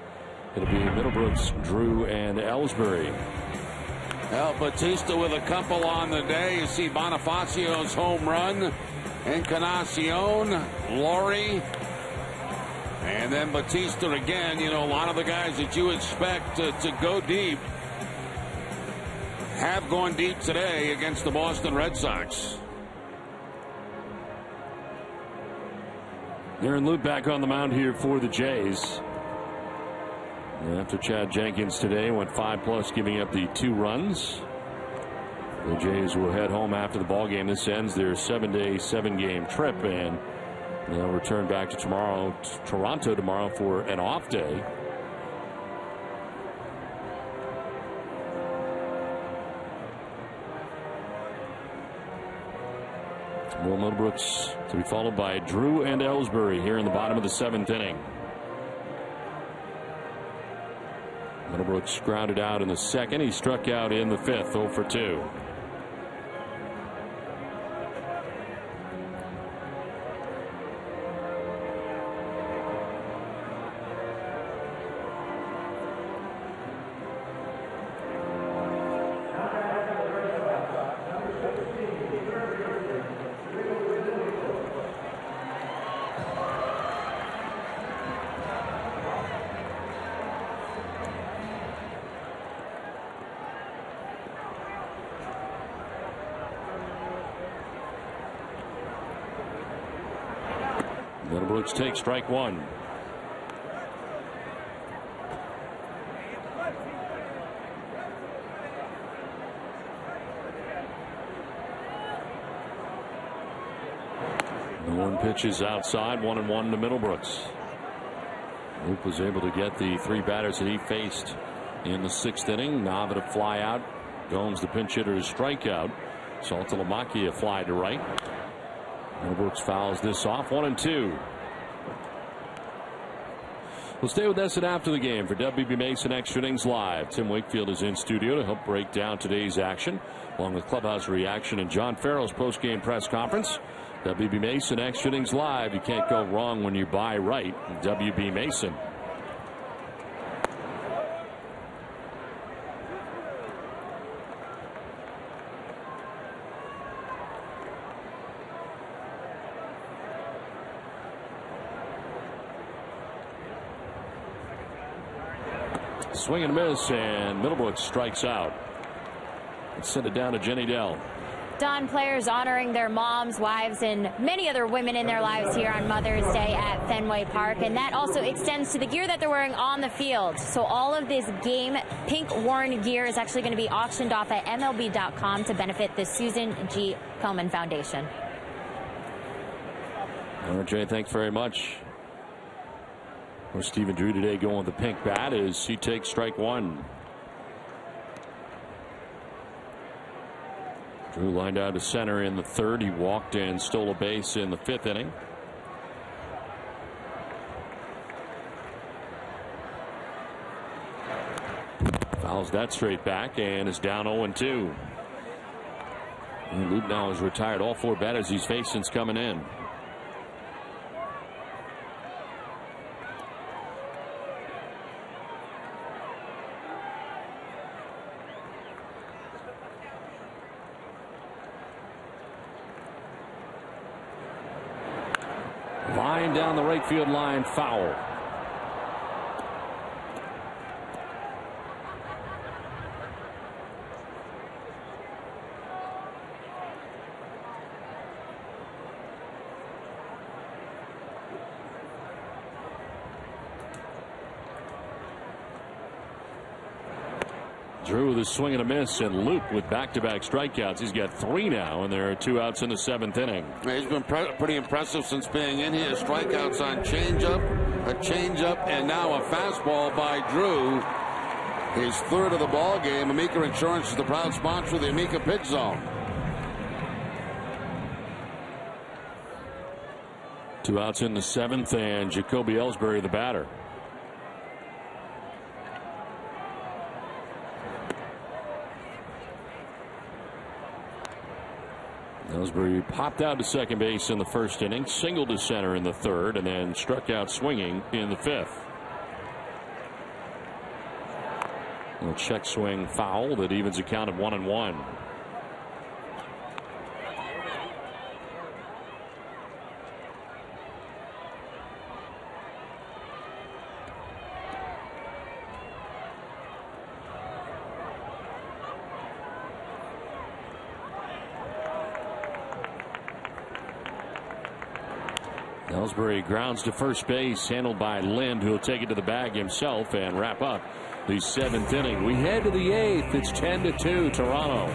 it'll be Middlebrooks, Drew, and Ellsbury. Well, Batista with a couple on the day. You see Bonifacio's home run, Encarnacion, Laurie, and then Batista again. You know, a lot of the guys that you expect to go deep have gone deep today against the Boston Red Sox. Aaron Loup back on the mound here for the Jays. After Chad Jenkins today went 5+, giving up the 2 runs. The Jays will head home after the ball game. This ends their 7-day, 7-game trip, and they'll return back to Toronto tomorrow for an off day. Will Middlebrooks to be followed by Drew and Ellsbury here in the bottom of the 7th inning. Middlebrooks grounded out in the 2nd. He struck out in the 5th, 0-for-2. Middlebrooks takes strike 1. The 1 pitch is outside, 1-1 to Middlebrooks. Luke was able to get the 3 batters that he faced in the 6th inning. Nava to fly out. Gomes, the pinch hitter, to strike out. Saltalamacchia fly to right. Middlebrooks fouls this off, 1-2. We'll stay with Essen after the game for WB Mason Extra Innings Live. Tim Wakefield is in studio to help break down today's action, along with clubhouse reaction and John Farrell's post-game press conference. WB Mason Extra Innings Live. You can't go wrong when you buy right. WB Mason. Swing and a miss, and Middlebrooks strikes out. Let's send it down to Jenny Dell. Don, players honoring their moms, wives, and many other women in their lives here on Mother's Day at Fenway Park. And that also extends to the gear that they're wearing on the field. So all of this game pink worn gear is actually going to be auctioned off at MLB.com to benefit the Susan G. Komen Foundation. All right, Jay, thanks very much. Well, Stephen Drew today going with the pink bat as he takes strike 1. Drew lined out to center in the 3rd. He walked and stole a base in the 5th inning. Fouls that straight back and is down 0-2. And Loup now has retired all 4 batters he's faced since coming in. Line down the right field line, foul. Drew with a swing and a miss, and Luke with back-to-back strikeouts. He's got 3 now, and there are 2 outs in the 7th inning. He's been pretty impressive since being in here. Strikeouts on a changeup, and now a fastball by Drew. His 3rd of the ball game. Amica Insurance is the proud sponsor of the Amica Pitch Zone. 2 outs in the 7th, and Jacoby Ellsbury the batter. Ellsbury popped out to second base in the 1st inning, singled to center in the 3rd, and then struck out swinging in the 5th. A check swing foul that evens the count of 1-1. Ellsbury grounds to first base, handled by Lind, who will take it to the bag himself and wrap up the 7th inning. We head to the 8th. It's 10-2 Toronto.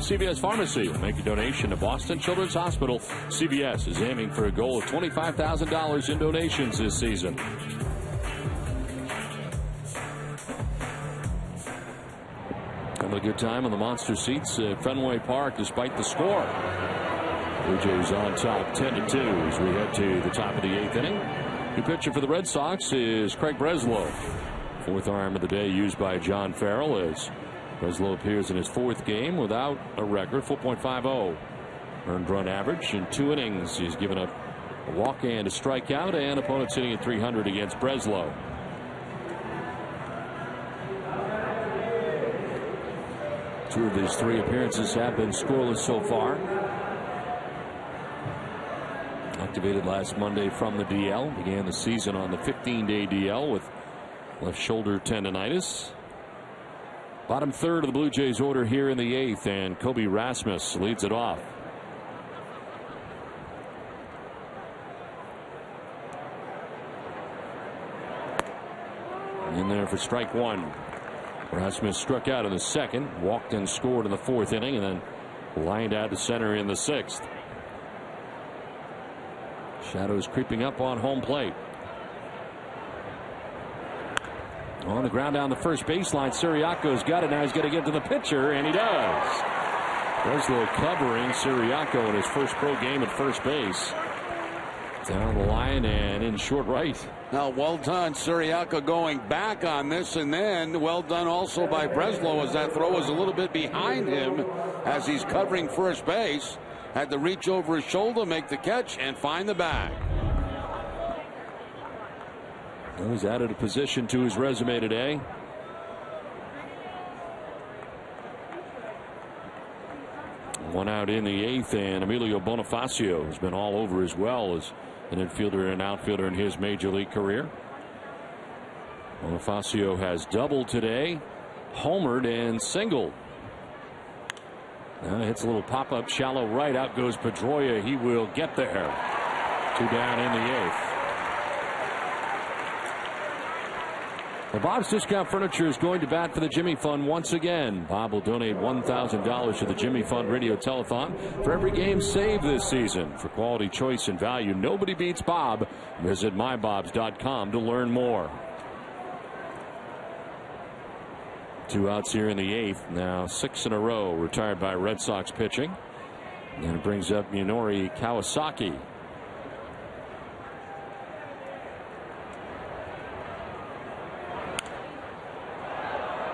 CVS Pharmacy will make a donation to Boston Children's Hospital. CVS is aiming for a goal of $25,000 in donations this season. Having a good time on the monster seats at Fenway Park despite the score. Blue Jays on top 10-2 as we head to the top of the 8th inning. New pitcher for the Red Sox is Craig Breslow. 4th arm of the day used by John Farrell as Breslow appears in his 4th game without a record, 4.50 earned run average in 2 innings. He's given up a walk and a strikeout, and opponents hitting at .300 against Breslow. Two of his 3 appearances have been scoreless so far. Activated last Monday from the DL, began the season on the 15-day DL with left shoulder tendonitis. Bottom 3rd of the Blue Jays order here in the 8th, and Kobe Rasmus leads it off. In there for strike 1. Rasmus struck out in the 2nd, walked and scored in the 4th inning, and then lined out to center in the 6th. Shadows creeping up on home plate. On the ground down the first baseline, Siriaco's got it. Now he's going to get to the pitcher, and he does. Breslow covering Siriaco in his first pro game at first base. Down the line and in short right. Now, well done, Siriaco going back on this, and then well done also by Breslow as that throw was a little bit behind him as he's covering first base. had to reach over his shoulder, make the catch, and find the bag. Well, he's added a position to his resume today. One out in the 8th, and Emilio Bonifacio has been all over as well as an infielder and outfielder in his major league career. Bonifacio has doubled today, homered, and singled. Now hits a little pop-up shallow right. Out goes Pedroia. He will get there. 2 down in the 8th. Well, Bob's Discount Furniture is going to bat for the Jimmy Fund once again. Bob will donate $1,000 to the Jimmy Fund Radio Telethon for every game saved this season. For quality, choice, and value, nobody beats Bob. Visit mybobs.com to learn more. 2 outs here in the 8th. Now 6 in a row retired by Red Sox pitching. And it brings up Minoru Kawasaki.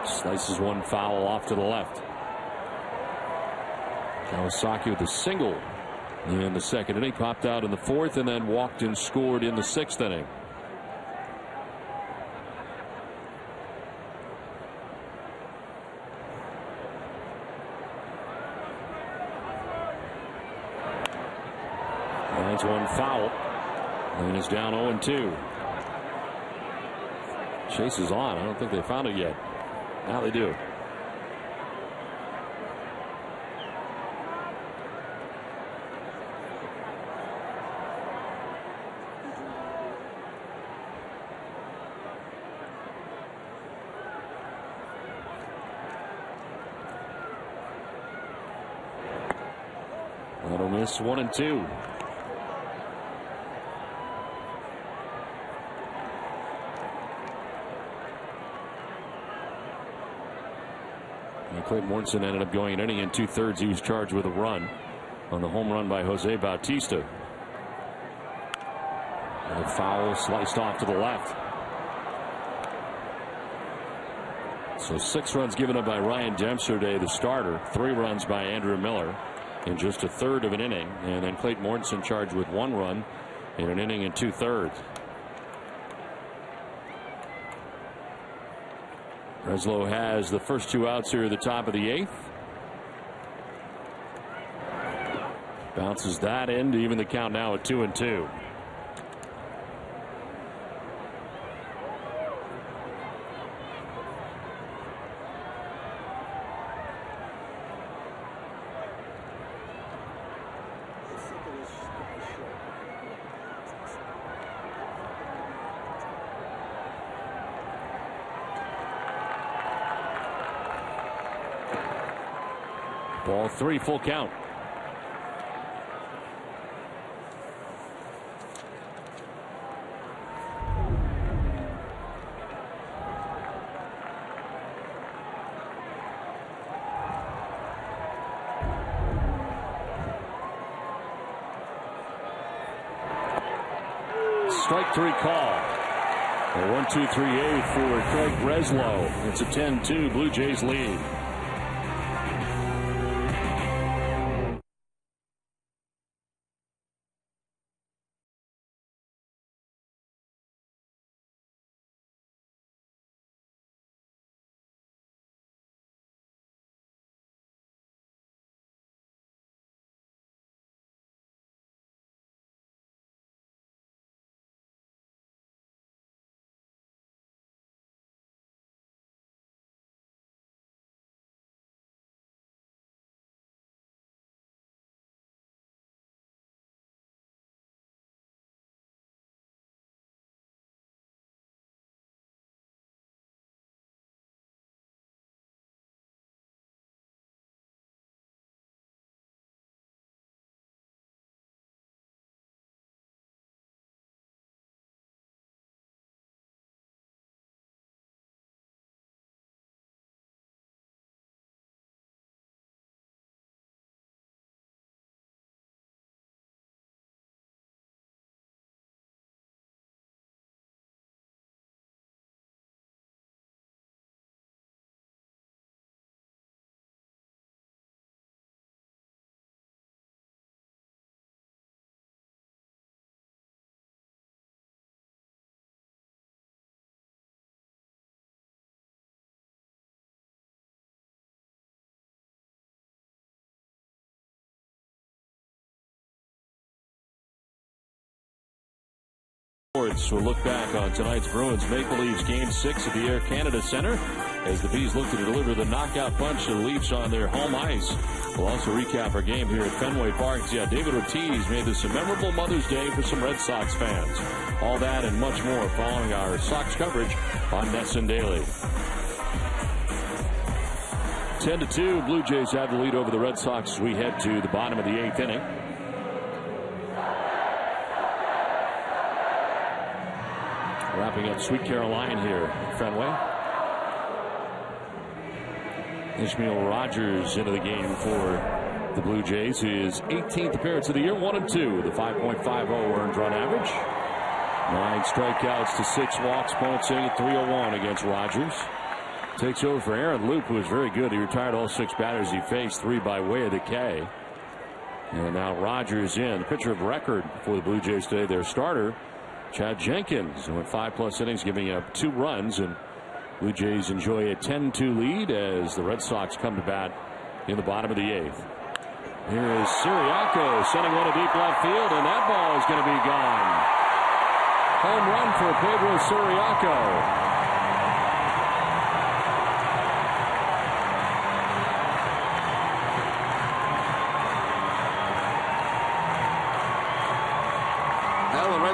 Slices one foul off to the left. Kawasaki with a single in the 2nd inning. Popped out in the 4th and then walked and scored in the 6th inning. Lines one foul and is down 0-2. Chase is on. I don't think they found it yet. Now they do. That'll miss 1-2. Clayton Mortensen ended up going an inning in 2/3. He was charged with a run on the home run by Jose Bautista. And a foul sliced off to the left. So 6 runs given up by Ryan Dempster today, the starter. 3 runs by Andrew Miller in just a 1/3 of an inning. And then Clayton Mortensen charged with 1 run in an inning in 2/3. Breslow has the first 2 outs here at the top of the 8th. Bounces that in to even the count now at 2-2. Ball 3, full count. Strike 3 call. A 1-2-3-8 for Craig Breslow. It's a 10-2 Blue Jays lead. sports. We'll look back on tonight's Bruins Maple Leafs Game 6 at the Air Canada Center as the Bees look to deliver the knockout punch to the Leafs on their home ice. We'll also recap our game here at Fenway Park. Yeah, David Ortiz made this a memorable Mother's Day for some Red Sox fans. All that and much more following our Sox coverage on NESN Daily. 10-2, Blue Jays have the lead over the Red Sox as we head to the bottom of the 8th inning. Wrapping up Sweet Caroline here at Fenway. Ishmael Rogers into the game for the Blue Jays. His 18th appearance of the year, 1-2, the 5.50 earned run average. 9 strikeouts to 6 walks, points in at 301 against Rogers. Takes over for Aaron Loup, who was very good. He retired all 6 batters he faced, 3 by way of the K. And now Rogers in. The pitcher of record for the Blue Jays today, their starter, Chad Jenkins, who went 5+ innings, giving up 2 runs. And Blue Jays enjoy a 10-2 lead as the Red Sox come to bat in the bottom of the 8th. Here is Siriaco sending one to deep left field, and that ball is going to be gone. Home run for Pedro Siriaco.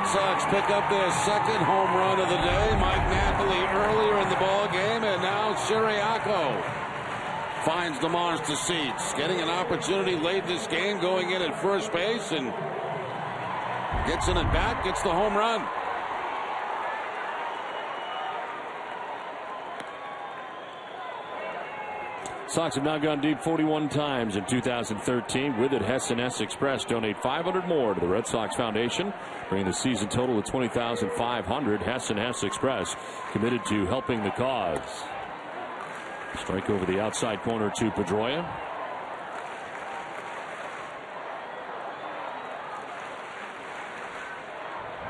Sox pick up their second home run of the day. Mike Napoli earlier in the ball game, and now Siriaco finds the monster seats, getting an opportunity late this game, going in at first base, and gets in at bat, gets the home run. Sox have now gone deep 41 times in 2013. With it, Hess and S Express donate $500 more to the Red Sox Foundation, bringing the season total to $20,500. Hess and S Express committed to helping the cause. Strike over the outside corner to Pedroia.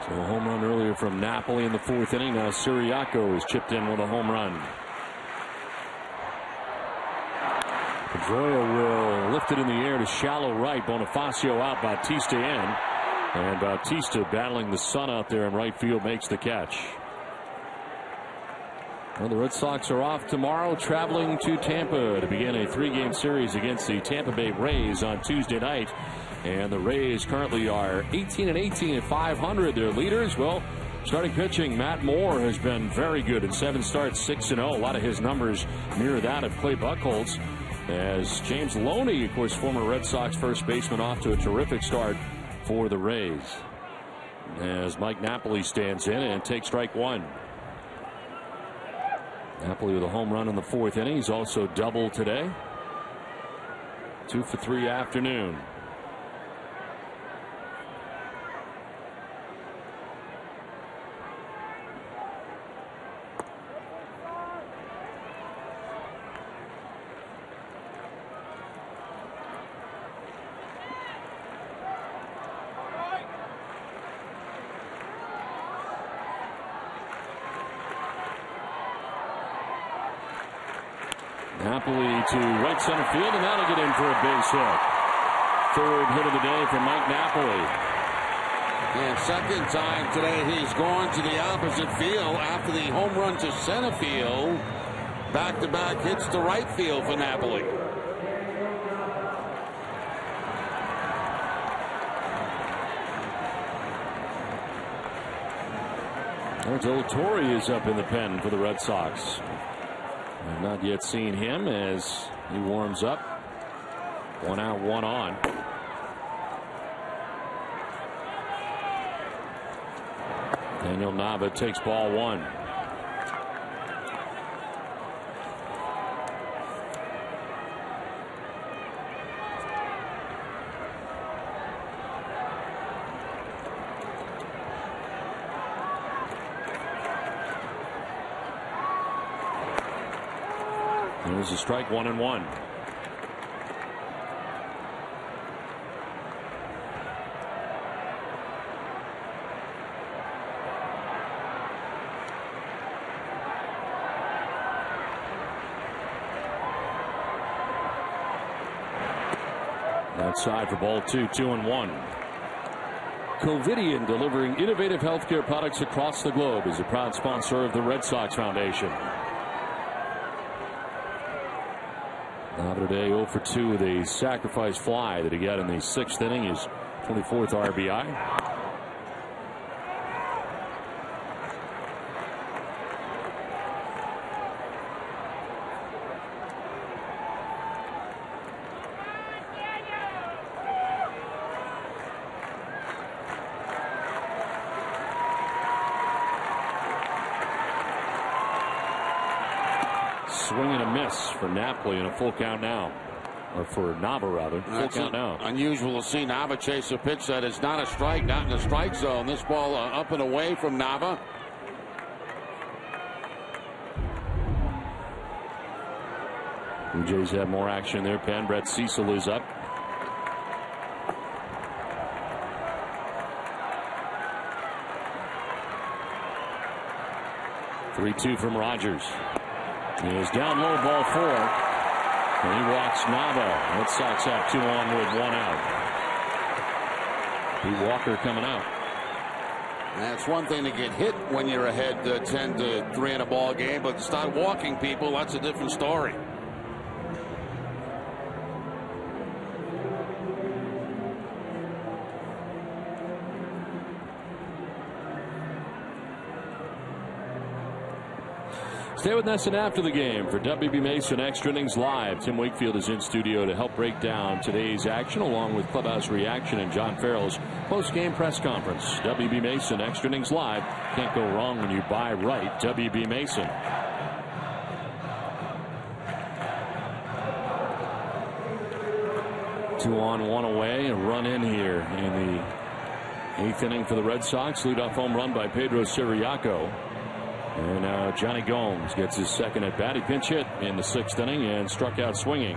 So a home run earlier from Napoli in the 4th inning. Now Siriaco is chipped in with a home run. Pedroia will lift it in the air to shallow right. Bonifacio out, Bautista in. And Bautista battling the sun out there in right field makes the catch. Well, the Red Sox are off tomorrow, traveling to Tampa to begin a 3-game series against the Tampa Bay Rays on Tuesday night. And the Rays currently are 18-18 at 500. Their leaders, well, starting pitching, Matt Moore has been very good in 7 starts, 6-0. A lot of his numbers mirror that of Clay Buchholz. As James Loney, of course, former Red Sox first baseman, off to a terrific start for the Rays. As Mike Napoli stands in and takes strike 1. Napoli with a home run in the 4th inning. He's also doubled today. 2 for 3 afternoon. Napoli to right center field, and that'll get in for a base hit. 3rd hit of the day from Mike Napoli. And second time today he's gone to the opposite field after the home run to center field. Back-to-back hits to right field for Napoli. Del Torre is up in the pen for the Red Sox. I've not yet seen him as he warms up. 1 out, 1 on. Daniel Nava takes ball 1. There's a strike, 1-1. Outside for ball 2, 2-1. Covidien, delivering innovative healthcare products across the globe, is a proud sponsor of the Red Sox Foundation. Nava today 0 for 2 with a sacrifice fly that he got in the 6th inning, his 24th RBI. Swing and a miss for Napoli and a full count now. Or for Nava, rather. Full count now. Unusual to see Nava chase a pitch that is not a strike, not in the strike zone. This ball up and away from Nava. Blue Jays have more action in their pen. Brett Cecil is up. Three-two from Rogers. He is down low, ball 4. And he walks Nava. Red Sox have 2 on with 1 out. Pete Walker coming out. That's one thing to get hit when you're ahead 10-3 in a ball game, but to start walking people, that's a different story. Stay with Nesson after the game for WB Mason Extra Innings Live. Tim Wakefield is in studio to help break down today's action along with clubhouse reaction and John Farrell's post-game press conference. WB Mason Extra Innings Live. Can't go wrong when you buy right. WB Mason. Two on, 1 away. A run in here in the 8th inning for the Red Sox. Leadoff home run by Pedro Siriaco. And now Johnny Gomes gets his second at bat. He pinch hit in the 6th inning and struck out swinging.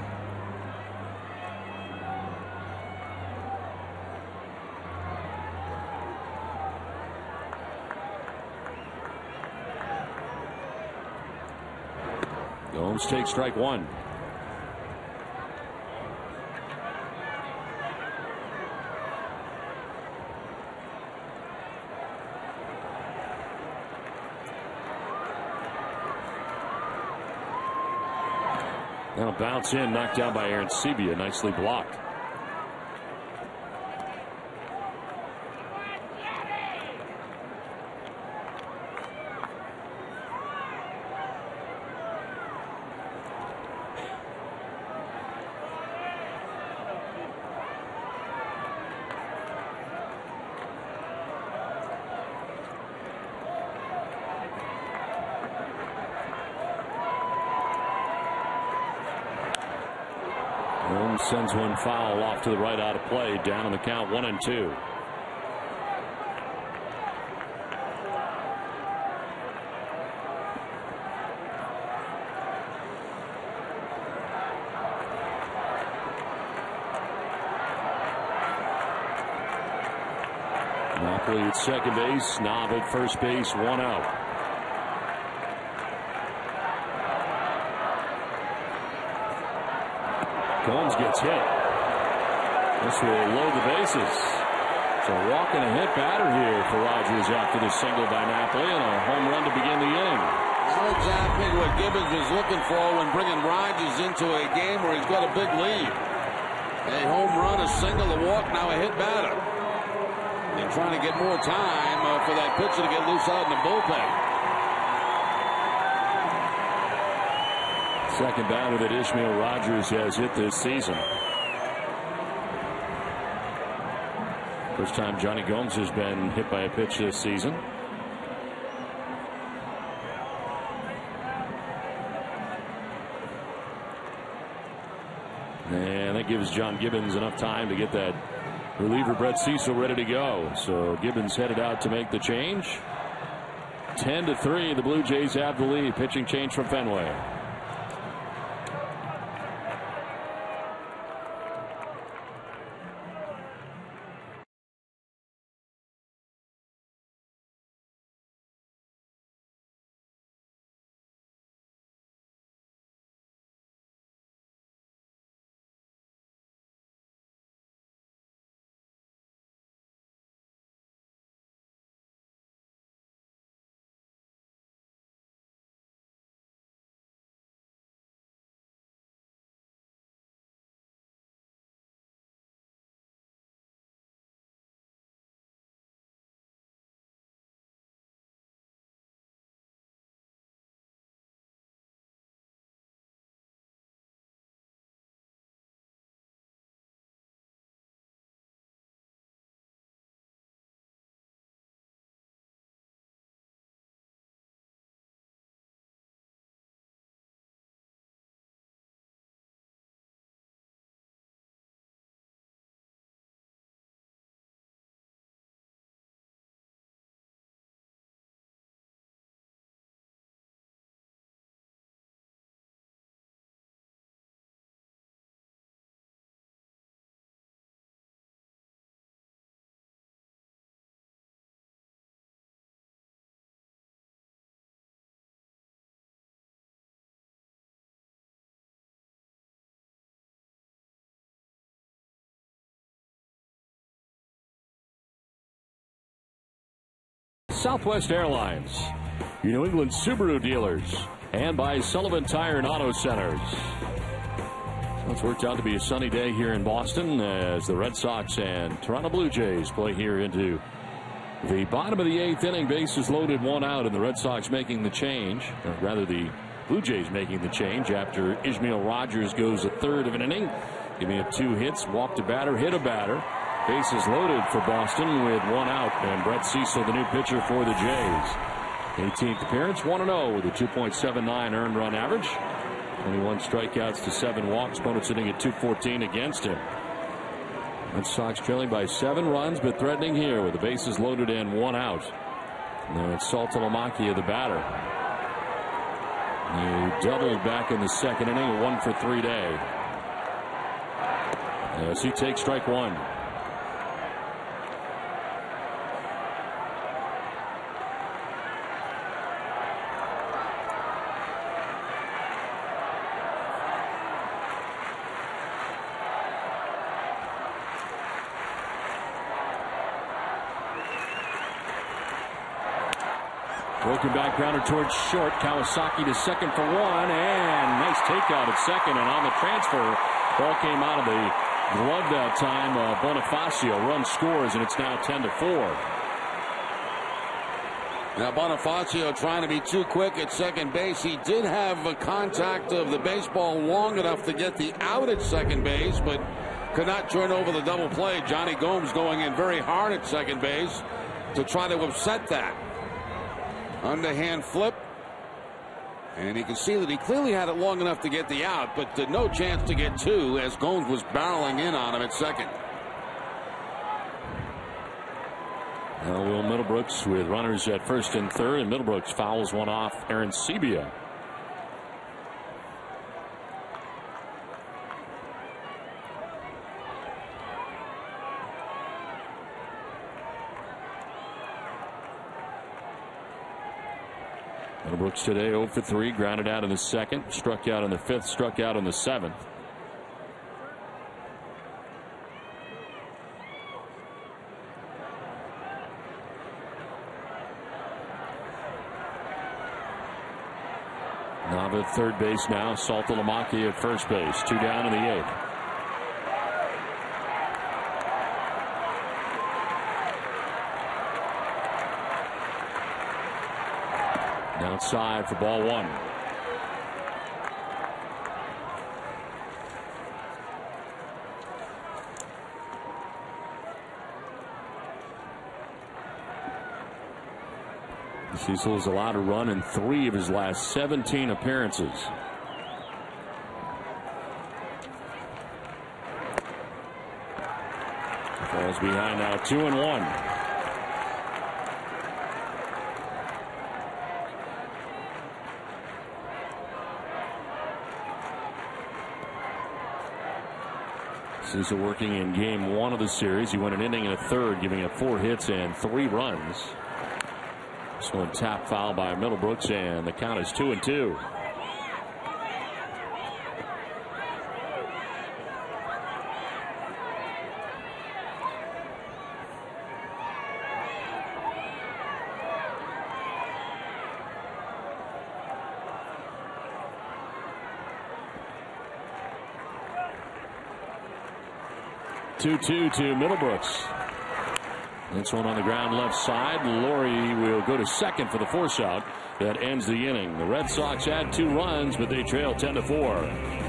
Gomes takes strike 1. Now bounce in, knocked down by Aaron Sebia, nicely blocked. Sends one foul off to the right out of play. Down on the count 1-2. Napoli at second base. Nava at first base. 1 out. Gomes gets hit. This will load the bases. So walk and a hit batter here for Rogers after the single by Napoli and a home run to begin the inning. Not exactly what Gibbons was looking for when bringing Rogers into a game where he's got a big lead. A home run, a single, a walk, now a hit batter. They're trying to get more time for that pitcher to get loose out in the bullpen. Second batter that Ishmael Rogers has hit this season. First time Johnny Gomes has been hit by a pitch this season. And that gives John Gibbons enough time to get that reliever Brett Cecil ready to go. So Gibbons headed out to make the change. 10-3, the Blue Jays have the lead. Pitching change from Fenway. Southwest Airlines, your New England Subaru dealers, and by Sullivan Tire and Auto Centers. So it's worked out to be a sunny day here in Boston as the Red Sox and Toronto Blue Jays play here into the bottom of the 8th inning. Bases loaded, 1 out, and the Red Sox making the change, or rather the Blue Jays making the change after Ismael Rogers goes a third of an inning, giving up 2 hits, walked a batter, hit a batter. Bases loaded for Boston with 1 out, and Brett Cecil, the new pitcher for the Jays. 18th appearance, 1-0 with a 2.79 earned run average. 21 strikeouts to 7 walks. Opponents sitting at 214 against him. Red Sox trailing by 7 runs, but threatening here with the bases loaded and 1 out. And then it's Saltalamacchia, the batter. He doubled back in the 2nd inning, a 1-for-3 day. As he takes strike 1. Broken back grounder towards short. Kawasaki to second for 1, and nice takeout at second. And on the transfer, ball came out of the glove that time. Bonifacio run scores, and it's now 10-4. Now Bonifacio trying to be too quick at second base. He did have a contact of the baseball long enough to get the out at second base, but could not turn over the double play. Johnny Gomes going in very hard at second base to try to upset that. Underhand flip, and you can see that he clearly had it long enough to get the out, but no chance to get 2 as Gomes was barreling in on him at second. Now Will Middlebrooks with runners at first and third, and Middlebrooks fouls one off Aaron Sebia. Middlebrooks today 0 for 3, grounded out in the 2nd, struck out in the 5th, struck out in the 7th. Nava at third base now, Saltalamacchia at first base, 2 down in the 8th. Outside for ball 1. Cecil is allowed to run in 3 of his last 17 appearances. Falls behind now, 2-1. Cecil working in game 1 of the series. He went an inning and a third, giving up 4 hits and 3 runs. This one tapped foul by Middlebrooks, and the count is 2-2. Two to Middlebrooks. This one on the ground left side. Laurie will go to second for the force out. That ends the inning. The Red Sox add 2 runs, but they trail 10-4.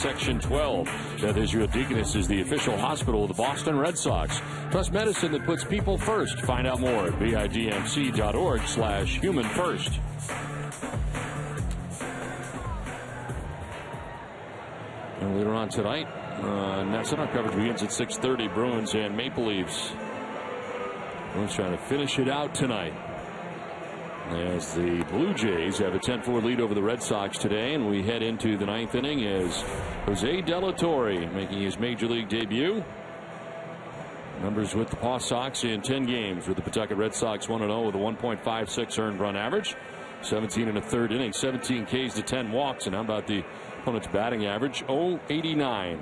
Section 12. Beth Israel Deaconess is the official hospital of the Boston Red Sox. Trust medicine that puts people first. Find out more at vidmc.org/human first. And later on tonight, Nats Center coverage begins at 6:30. Bruins and Maple Leafs. Bruins trying to finish it out tonight, as the Blue Jays have a 10-4 lead over the Red Sox today, and we head into the ninth inning as Jose De La Torre making his major league debut. Numbers with the Paw Sox in 10 games, with the Pawtucket Red Sox 1-0 with a 1.56 earned run average, 17 and a third inning, 17 Ks to 10 walks, and how about the opponent's batting average? .089.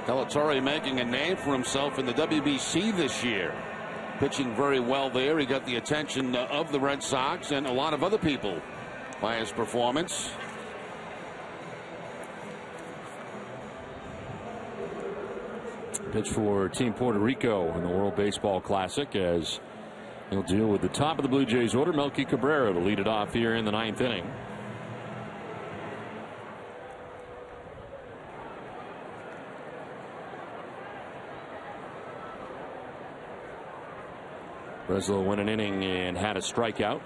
De La Torre making a name for himself in the WBC this year. Pitching very well there. He got the attention of the Red Sox and a lot of other people by his performance. Pitch for Team Puerto Rico in the World Baseball Classic, as he'll deal with the top of the Blue Jays order, Melky Cabrera, to lead it off here in the ninth inning. Breslow went an inning and had a strikeout.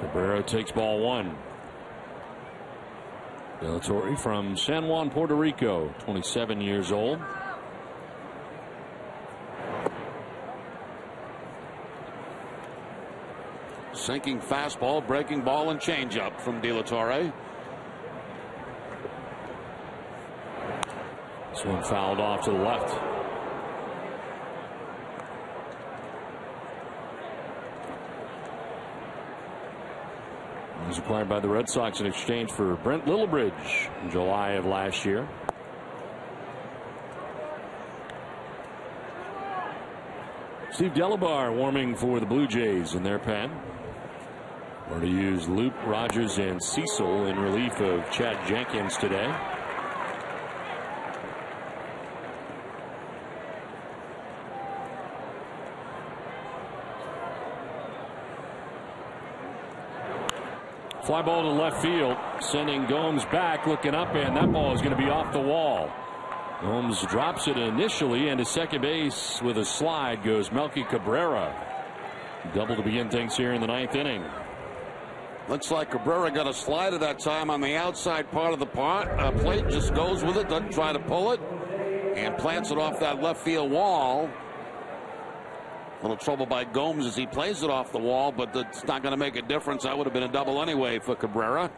Cabrera takes ball one. De La Torre from San Juan, Puerto Rico, 27 years old. Sinking fastball, breaking ball, and changeup from De La Torre. This one fouled off to the left. He was acquired by the Red Sox in exchange for Brent Lillibridge in July of last year. Steve Delabar warming for the Blue Jays in their pen. We're to use Luke, Rogers, and Cecil in relief of Chad Jenkins today. Fly ball to left field, sending Gomes back, looking up, and that ball is going to be off the wall. Gomes drops it initially, and to second base with a slide goes Melky Cabrera. Double to begin things here in the ninth inning. Looks like Cabrera got a slide at that time on the outside part of the plate. Just goes with it, doesn't try to pull it, and plants it off that left field wall. A little trouble by Gomes as he plays it off the wall, but it's not going to make a difference. That would have been a double anyway for Cabrera.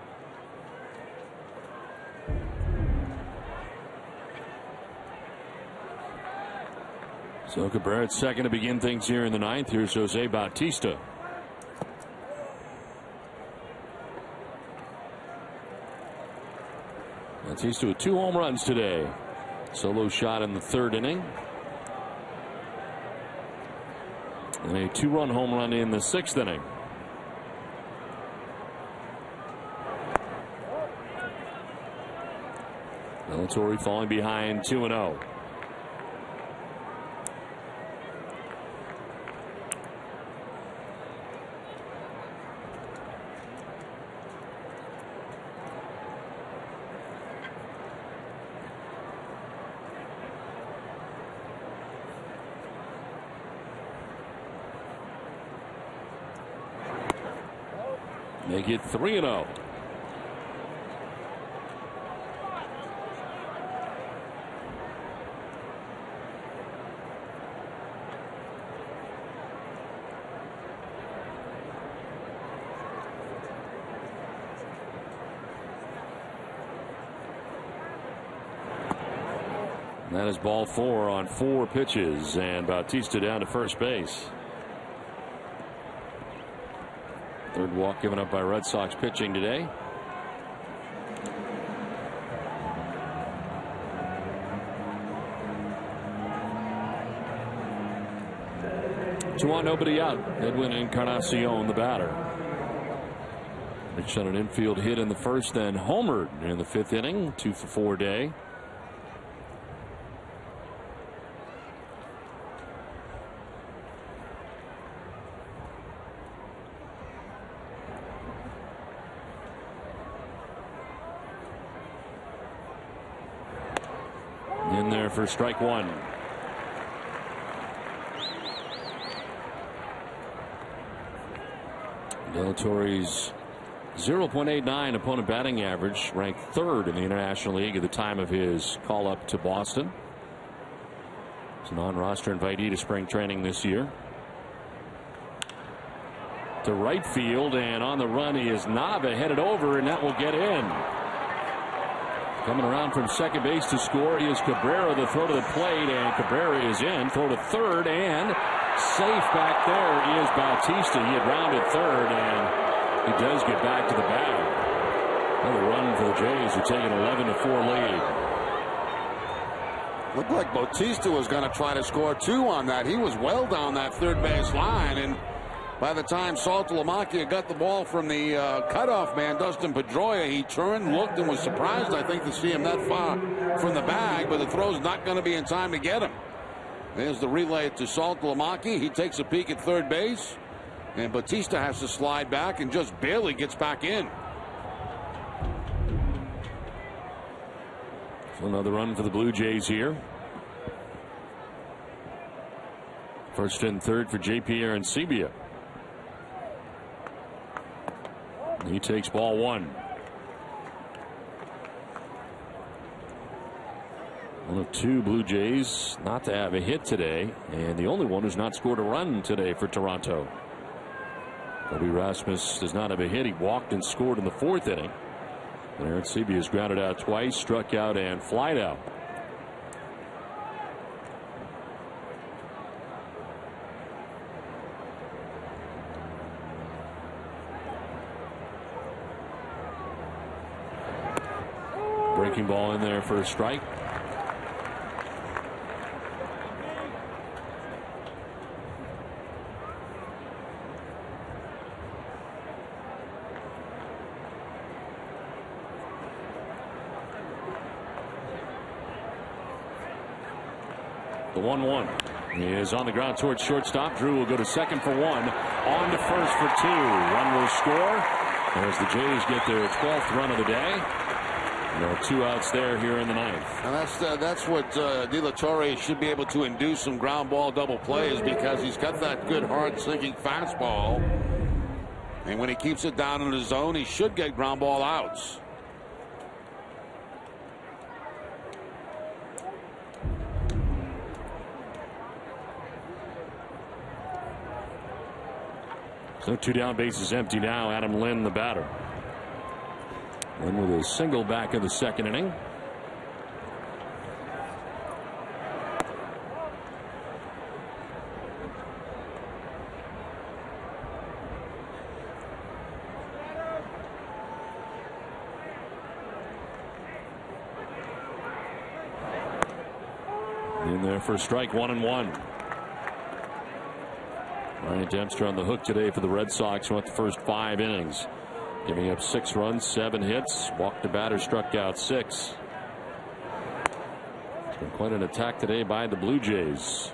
So Cabrera at second to begin things here in the ninth. Here's Jose Bautista. Bautista with 2 home runs today. Solo shot in the third inning. And a 2-run home run in the 6th inning. De La Torre falling behind 2-0. They get 3-0. That is ball 4 on 4 pitches, and Bautista down to first base. Third walk given up by Red Sox pitching today. Two on, nobody out. Edwin Encarnacion, the batter. Reached on an infield hit in the first, then homered in the 5th inning. 2 for 4 day. In there for strike one. Delatore's 0.89 opponent batting average, ranked third in the International League at the time of his call up to Boston. He's a non-roster invitee to spring training this year. To right field, and on the run is Nava, headed over, and that will get in. Coming around from second base to score is Cabrera. The throw to the plate, and Cabrera is in. Throw to third, and safe back there is Bautista. He had rounded third, and he does get back to the bag. Another run for the Jays, who take an 11-4 lead. Looked like Bautista was going to try to score two on that. He was well down that third base line, and by the time Saltalamacchia got the ball from the cutoff man, Dustin Pedroia, he turned, looked, and was surprised, I think, to see him that far from the bag, but the throw's not going to be in time to get him. There's the relay to Saltalamacchia. He takes a peek at third base, and Bautista has to slide back and just barely gets back in. So another run for the Blue Jays here. First and third for J.P. Arancibia. He takes ball one. One of two Blue Jays not to have a hit today, and the only one who's not scored a run today for Toronto. Kobe Rasmus does not have a hit. He walked and scored in the fourth inning. Arancibia has grounded out twice, struck out, and flied out. Breaking ball in there for a strike. The 1-1 is on the ground towards shortstop. Drew will go to second for one. On to first for two. One will score as the Jays get their 12th run of the day. There are two outs there here in the ninth. And that's what De La Torre should be able to induce some ground ball double plays, because he's got that good hard sinking fastball. And when he keeps it down in the zone, he should get ground ball outs. So two down, bases empty now. Adam Lynn, the batter. Lynn with a single back in the second inning. In there for a strike, 1-1. Ryan Dempster on the hook today for the Red Sox. Went the first 5 innings, giving up 6 runs, 7 hits, walked the batter, struck out 6. It's been quite an attack today by the Blue Jays.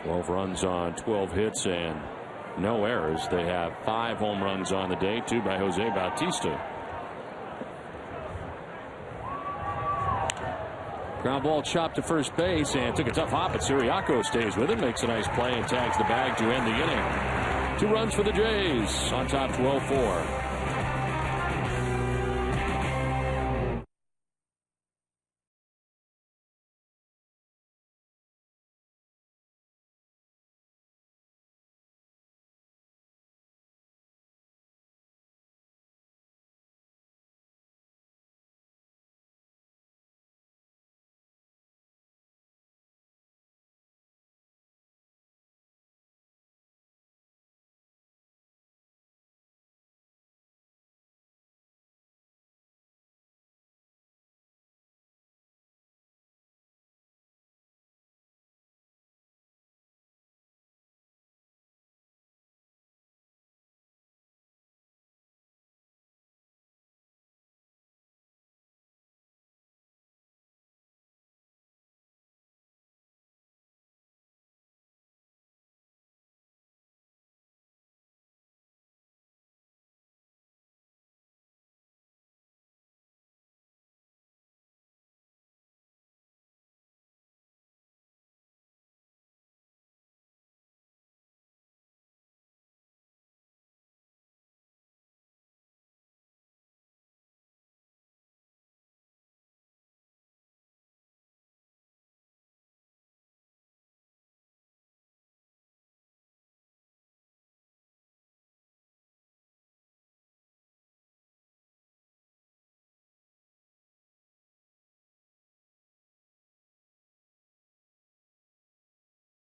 12 runs on 12 hits and no errors. They have 5 home runs on the day, 2 by Jose Bautista. Ground ball chopped to first base and took a tough hop, but Siriaco stays with it, makes a nice play, and tags the bag to end the inning. 2 runs for the Jays on top, 12-4.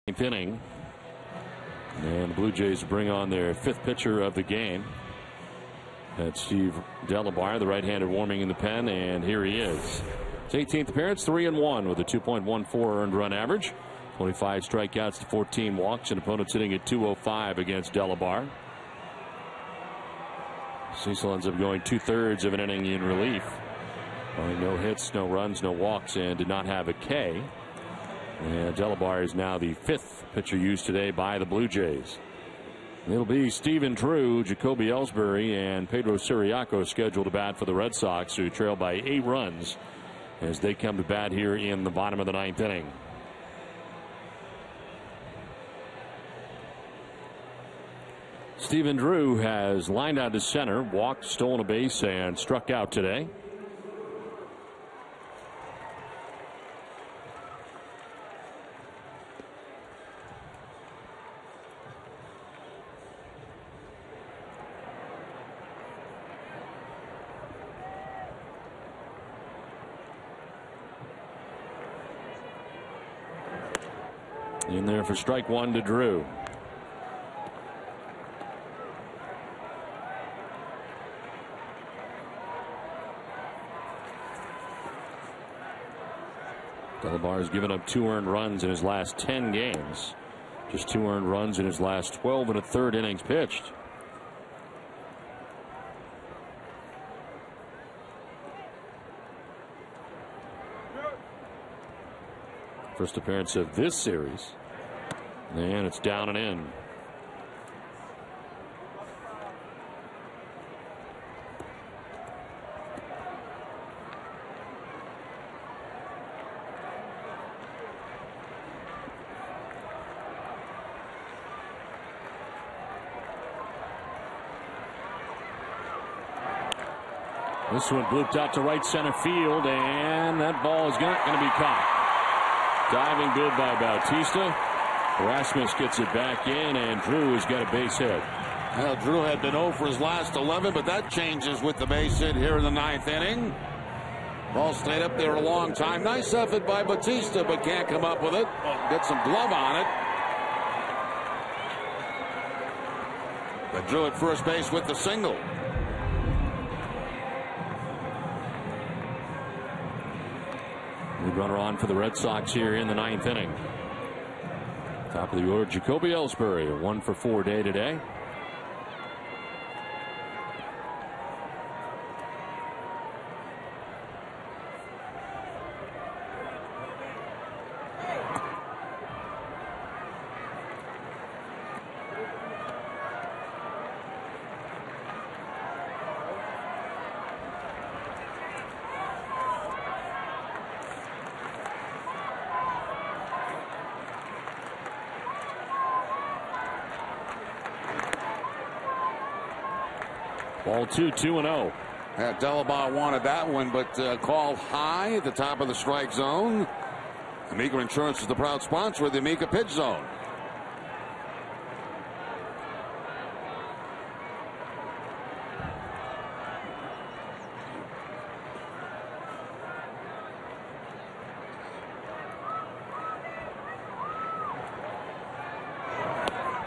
Ninth inning. And the Blue Jays bring on their fifth pitcher of the game. That's Steve Delabar, the right-handed, warming in the pen, and here he is. His 18th appearance, 3-1 with a 2.14 earned run average. 25 strikeouts to 14 walks, and opponents hitting at 205 against Delabar. Cecil ends up going 2/3 of an inning in relief. Only no hits, no runs, no walks, and did not have a K. And Delabar is now the fifth pitcher used today by the Blue Jays. It'll be Stephen Drew, Jacoby Ellsbury, and Pedro Siriaco scheduled to bat for the Red Sox, who trail by 8 runs as they come to bat here in the bottom of the ninth inning. Stephen Drew has lined out to center, walked, stolen a base, and struck out today. In there for strike one to Drew. Delabar has given up 2 earned runs in his last 10 games. Just 2 earned runs in his last 12 1/3 innings pitched. First appearance of this series. And it's down and in. This one blooped out to right center field, and that ball is not going to be caught. Diving good by Bautista. Rasmus gets it back in, and Drew has got a base hit. Well, Drew had been 0 for his last 11, but that changes with the base hit here in the ninth inning. Ball stayed up there a long time. Nice effort by Bautista, but can't come up with it. Get some glove on it. But Drew at first base with the single. Lead runner on for the Red Sox here in the ninth inning. Top of the order, Jacoby Ellsbury, a 1 for 4 day today. Ball 2-2-0. Yeah, Delabar wanted that one, but called high at the top of the strike zone. Amica Insurance is the proud sponsor of the Amica Pitch Zone.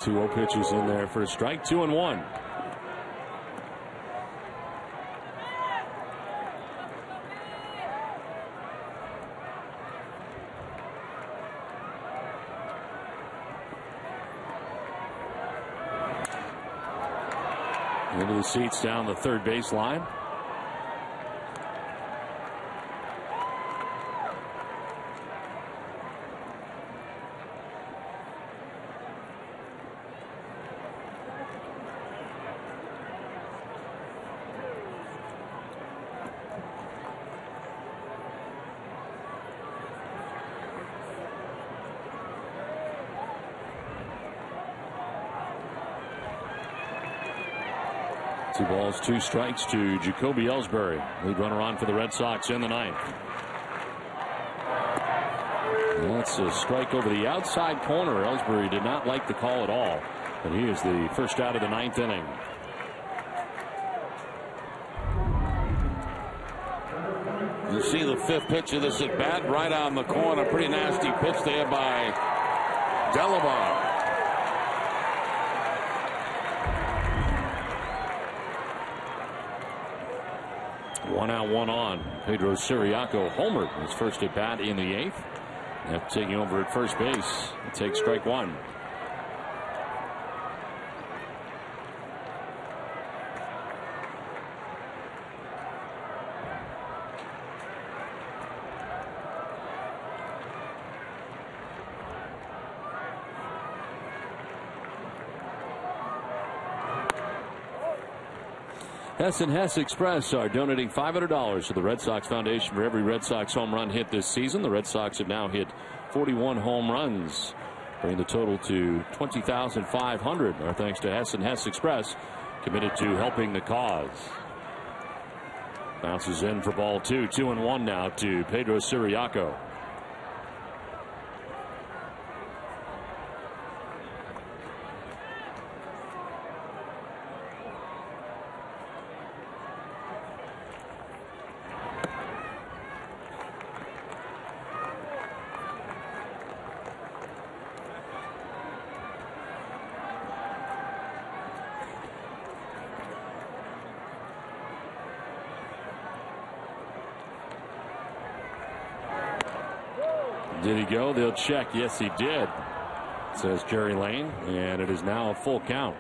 Two 0 pitches in there for a strike. 2-1. Into the seats down the third base line. Two balls, 2 strikes to Jacoby Ellsbury. Lead runner on for the Red Sox in the ninth. That's a strike over the outside corner. Ellsbury did not like the call at all, but he is the first out of the ninth inning. You see the fifth pitch of this at bat right on the corner. Pretty nasty pitch there by Delabar. One out, one on. Pedro Siriaco homered his first at bat in the 8th. After taking over at first base, it takes strike one. Hess and Hess Express are donating $500 to the Red Sox Foundation for every Red Sox home run hit this season. The Red Sox have now hit 41 home runs, bringing the total to 20,500. Our thanks to Hess and Hess Express, committed to helping the cause. Bounces in for ball 2. 2-1 now to Pedro Siriaco. Did he go? They'll check. Yes, he did, says Jerry Lane, and it is now a full count.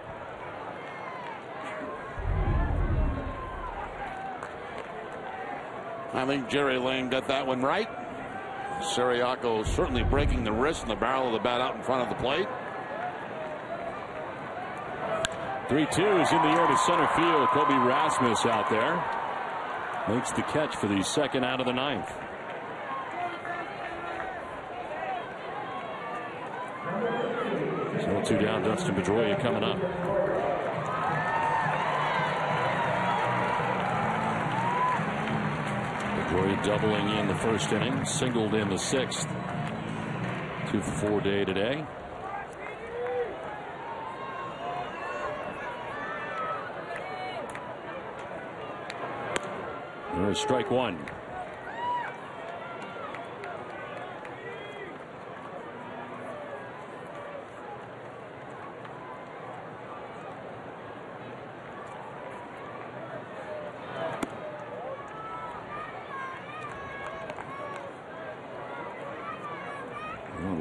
I think Jerry Lane got that one right. Siriaco certainly breaking the wrist and the barrel of the bat out in front of the plate. 3-2 is in the air to center field. Kobe Rasmus out there makes the catch for the second out of the 9th. So 2 down. Dustin Pedroia coming up. Pedroia doubling in the first inning, singled in the 6th. 2 for 4 day today. There's strike one.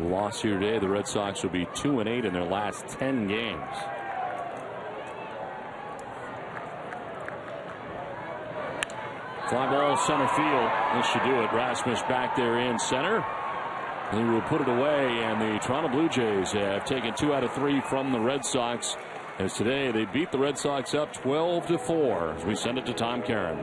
Loss here today. The Red Sox will be 2-8 in their last 10 games. Fly ball center field. This should do it. Rasmus back there in center. He will put it away, and the Toronto Blue Jays have taken 2 out of 3 from the Red Sox, as today they beat the Red Sox up 12-4 as we send it to Tom Caron.